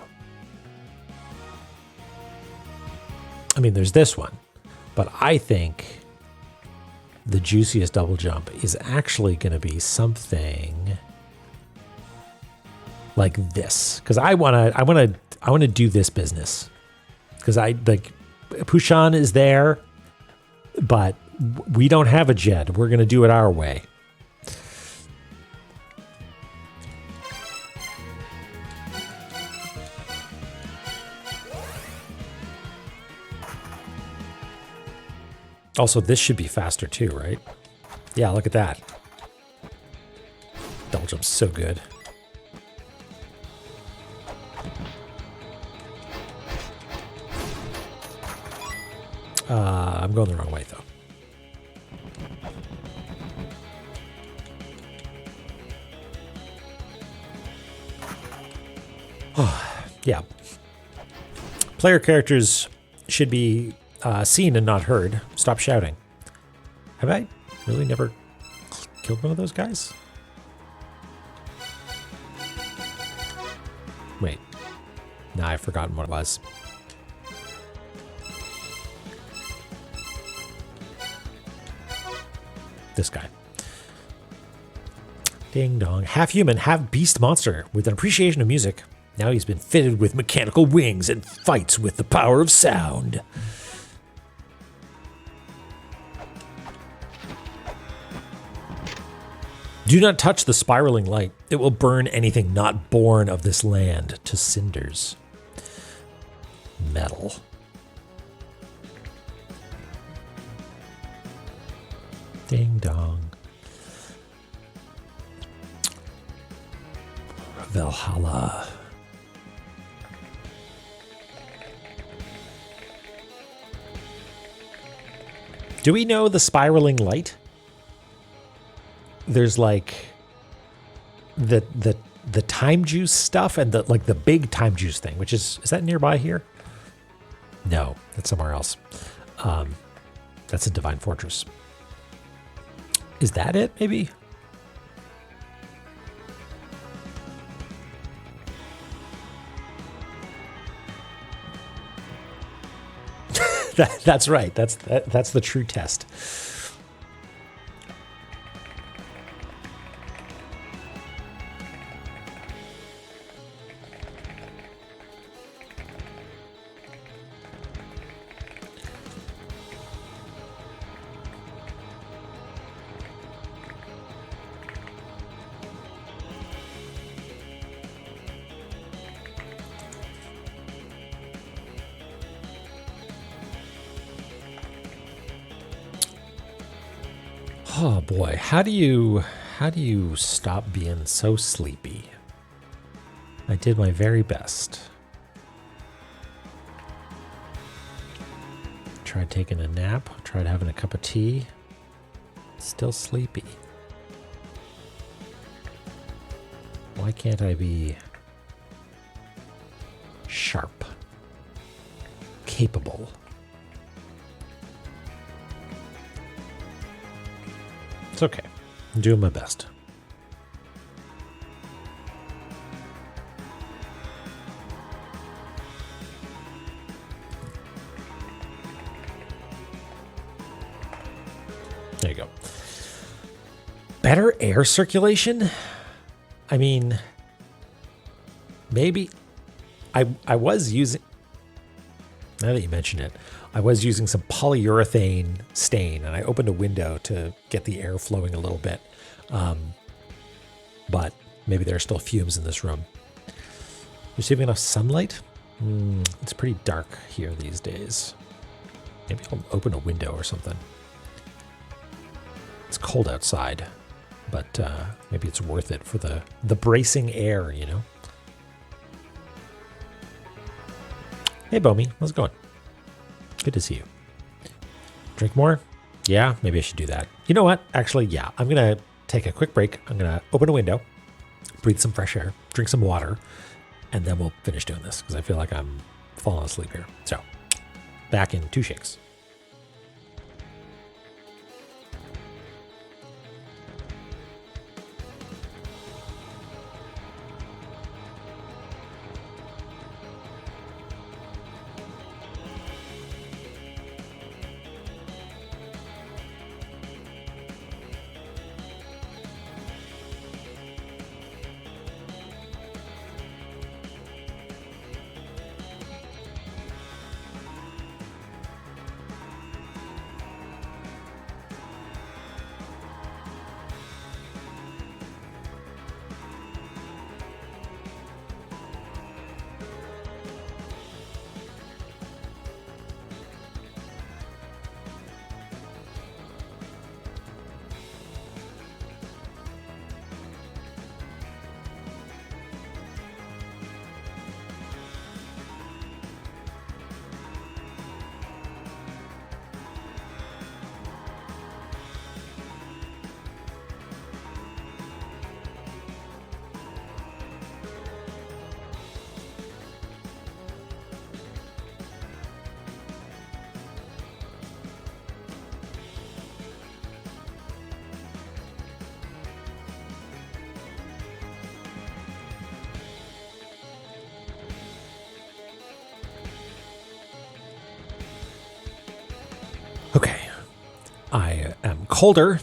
I mean, there's this one, but I think the juiciest double jump is actually going to be something like this, because I want to do this business, because I like Pushan is there, but we don't have a jet. We're going to do it our way. Also, this should be faster too, right? Yeah, look at that. Double jump's so good. I'm going the wrong way, though. Oh, yeah. Player characters should be seen and not heard. Stop shouting. Have I really never killed one of those guys? Wait. Nah, I've forgotten what it was. This guy. Ding dong. Half human, half beast monster with an appreciation of music. Now he's been fitted with mechanical wings and fights with the power of sound. Do not touch the spiraling light. It will burn anything not born of this land to cinders. Metal. Ding dong. Valhalla. Do we know the spiraling light? There's like the time juice stuff and the like the big time juice thing, which is that nearby here? No, that's somewhere else. That's a Divine Fortress. Is that it, maybe? That's right. That's the true test. Oh boy, how do you stop being so sleepy? I did my very best. Tried taking a nap, tried having a cup of tea. Still sleepy. Why can't I be sharp, capable? It's okay. I'm doing my best. There you go. Better air circulation? I mean, maybe. I was using, now that you mention it, I was using some polyurethane stain, and I opened a window to get the air flowing a little bit. But maybe there are still fumes in this room. Receiving enough sunlight? It's pretty dark here these days. Maybe I'll open a window or something. It's cold outside, but maybe it's worth it for the bracing air, you know? Hey, Bomi, how's it going? Good to see you. Drink more? Yeah, maybe I should do that. You know what? Actually, yeah, I'm going to take a quick break. I'm going to open a window, breathe some fresh air, drink some water, and then we'll finish doing this because I feel like I'm falling asleep here. So, back in 2 shakes. Okay, I am colder,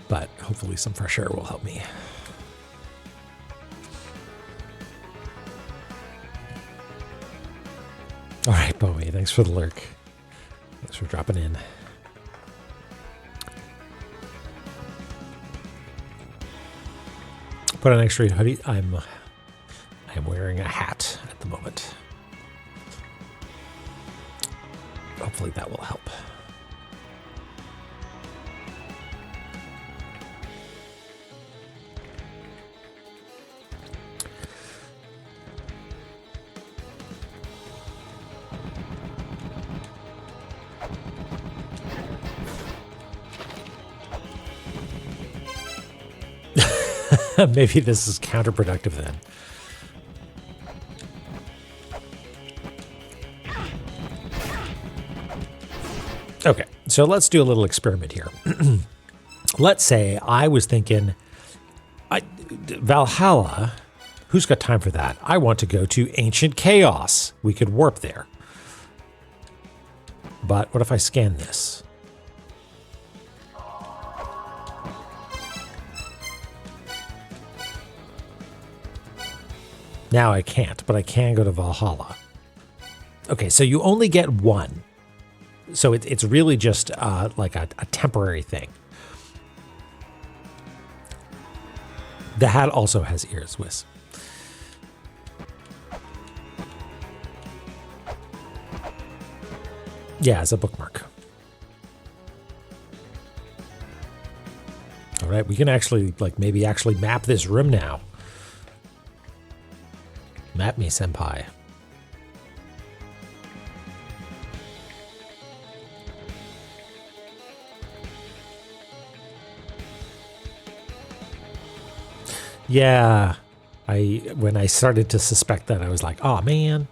but hopefully some fresh air will help me. All right, Bowie, thanks for the lurk. Thanks for dropping in. Put on an extra hoodie. I'm wearing a hat at the moment. Hopefully that will help. Maybe this is counterproductive then. Okay, so let's do a little experiment here. Let's say I was thinking, Valhalla, who's got time for that? I want to go to Ancient Chaos. We could warp there. But what if I scan this? Now I can't, but I can go to Valhalla. Okay, so you only get one. So it's really just like a temporary thing. The hat also has ears, Wiz. Yeah, as a bookmark. All right, we can actually, like, maybe actually map this room now. Map me, senpai. Yeah, when I started to suspect that, I was like, oh man.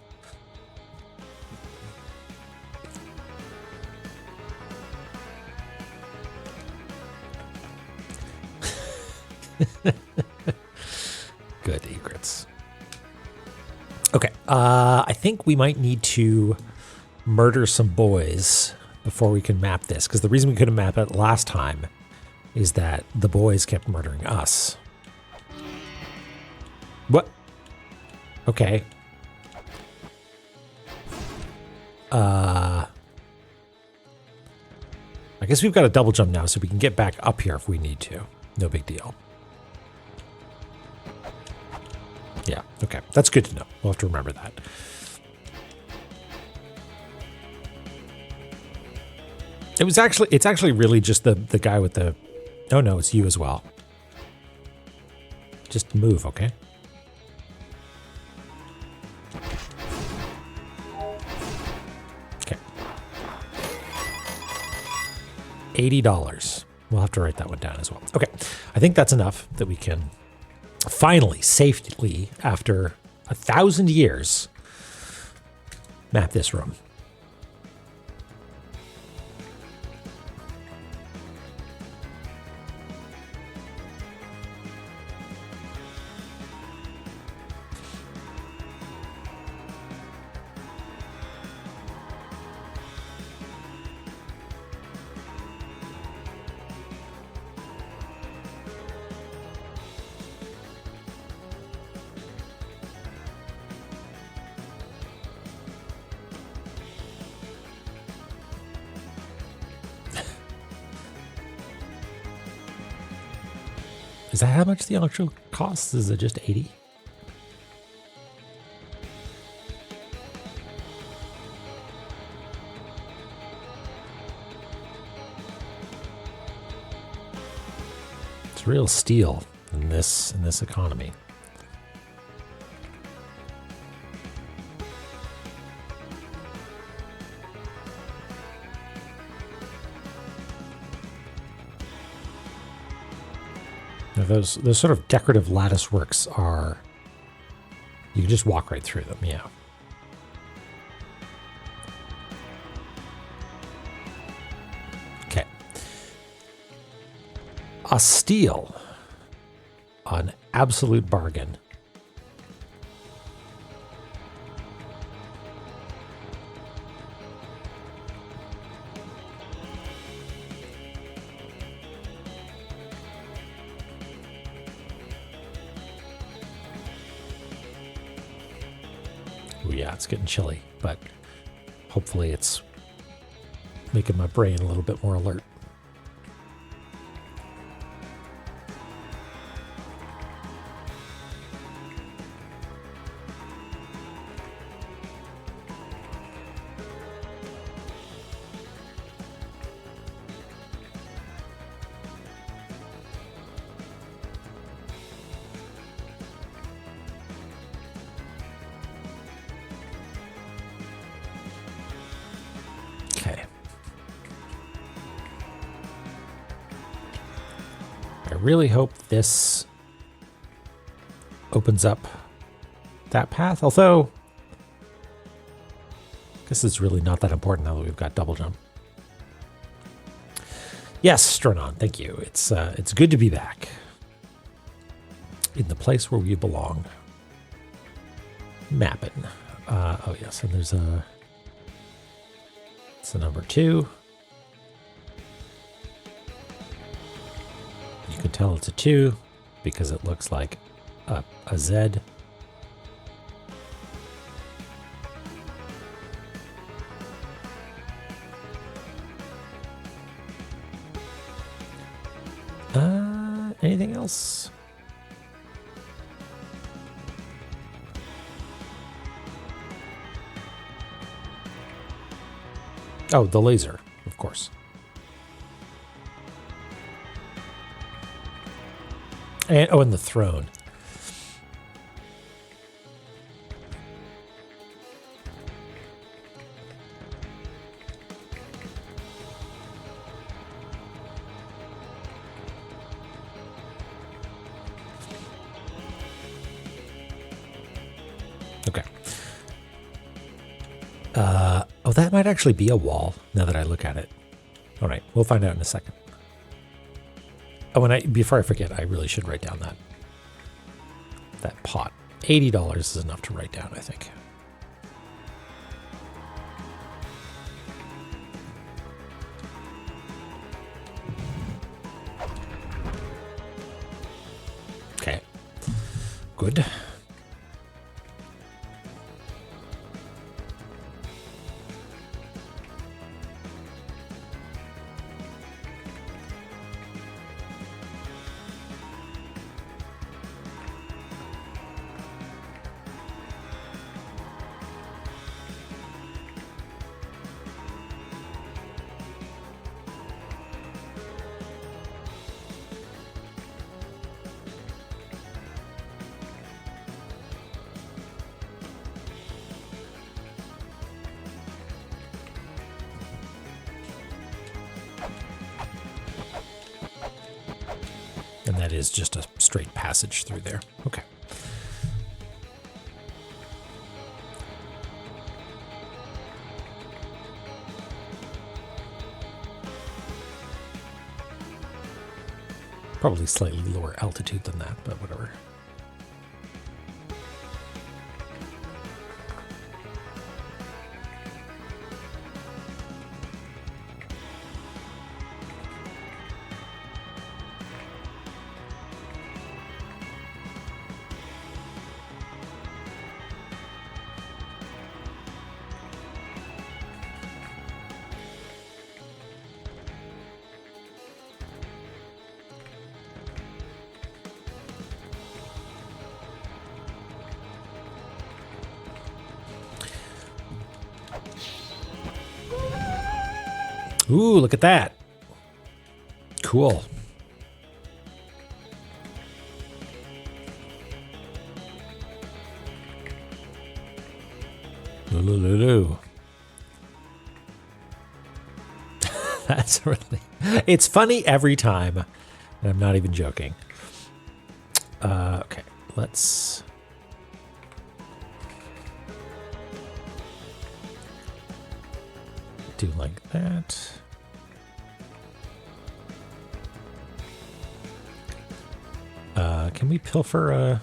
Good, egrets. Okay, I think we might need to murder some boys before we can map this, because the reason we couldn't map it last time is that the boys kept murdering us. What? Okay. I guess we've got a double jump now, so we can get back up here if we need to. No big deal. Yeah, okay. That's good to know. We'll have to remember that. It's actually really just the guy with the... Oh no, it's you as well. Just move, okay? Okay. $80. We'll have to write that one down as well. Okay, I think that's enough that we can finally, safely, after 1,000 years, map this room. Is that how much the actual costs? Is it just 80? It's real steel in this economy. Now those sort of decorative lattice works are, you can just walk right through them, yeah. Okay. A steel, an absolute bargain. Yeah, it's getting chilly, but hopefully it's making my brain a little bit more alert. I really hope this opens up that path, although I guess it's really not that important now that we've got double jump. Yes, Stronon, thank you. It's good to be back in the place where we belong. Mapping. Oh yes, and there's it's a number 2. You can tell it's a 2 because it looks like a Z. Anything else? Oh, the laser, of course. And the throne. Okay. Oh, that might actually be a wall now that I look at it. All right, we'll find out in a second. Oh, and before I forget, I really should write down that pot. $80 is enough to write down, I think. Okay. Good. And that is just a straight passage through there. Okay. Probably slightly lower altitude than that, but whatever. Ooh, look at that. Cool. Lulu. That's really... It's funny every time. And I'm not even joking. Okay, let's... do like that. Can we pilfer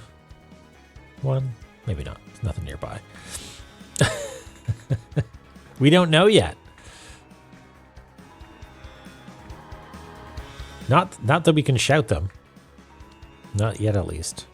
one? Maybe not. There's nothing nearby. We don't know yet. Not that we can shout them. Not yet, at least.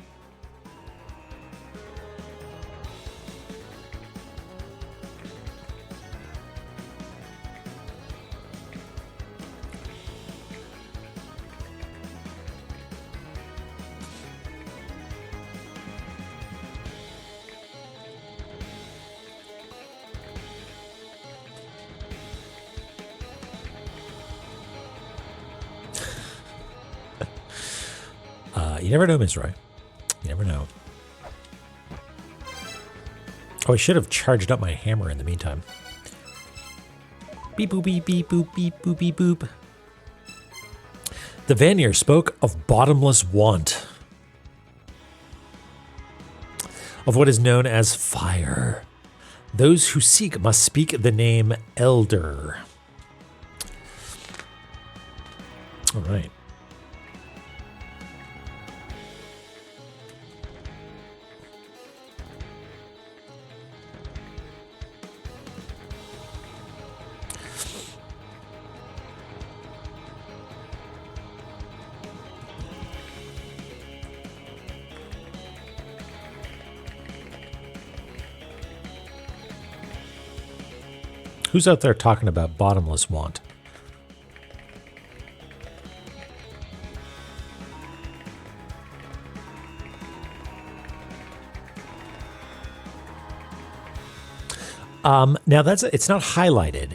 You never know, Ms. Roy. You never know. Oh, I should have charged up my hammer in the meantime. Beep boop beep beep boop beep boop beep boop. The Vanir spoke of bottomless want. Of what is known as fire. Those who seek must speak the name Elder. All right. Who's out there talking about bottomless want? Now it's not highlighted.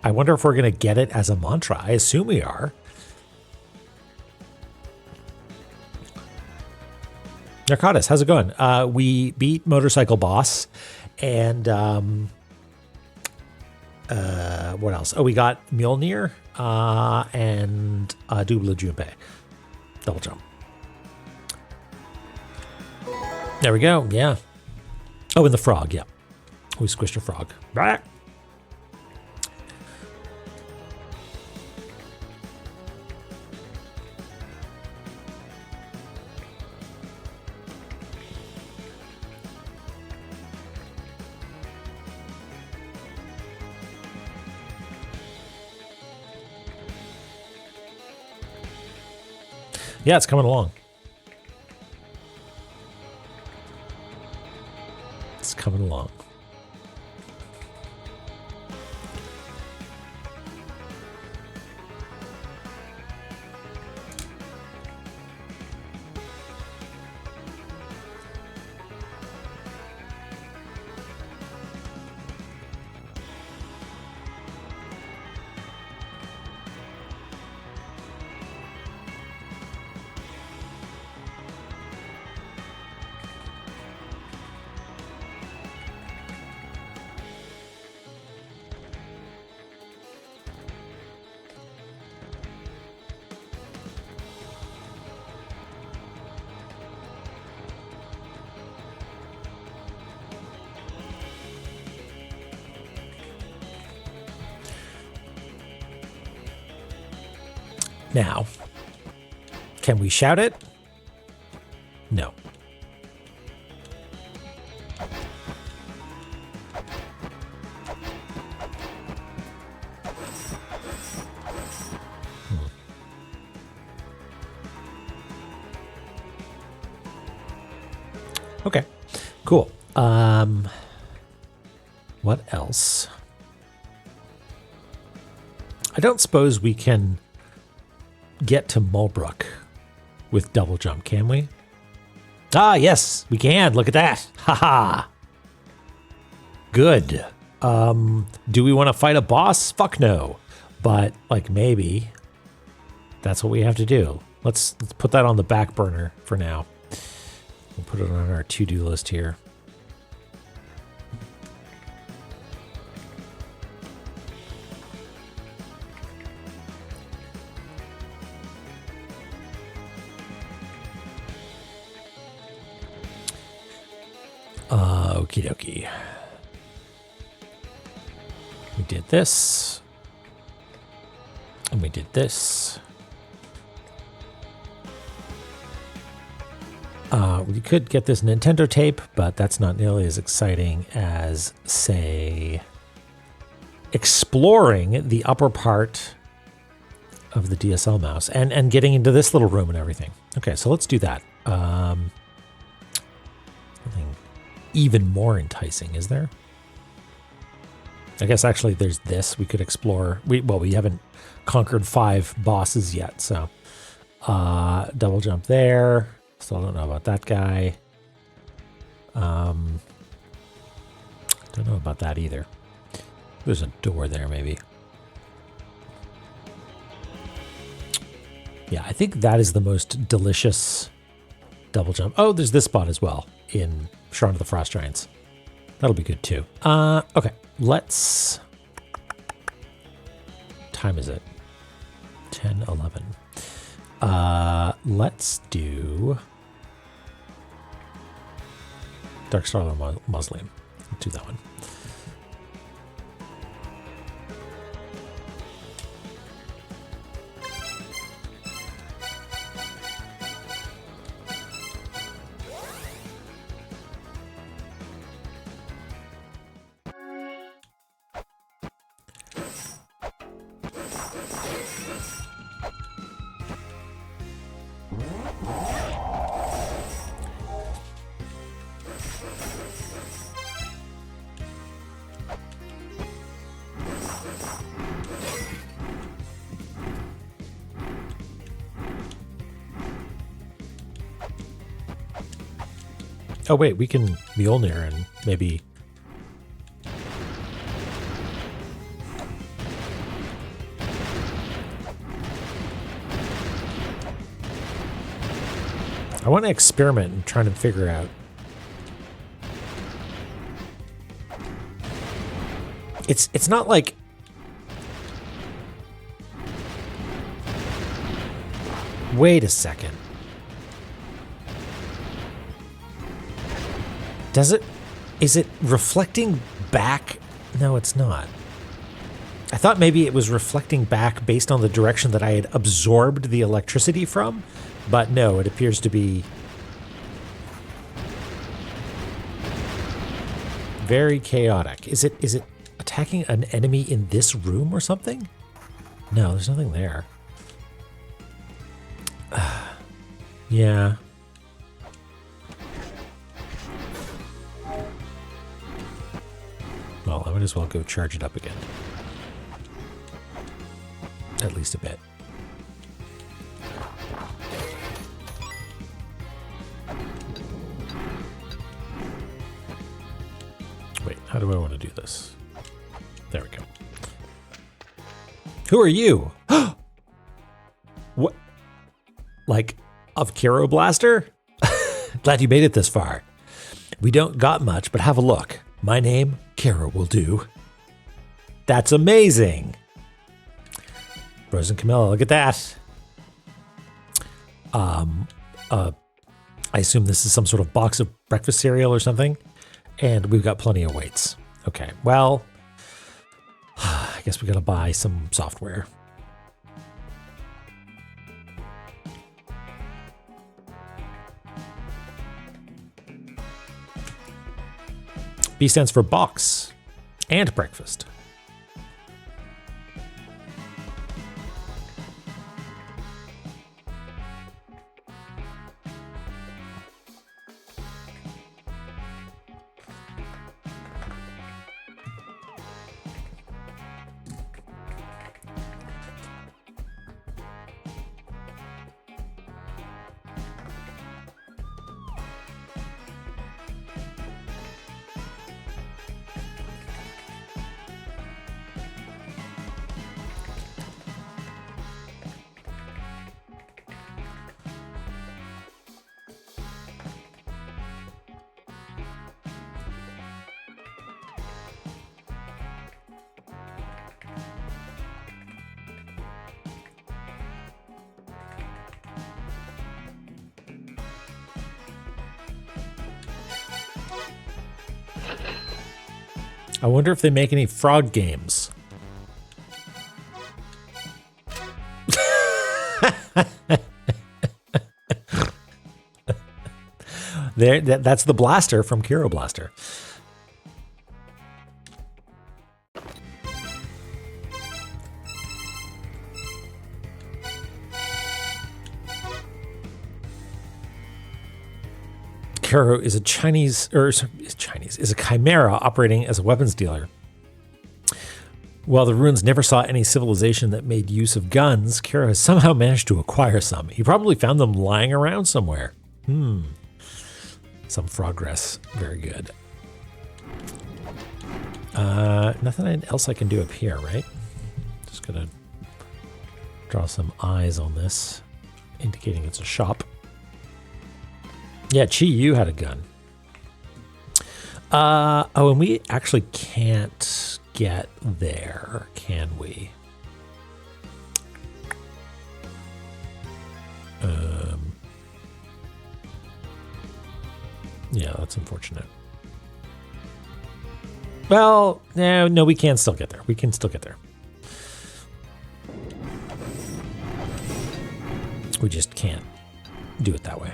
I wonder if we're going to get it as a mantra. I assume we are. Narcotis, how's it going? We beat Motorcycle Boss and what else? Oh, we got Mjolnir and Double Jumpe. Double jump. There we go. Yeah. Oh, and the frog, yeah. We squished a frog. Back. Yeah, it's coming along. It's coming along. Now, can we shout it? No. Okay, cool. What else? I don't suppose we can get to Mulbrook with double jump, can we? Ah, yes, we can. Look at that. Haha. Good. Do we want to fight a boss? Fuck no. But like maybe that's what we have to do. Let's put that on the back burner for now. We'll put it on our to-do list here. Okie dokie. We did this. And we did this. We could get this Nintendo tape, but that's not nearly as exciting as, say, exploring the upper part of the DSL mouse and getting into this little room and everything. Okay, so let's do that. Something even more enticing, is there? I guess actually there's this we could explore. We haven't conquered 5 bosses yet, so double jump there. Still don't know about that guy. Don't know about that either. There's a door there, maybe. Yeah, I think that is the most delicious double jump. Oh, there's this spot as well in Shrine of the Frost Giants. That'll be good too. Okay, let's... Time is it? 10:11. Let's do Dark Star of the Mausoleum. Let's do that one. Oh wait, we can Mjolnir and maybe... I want to experiment and try to figure out... It's not like... Wait a second. Does it? Is it reflecting back? No, it's not. I thought maybe it was reflecting back based on the direction that I had absorbed the electricity from, but no, it appears to be very chaotic. Is it attacking an enemy in this room or something? No, there's nothing there. Yeah. Well, I might as well go charge it up again. At least a bit. Wait, how do I want to do this? There we go. Who are you? What? Like, of Kiro Blaster? Glad you made it this far. We don't got much, but have a look. My name, Kiro, will do. That's amazing. Rose and Camilla, look at that. I assume this is some sort of box of breakfast cereal or something. And we've got plenty of weights. Okay, well, I guess we gotta buy some software. B stands for box and breakfast. I wonder if they make any frog games. That's the blaster from Kiro Blaster. Kiro is a chimera operating as a weapons dealer. While the ruins never saw any civilization that made use of guns, Kiro has somehow managed to acquire some. He probably found them lying around somewhere. Some progress. Very good. Nothing else I can do up here, right? Just gonna draw some eyes on this, indicating it's a shop. Yeah, Chi Yu had a gun. And we actually can't get there, can we? Yeah, that's unfortunate. Well, no, we can still get there. We can still get there. We just can't do it that way.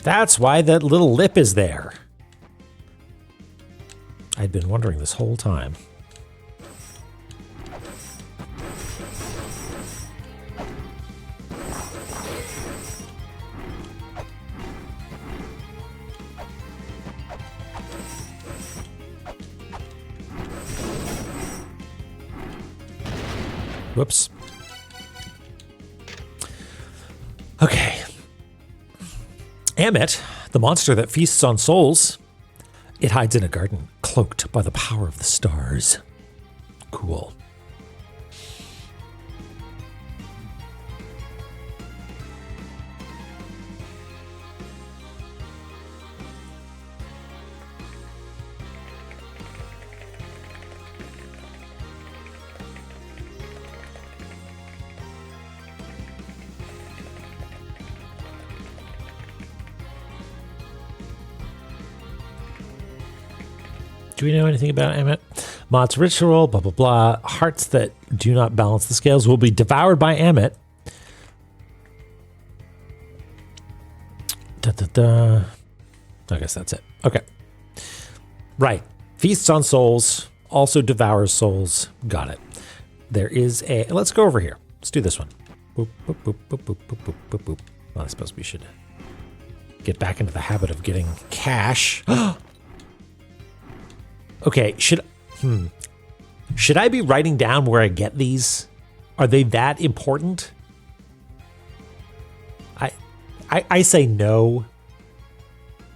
That's why that little lip is there. I'd been wondering this whole time. Whoops. Okay. Amit, the monster that feasts on souls, It hides in a garden, cloaked by the power of the stars. Cool. Do we know anything about Emmet? Mott's ritual, blah, blah, blah. Hearts that do not balance the scales will be devoured by Emmet. Da, da, da. I guess that's it. Okay. Right. Feasts on souls, also devours souls. Got it. There is a... Let's go over here. Let's do this one. Boop, boop, boop, boop, boop, boop, boop, boop, boop. Well, I suppose we should get back into the habit of getting cash. Okay, should I be writing down where I get these? Are they that important? I say no,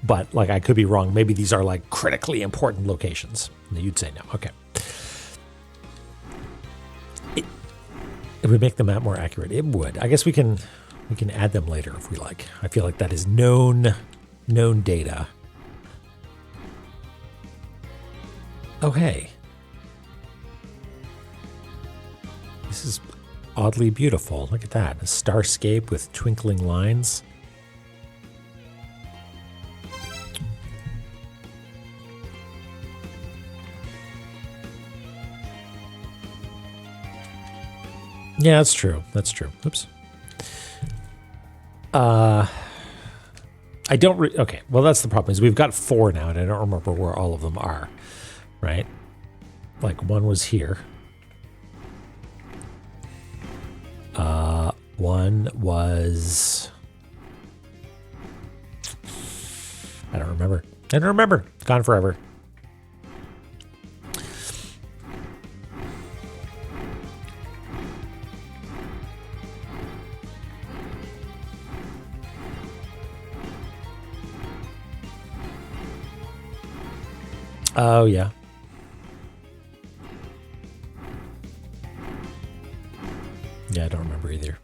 but like I could be wrong. Maybe these are like critically important locations. You'd say no. Okay. It would make the map more accurate. It would. I guess we can add them later if we like. I feel like that is known data. Oh, hey. This is oddly beautiful. Look at that. A starscape with twinkling lines. Yeah, that's true. That's true. Oops. I don't... Okay, well, that's the problem is we've got 4 now, and I don't remember where all of them are. Right? Like one was here. One was... I don't remember. Gone forever. Oh, yeah. Yeah, I don't remember either.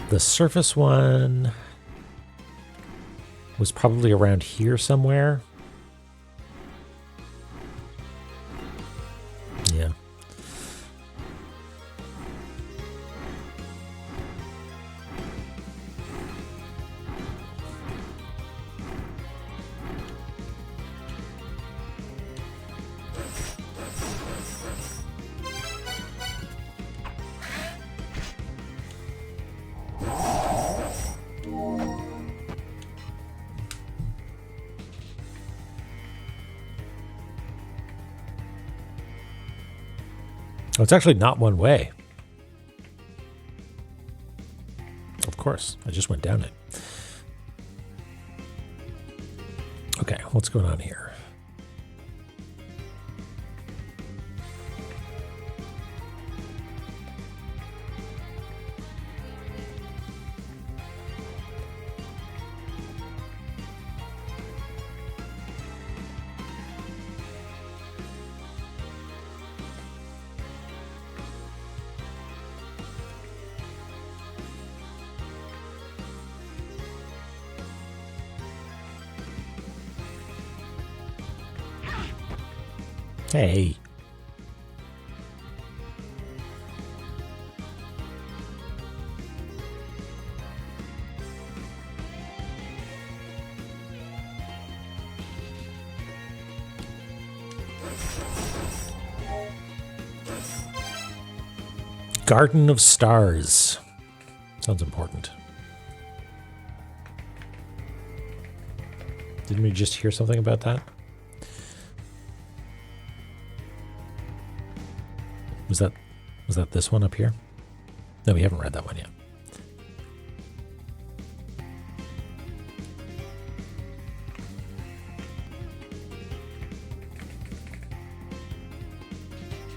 The surface one was probably around here somewhere. Yeah. Oh, it's actually not one way. Of course, I just went down it. Okay, what's going on here? Hey. Garden of Stars. Sounds important. Didn't we just hear something about that? Was that this one up here? No, we haven't read that one yet.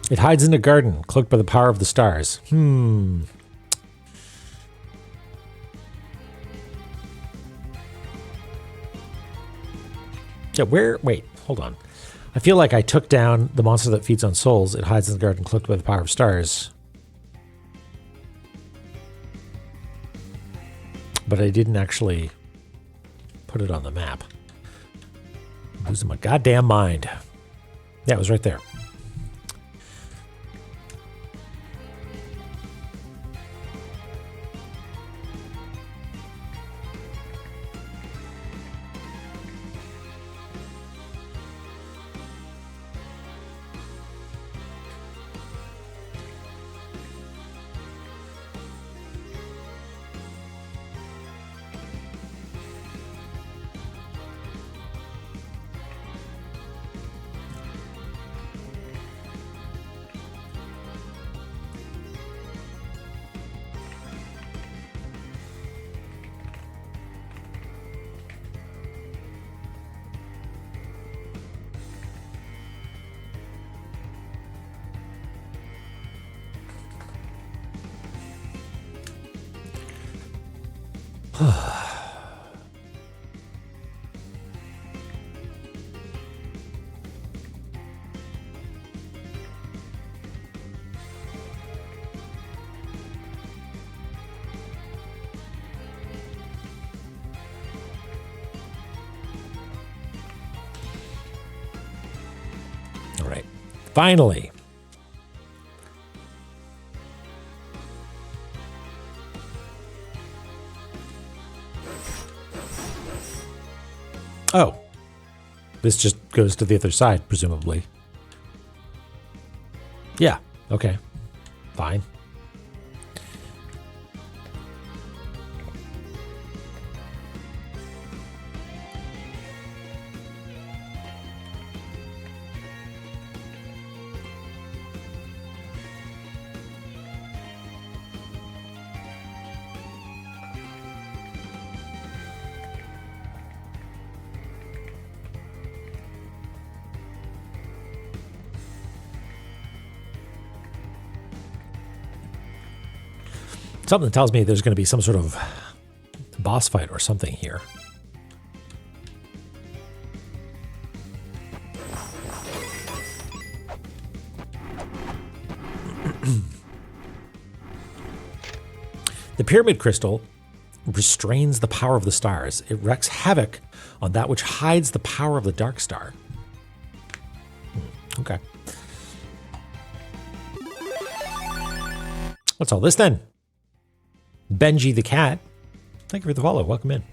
It hides in a garden, cloaked by the power of the stars. Yeah, wait, hold on. I feel like I took down the monster that feeds on souls. It hides in the garden, cloaked by the power of stars. But I didn't actually put it on the map. I'm losing my goddamn mind. Yeah, it was right there. All right. Finally. Oh. This just goes to the other side, presumably. Yeah. Okay. Fine. Something tells me there's going to be some sort of boss fight or something here. The pyramid crystal restrains the power of the stars. It wreaks havoc on that which hides the power of the dark star. Okay. What's all this then? Benji the cat. Thank you for the follow. Welcome in.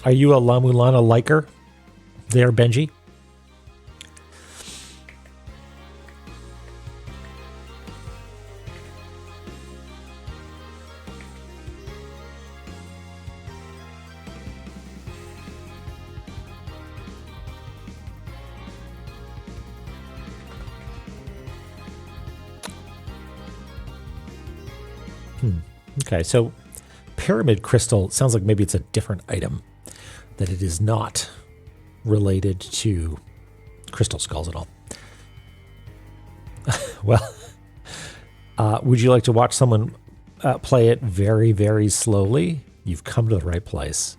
Are you a La-Mulana liker there, Benji? Okay, so pyramid crystal sounds like maybe it's a different item, that it is not related to crystal skulls at all. Well, would you like to watch someone play it very, very slowly? You've come to the right place.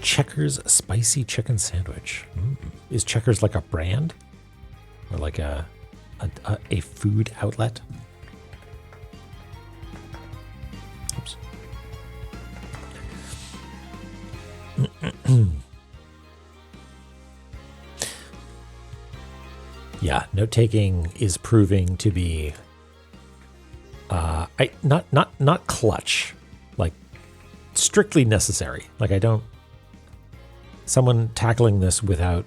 Checkers spicy chicken sandwich. Is Checkers like a brand or like a food outlet? Oops. Yeah, note taking is proving to be not clutch, like strictly necessary. Like I don't. Someone tackling this without,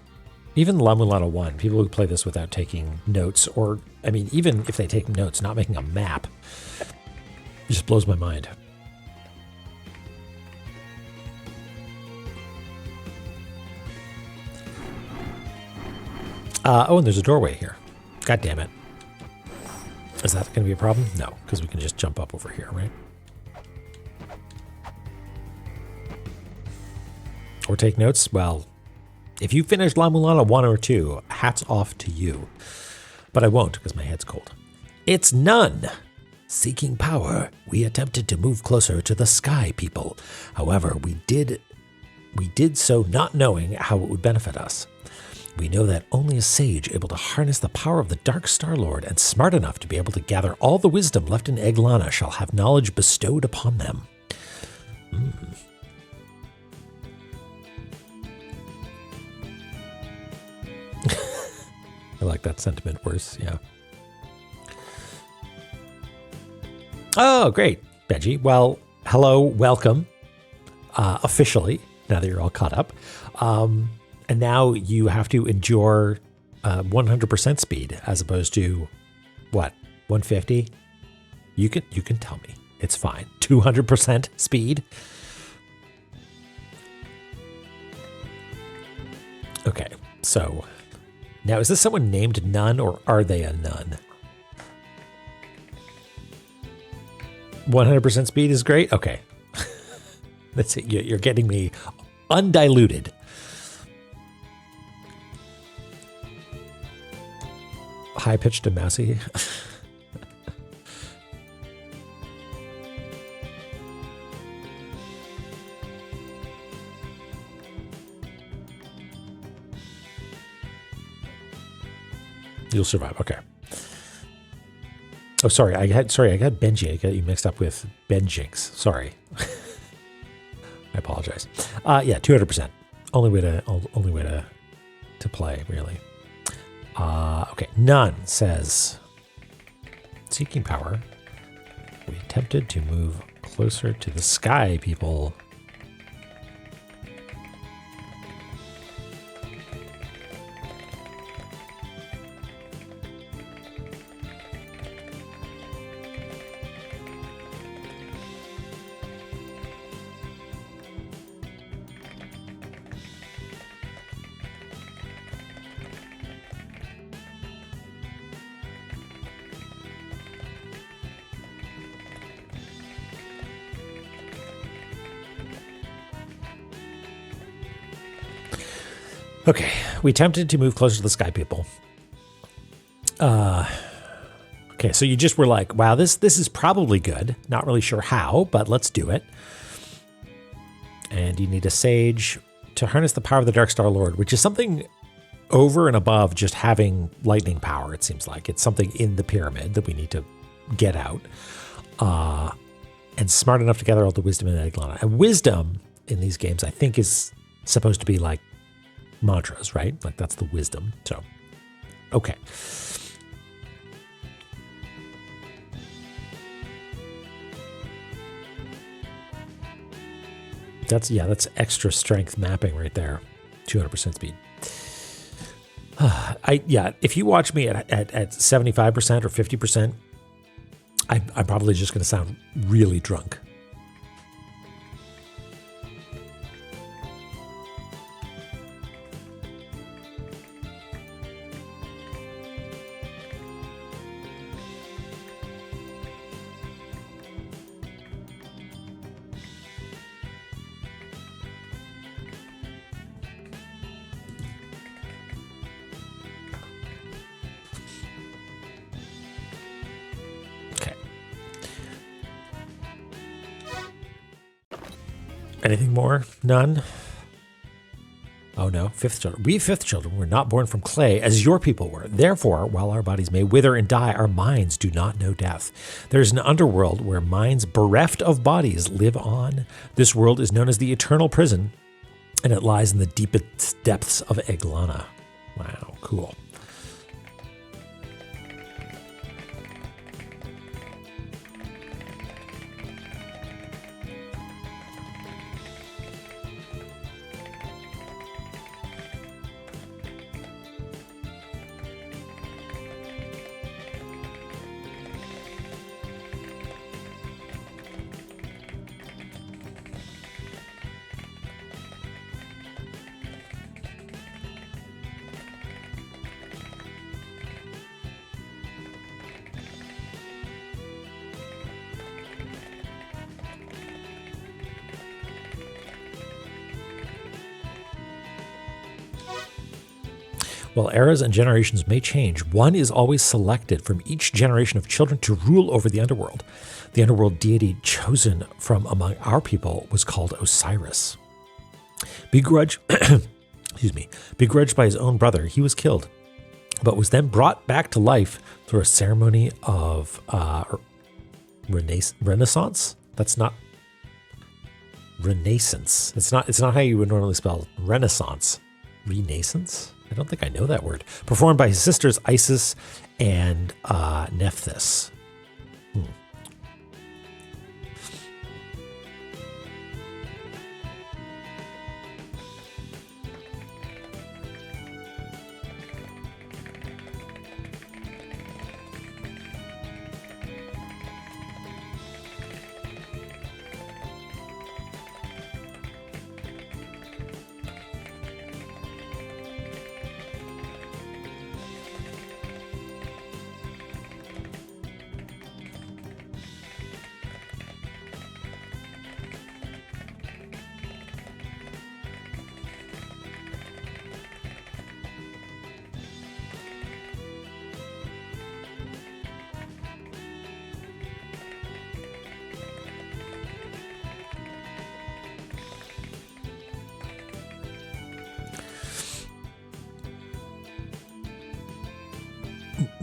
even La-Mulana 1, people who play this without taking notes, or, I mean, even if they take notes, not making a map, it just blows my mind. Oh, and there's a doorway here. God damn it. Is that going to be a problem? No, because we can just jump up over here, right? Or take notes? Well, if you finished La-Mulana 1 or 2, hats off to you. But I won't because my head's cold. It's none. Seeking power, we attempted to move closer to the sky people. However, we did so not knowing how it would benefit us. We know that only a sage able to harness the power of the Dark Star Lord and smart enough to be able to gather all the wisdom left in E24 shall have knowledge bestowed upon them. I like that sentiment worse, yeah. Oh, great, Benji. Well, hello, welcome, officially, now that you're all caught up. And now you have to endure 100% speed as opposed to, what, 150? You can tell me. It's fine. 200% speed? Okay, so now is this someone named Nun or are they a nun? 100% speed is great? Okay. That's it. You're getting me undiluted. High-pitched and mousy. You'll survive. Okay. Oh, sorry. I got Benji. I got you mixed up with Benjinx. Sorry. I apologize. Yeah, 200%. Only way to play, really. Okay. None says, seeking power, we attempted to move closer to the sky people. Okay, we attempted to move closer to the sky people. Okay, so you just were like, wow, this is probably good. Not really sure how, but let's do it. And you need a sage to harness the power of the Dark Star Lord, which is something over and above just having lightning power, it seems like. It's something in the pyramid that we need to get out. And smart enough to gather all the wisdom in E24. And wisdom in these games, I think, is supposed to be like mantras, right? Like that's the wisdom. So, okay. That's extra strength mapping right there. 200% speed. If you watch me at 75% or 50%, I'm probably just going to sound really drunk. Anything more? None? Oh no, fifth children. We fifth children were not born from clay as your people were. Therefore, while our bodies may wither and die, our minds do not know death. There is an underworld where minds bereft of bodies live on. This world is known as the eternal prison, and it lies in the deepest depths of E24. Wow, cool. While eras and generations may change, one is always selected from each generation of children to rule over the underworld. The underworld deity chosen from among our people was called Osiris. Begrudged by his own brother, he was killed, but was then brought back to life through a ceremony of renaissance. That's not renaissance. It's not how you would normally spell renaissance. Renaissance? I don't think I know that word. Performed by his sisters Isis and Nephthys.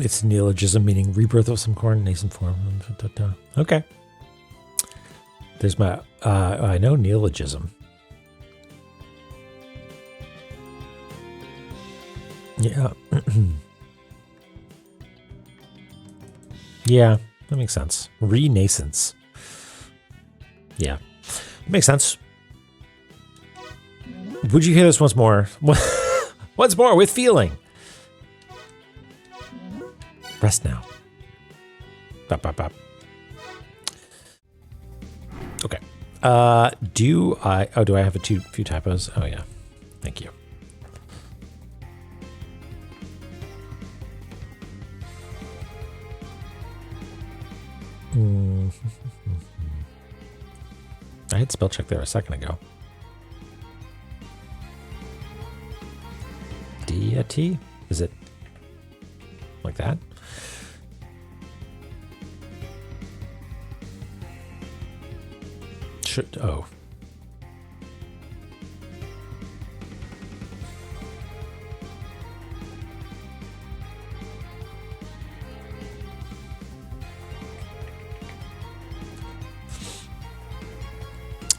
It's neologism, meaning rebirth of some corn, nascent form. Okay. There's my, I know neologism. Yeah. Yeah, that makes sense. Renaissance. Yeah, makes sense. Would you hear this once more? Once more with feeling. Rest now. Bop, bop, bop. Okay. Do I have a few typos? Oh yeah. Thank you. I had spell check there a second ago. Deity? Is it like that? Oh.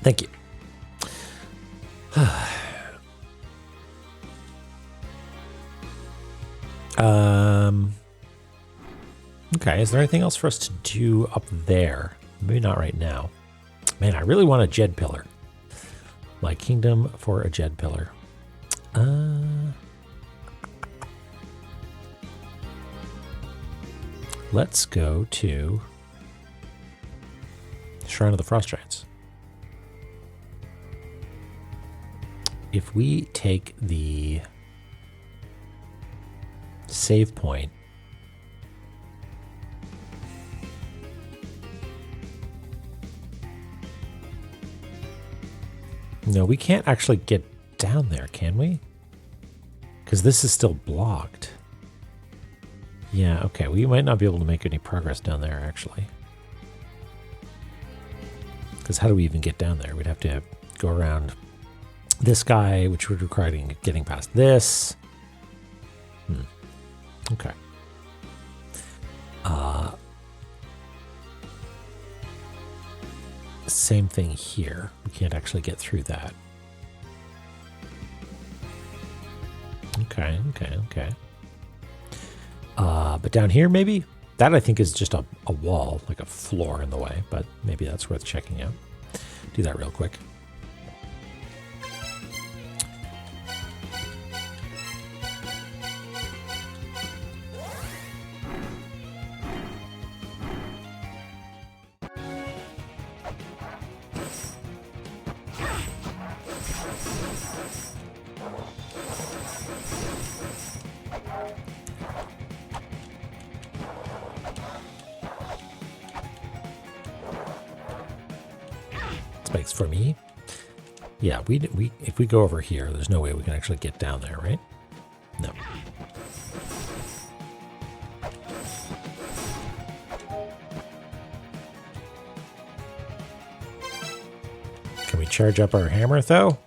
Thank you. Okay, is there anything else for us to do up there? Maybe not right now. Man, I really want a Jed pillar. My kingdom for a Jed pillar. Let's go to Shrine of the Frost Giants. If we take the save point, no, we can't actually get down there, can we? Because this is still blocked. Yeah, okay, we might not be able to make any progress down there, actually. Because how do we even get down there? We'd have to go around this guy, which would require getting past this. Okay. Same thing here. We can't actually get through that. Okay. But down here, maybe? That I think is just a wall, like a floor in the way, but maybe that's worth checking out. Do that real quick. Spikes for me. Yeah, we if we go over here, there's no way we can actually get down there, right? No. Can we charge up our hammer, though?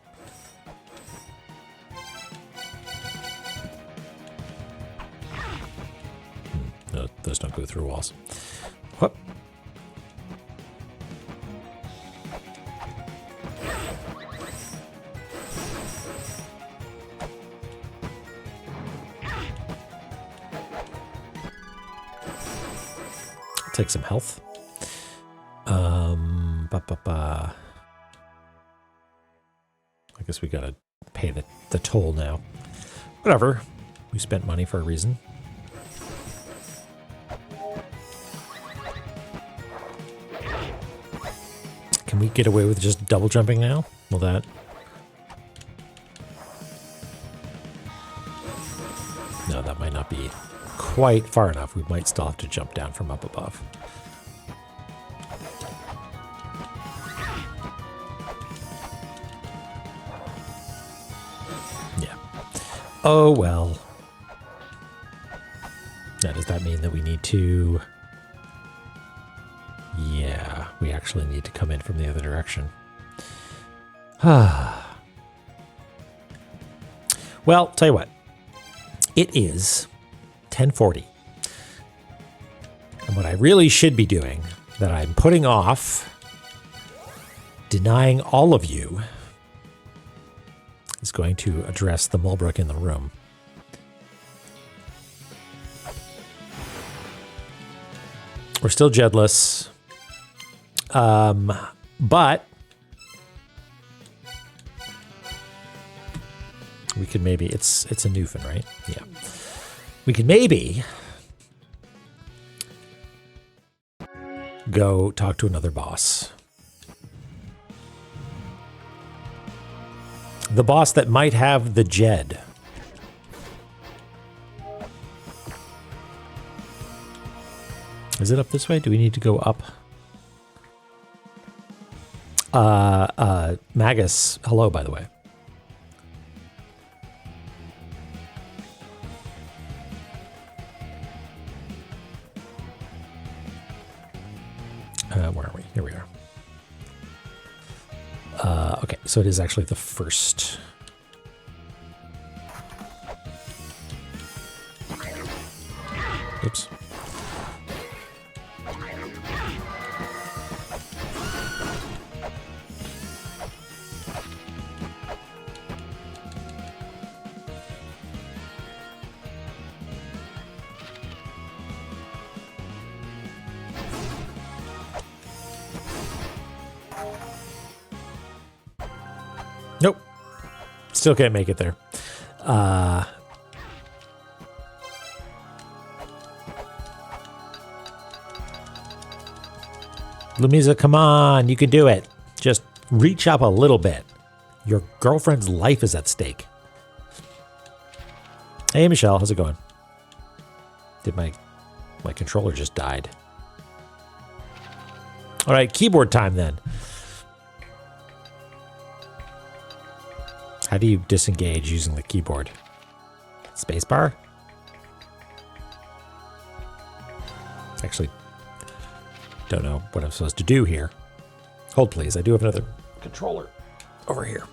No, those don't go through walls. Whoop. Take some health. I guess we gotta pay the toll now. Whatever. We spent money for a reason. Can we get away with just double jumping now? Will that... No, that might not be quite far enough. We might still have to jump down from up above. Yeah. Oh, well. Now, does that mean that we need to... Yeah, we actually need to come in from the other direction. Well, tell you what. It is 10:40. And what I really should be doing, that I'm putting off, denying all of you, is going to address the Mulbrook in the room. We're still Jedless. But we could maybe, it's a Newfin, right? Yeah. We could maybe go talk to another boss. The boss that might have the Jed. Is it up this way? Do we need to go up? Magus, hello, by the way. Where are we? Here we are. Okay, so it is actually the first. Oops. Nope. Still can't make it there. Lumiza, come on. You can do it. Just reach up a little bit. Your girlfriend's life is at stake. Hey, Michelle. How's it going? Did my controller just died. All right. Keyboard time then. How do you disengage using the keyboard? Spacebar? Actually, don't know what I'm supposed to do here. Hold, please. I do have another controller over here.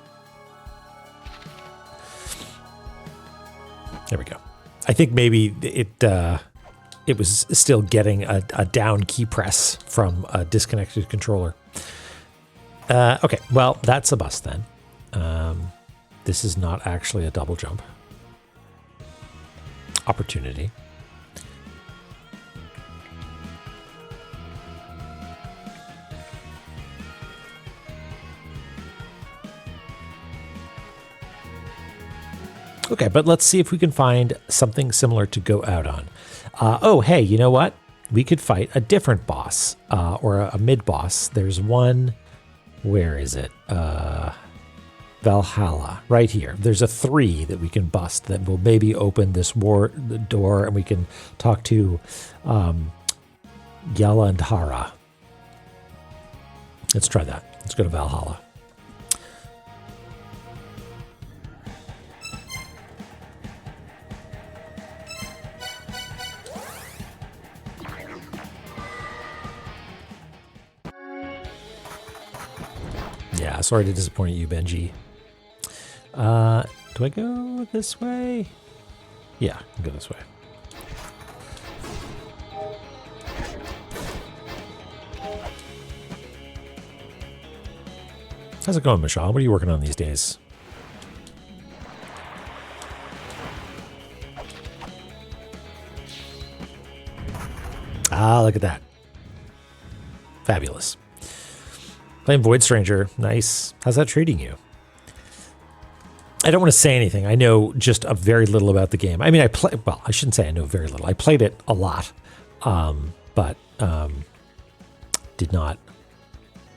There we go. I think maybe it was still getting a down key press from a disconnected controller. Okay, well, that's a bust then. This is not actually a double jump. Opportunity. Okay, but let's see if we can find something similar to go out on. Oh, hey, you know what? We could fight a different boss or a mid-boss. There's one... Where is it? Valhalla, right here. There's a 3 that we can bust that will maybe open this door and we can talk to Yalandhara. Let's try that. Let's go to Valhalla. Yeah, sorry to disappoint you, Benji. Do I go this way? Yeah, I can go this way. How's it going, Michelle? What are you working on these days? Ah, look at that. Fabulous. Playing Void Stranger. Nice. How's that treating you? I don't want to say anything. I know just a very little about the game. I mean, well, I shouldn't say I know very little. I played it a lot, but did not.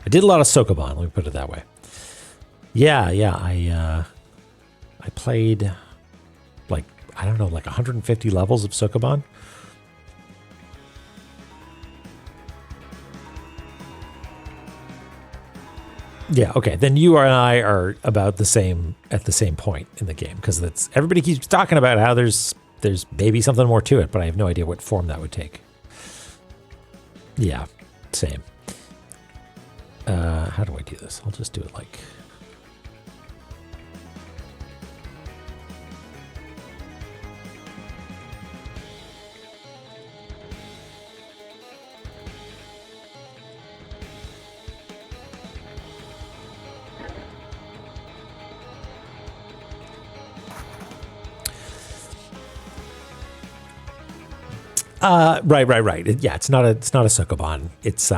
I did a lot of Sokoban, let me put it that way. Yeah, I played like, I don't know, like 150 levels of Sokoban. Yeah, okay. Then you and I are about the same at the same point in the game, because that's everybody keeps talking about how there's maybe something more to it, but I have no idea what form that would take. Yeah, same. How do I do this? I'll just do it like. Right. Yeah, it's not a Sokoban. It's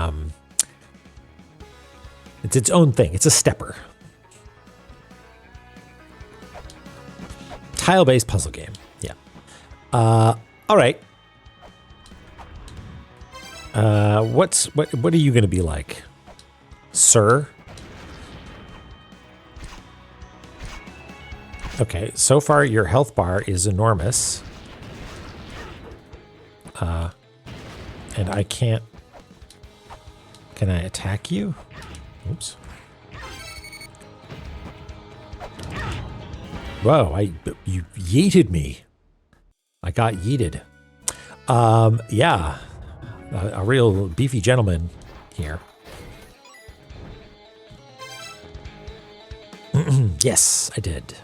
its own thing. It's a stepper. Tile-based puzzle game. Yeah. All right. What are you going to be like, sir? Okay, so far your health bar is enormous. And I can't. Can I attack you? Oops. Whoa, you yeeted me. I got yeeted. Yeah. A real beefy gentleman here. Yes, I did.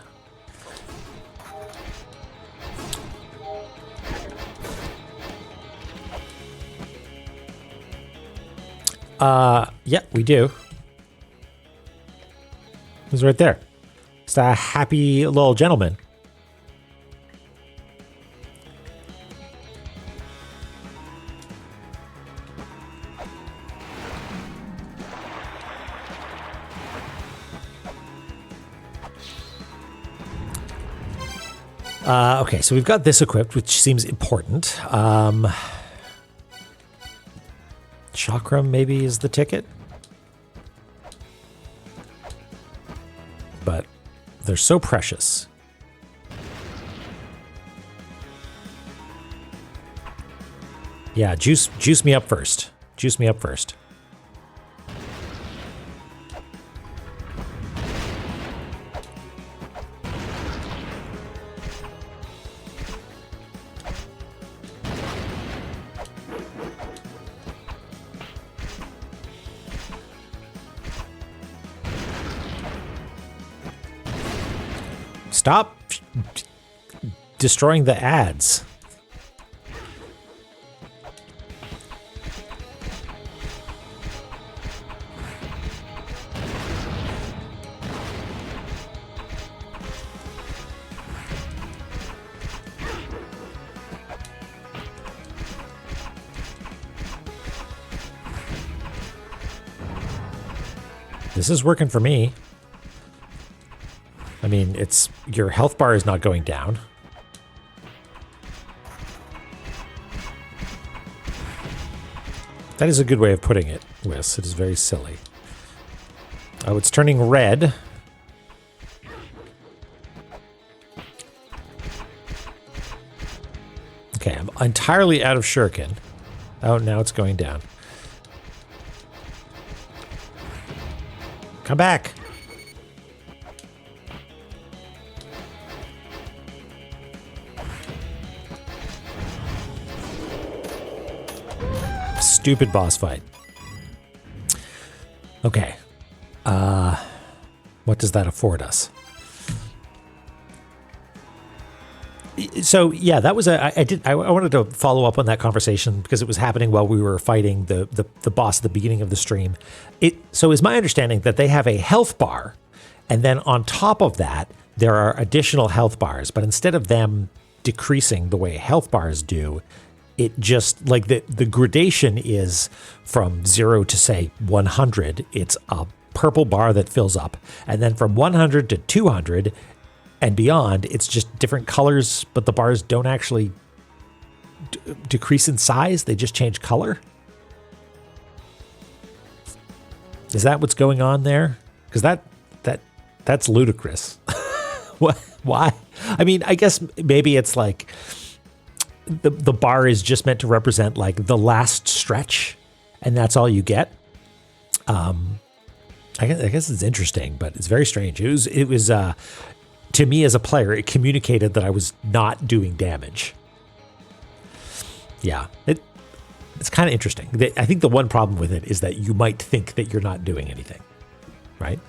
Yeah, we do. He's right there. It's a happy little gentleman. Okay, so we've got this equipped, which seems important. Chakram maybe is the ticket. But they're so precious. Yeah, juice me up first. Juice me up first. Stop destroying the ads. This is working for me. I mean, your health bar is not going down. That is a good way of putting it, Wiss. It is very silly. Oh, it's turning red. Okay, I'm entirely out of shuriken. Oh, now it's going down. Come back. Stupid boss fight. Okay. What does that afford us? So yeah, that was I wanted to follow up on that conversation because it was happening while we were fighting the boss at the beginning of the stream. So is my understanding that they have a health bar, and then on top of that there are additional health bars, but instead of them decreasing the way health bars do, it just like the gradation is from 0 to say 100. It's a purple bar that fills up, and then from 100 to 200 and beyond, it's just different colors, but the bars don't actually decrease in size. They just change color. Is that what's going on there? Because that's ludicrous. What? Why? I mean, I guess maybe it's like the bar is just meant to represent like the last stretch, and that's all you get. I guess it's interesting, but it's very strange. It was to me as a player, it communicated that I was not doing damage. Yeah, it's kind of interesting. I think the one problem with it is that you might think that you're not doing anything, right?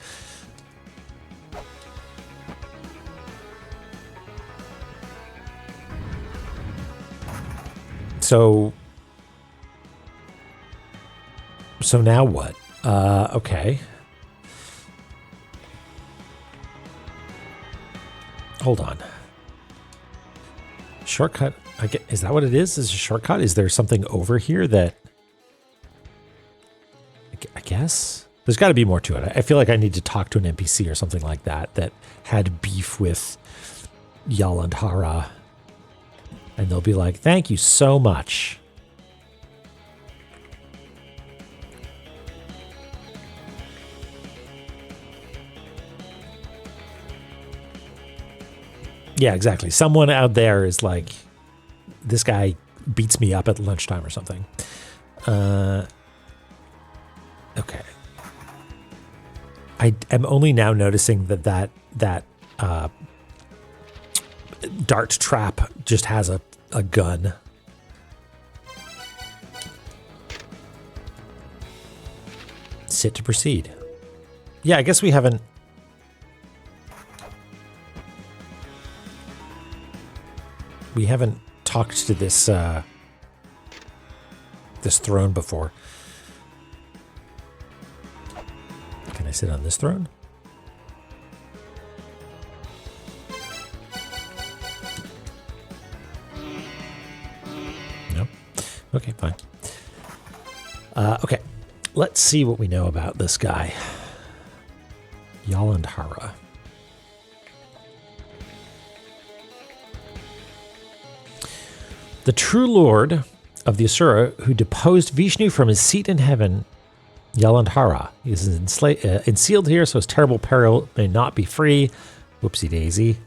So now what? Okay. Hold on. Shortcut. Is that what it is? Is a shortcut? Is there something over here that... I guess? There's got to be more to it. I feel like I need to talk to an NPC or something like that had beef with Yalandhara. And they'll be like, thank you so much. Yeah, exactly. Someone out there is like, this guy beats me up at lunchtime or something. Okay. I am only now noticing that dart trap just has a gun. Sit to proceed. Yeah, I guess we haven't... We haven't talked to this this throne before. Can I sit on this throne? No. Okay, fine. Okay, let's see what we know about this guy, Yalandhara. The true lord of the Asura who deposed Vishnu from his seat in heaven, Yalandhara. He is ensealed here, so his terrible peril may not be free. Whoopsie daisy.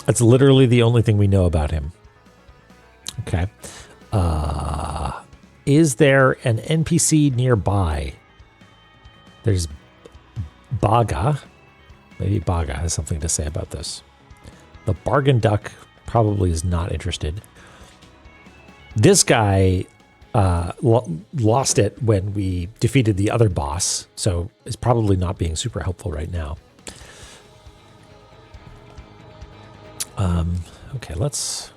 That's literally the only thing we know about him. Okay. Is there an NPC nearby? There's Baga. Maybe Baga has something to say about this. The bargain duck probably is not interested. This guy lost it when we defeated the other boss, so is probably not being super helpful right now. Okay, let's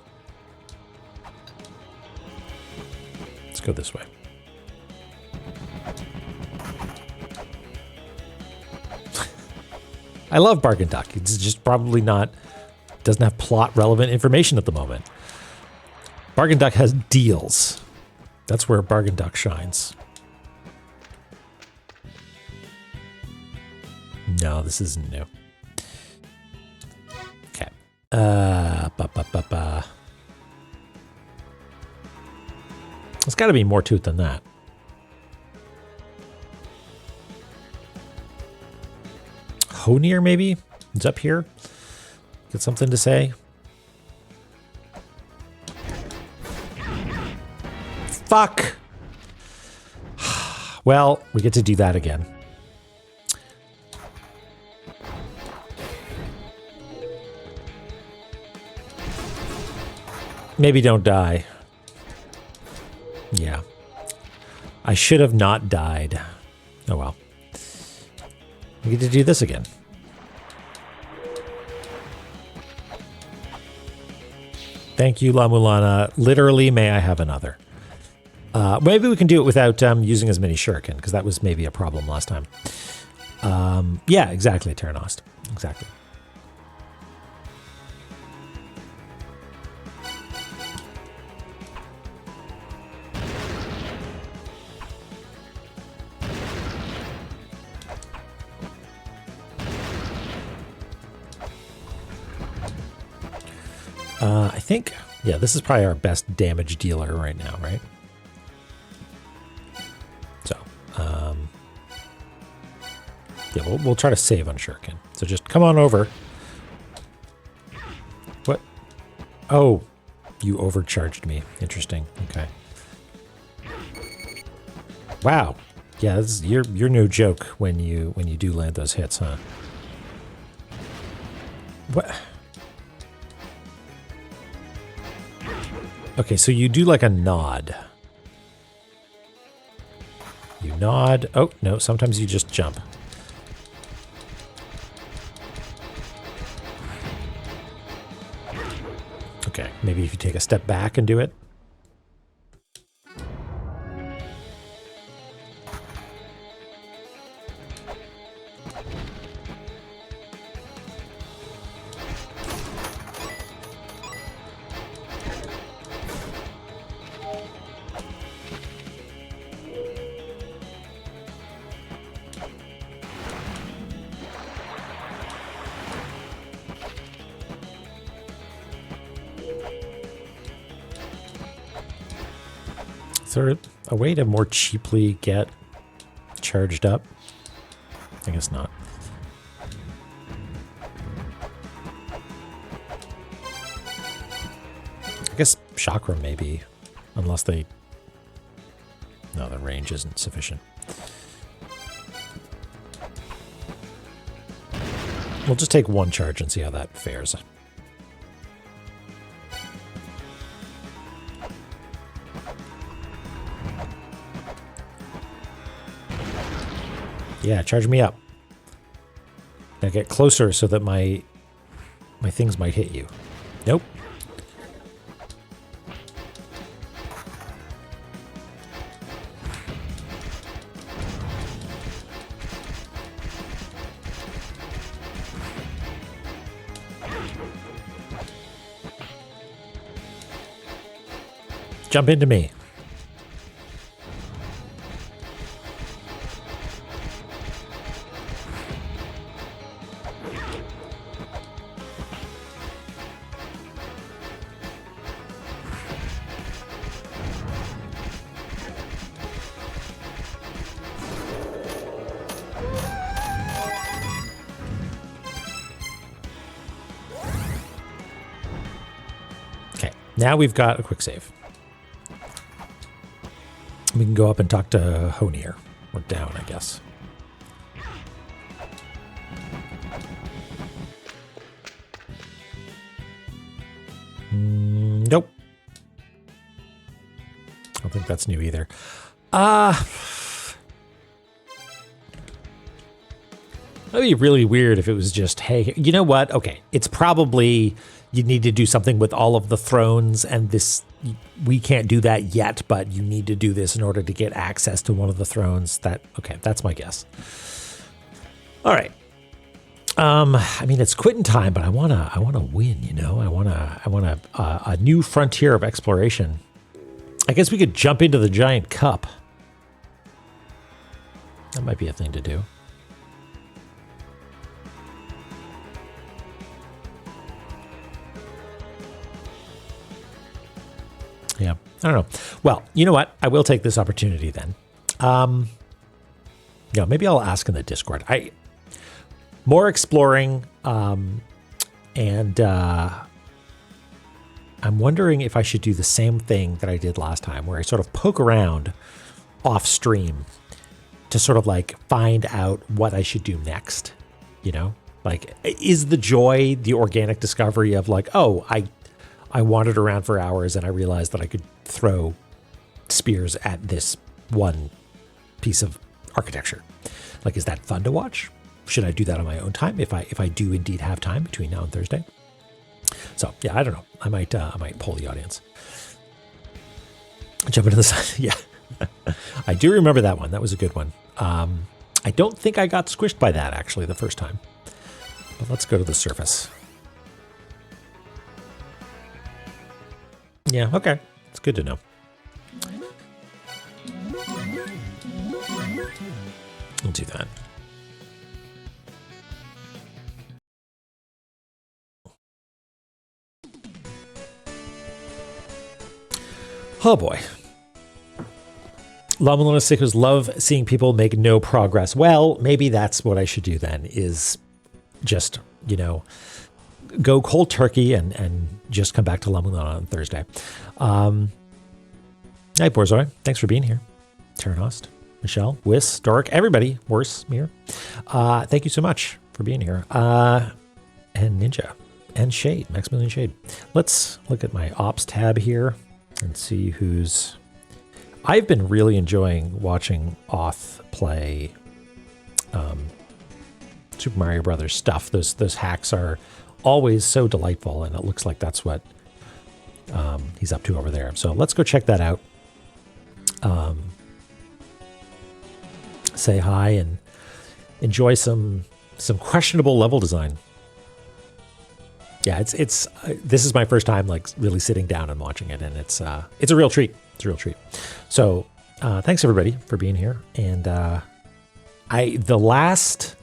go this way. I love Bargain Duck. It's just probably doesn't have plot relevant information at the moment. Bargain Duck has deals. That's where Bargain Duck shines. No, this isn't new. Okay. There's got to be more to it than that. Honir, maybe? It's up here. Got something to say? Fuck! Well, we get to do that again. Maybe don't die. Yeah. I should have not died. Oh well. We get to do this again. Thank you, La-Mulana. Literally, may I have another? Maybe we can do it without using as many shuriken, because that was maybe a problem last time. Yeah, exactly, Terranost. Exactly. I think, yeah, this is probably our best damage dealer right now, right? So, yeah, we'll try to save on shuriken. So just come on over. What? Oh, you overcharged me. Interesting. Okay. Wow. Yeah, this is, you're no joke when you do land those hits, huh? What? Okay, so you do like a nod. You nod. Oh, no, sometimes you just jump. Okay, maybe if you take a step back and do it. Is there a way to more cheaply get charged up? I guess not. I guess chakra maybe, unless they... No, the range isn't sufficient. We'll just take one charge and see how that fares. Yeah, charge me up. Now get closer so that my things might hit you. Nope. Jump into me. Okay, now we've got a quick save. We can go up and talk to Honir. Or down, I guess. Nope. I don't think that's new either. That'd be really weird if it was just, hey, you know what? Okay, it's probably you need to do something with all of the thrones, and this we can't do that yet, but you need to do this in order to get access to one of the thrones. Okay, that's my guess. All right. I mean, it's quitting time, but I wanna win. You know, I want a new frontier of exploration. I guess we could jump into the giant cup. That might be a thing to do. Yeah, I don't know. Well, you know what? I will take this opportunity then. Yeah, maybe I'll ask in the Discord. More exploring, and I'm wondering if I should do the same thing that I did last time, where I sort of poke around off stream to sort of like find out what I should do next. You know, like, is the joy the organic discovery of like, oh, I wandered around for hours and I realized that I could throw spears at this one piece of architecture. Like, is that fun to watch? Should I do that on my own time if I do indeed have time between now and Thursday? So yeah, I don't know. I might poll the audience. Jump into the sun. Yeah, I do remember that one. That was a good one. I don't think I got squished by that actually the first time. But let's go to the surface. Yeah, okay. It's good to know. We'll do that. Oh boy. La-Mulana Sickos love seeing people make no progress. Well, maybe that's what I should do then, is just, go cold turkey and just come back to La-Mulana on Thursday. Hey, Borzoi. Thanks for being here. Terranost, Michelle, Wiss, Dork, everybody, worse, Mir. Thank you so much for being here. And Ninja and Shade, Maximilian Shade. Let's look at my ops tab here and see who's... I've been really enjoying watching Oth play Super Mario Brothers stuff. Those hacks are always so delightful, and it looks like that's what he's up to over there. So let's go check that out. Say hi and enjoy some questionable level design. Yeah, it's this is my first time like really sitting down and watching it, and it's a real treat. It's a real treat. So thanks everybody for being here. And the last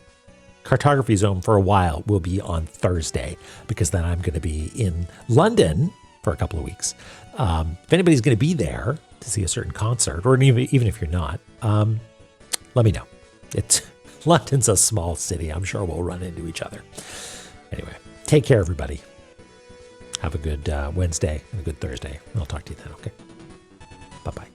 cartography zone for a while will be on Thursday, because then I'm going to be in London for a couple of weeks. If anybody's going to be there to see a certain concert, or even if you're not, let me know. London's a small city. I'm sure we'll run into each other. Anyway, take care, everybody. Have a good Wednesday and a good Thursday. I'll talk to you then, okay? Bye-bye.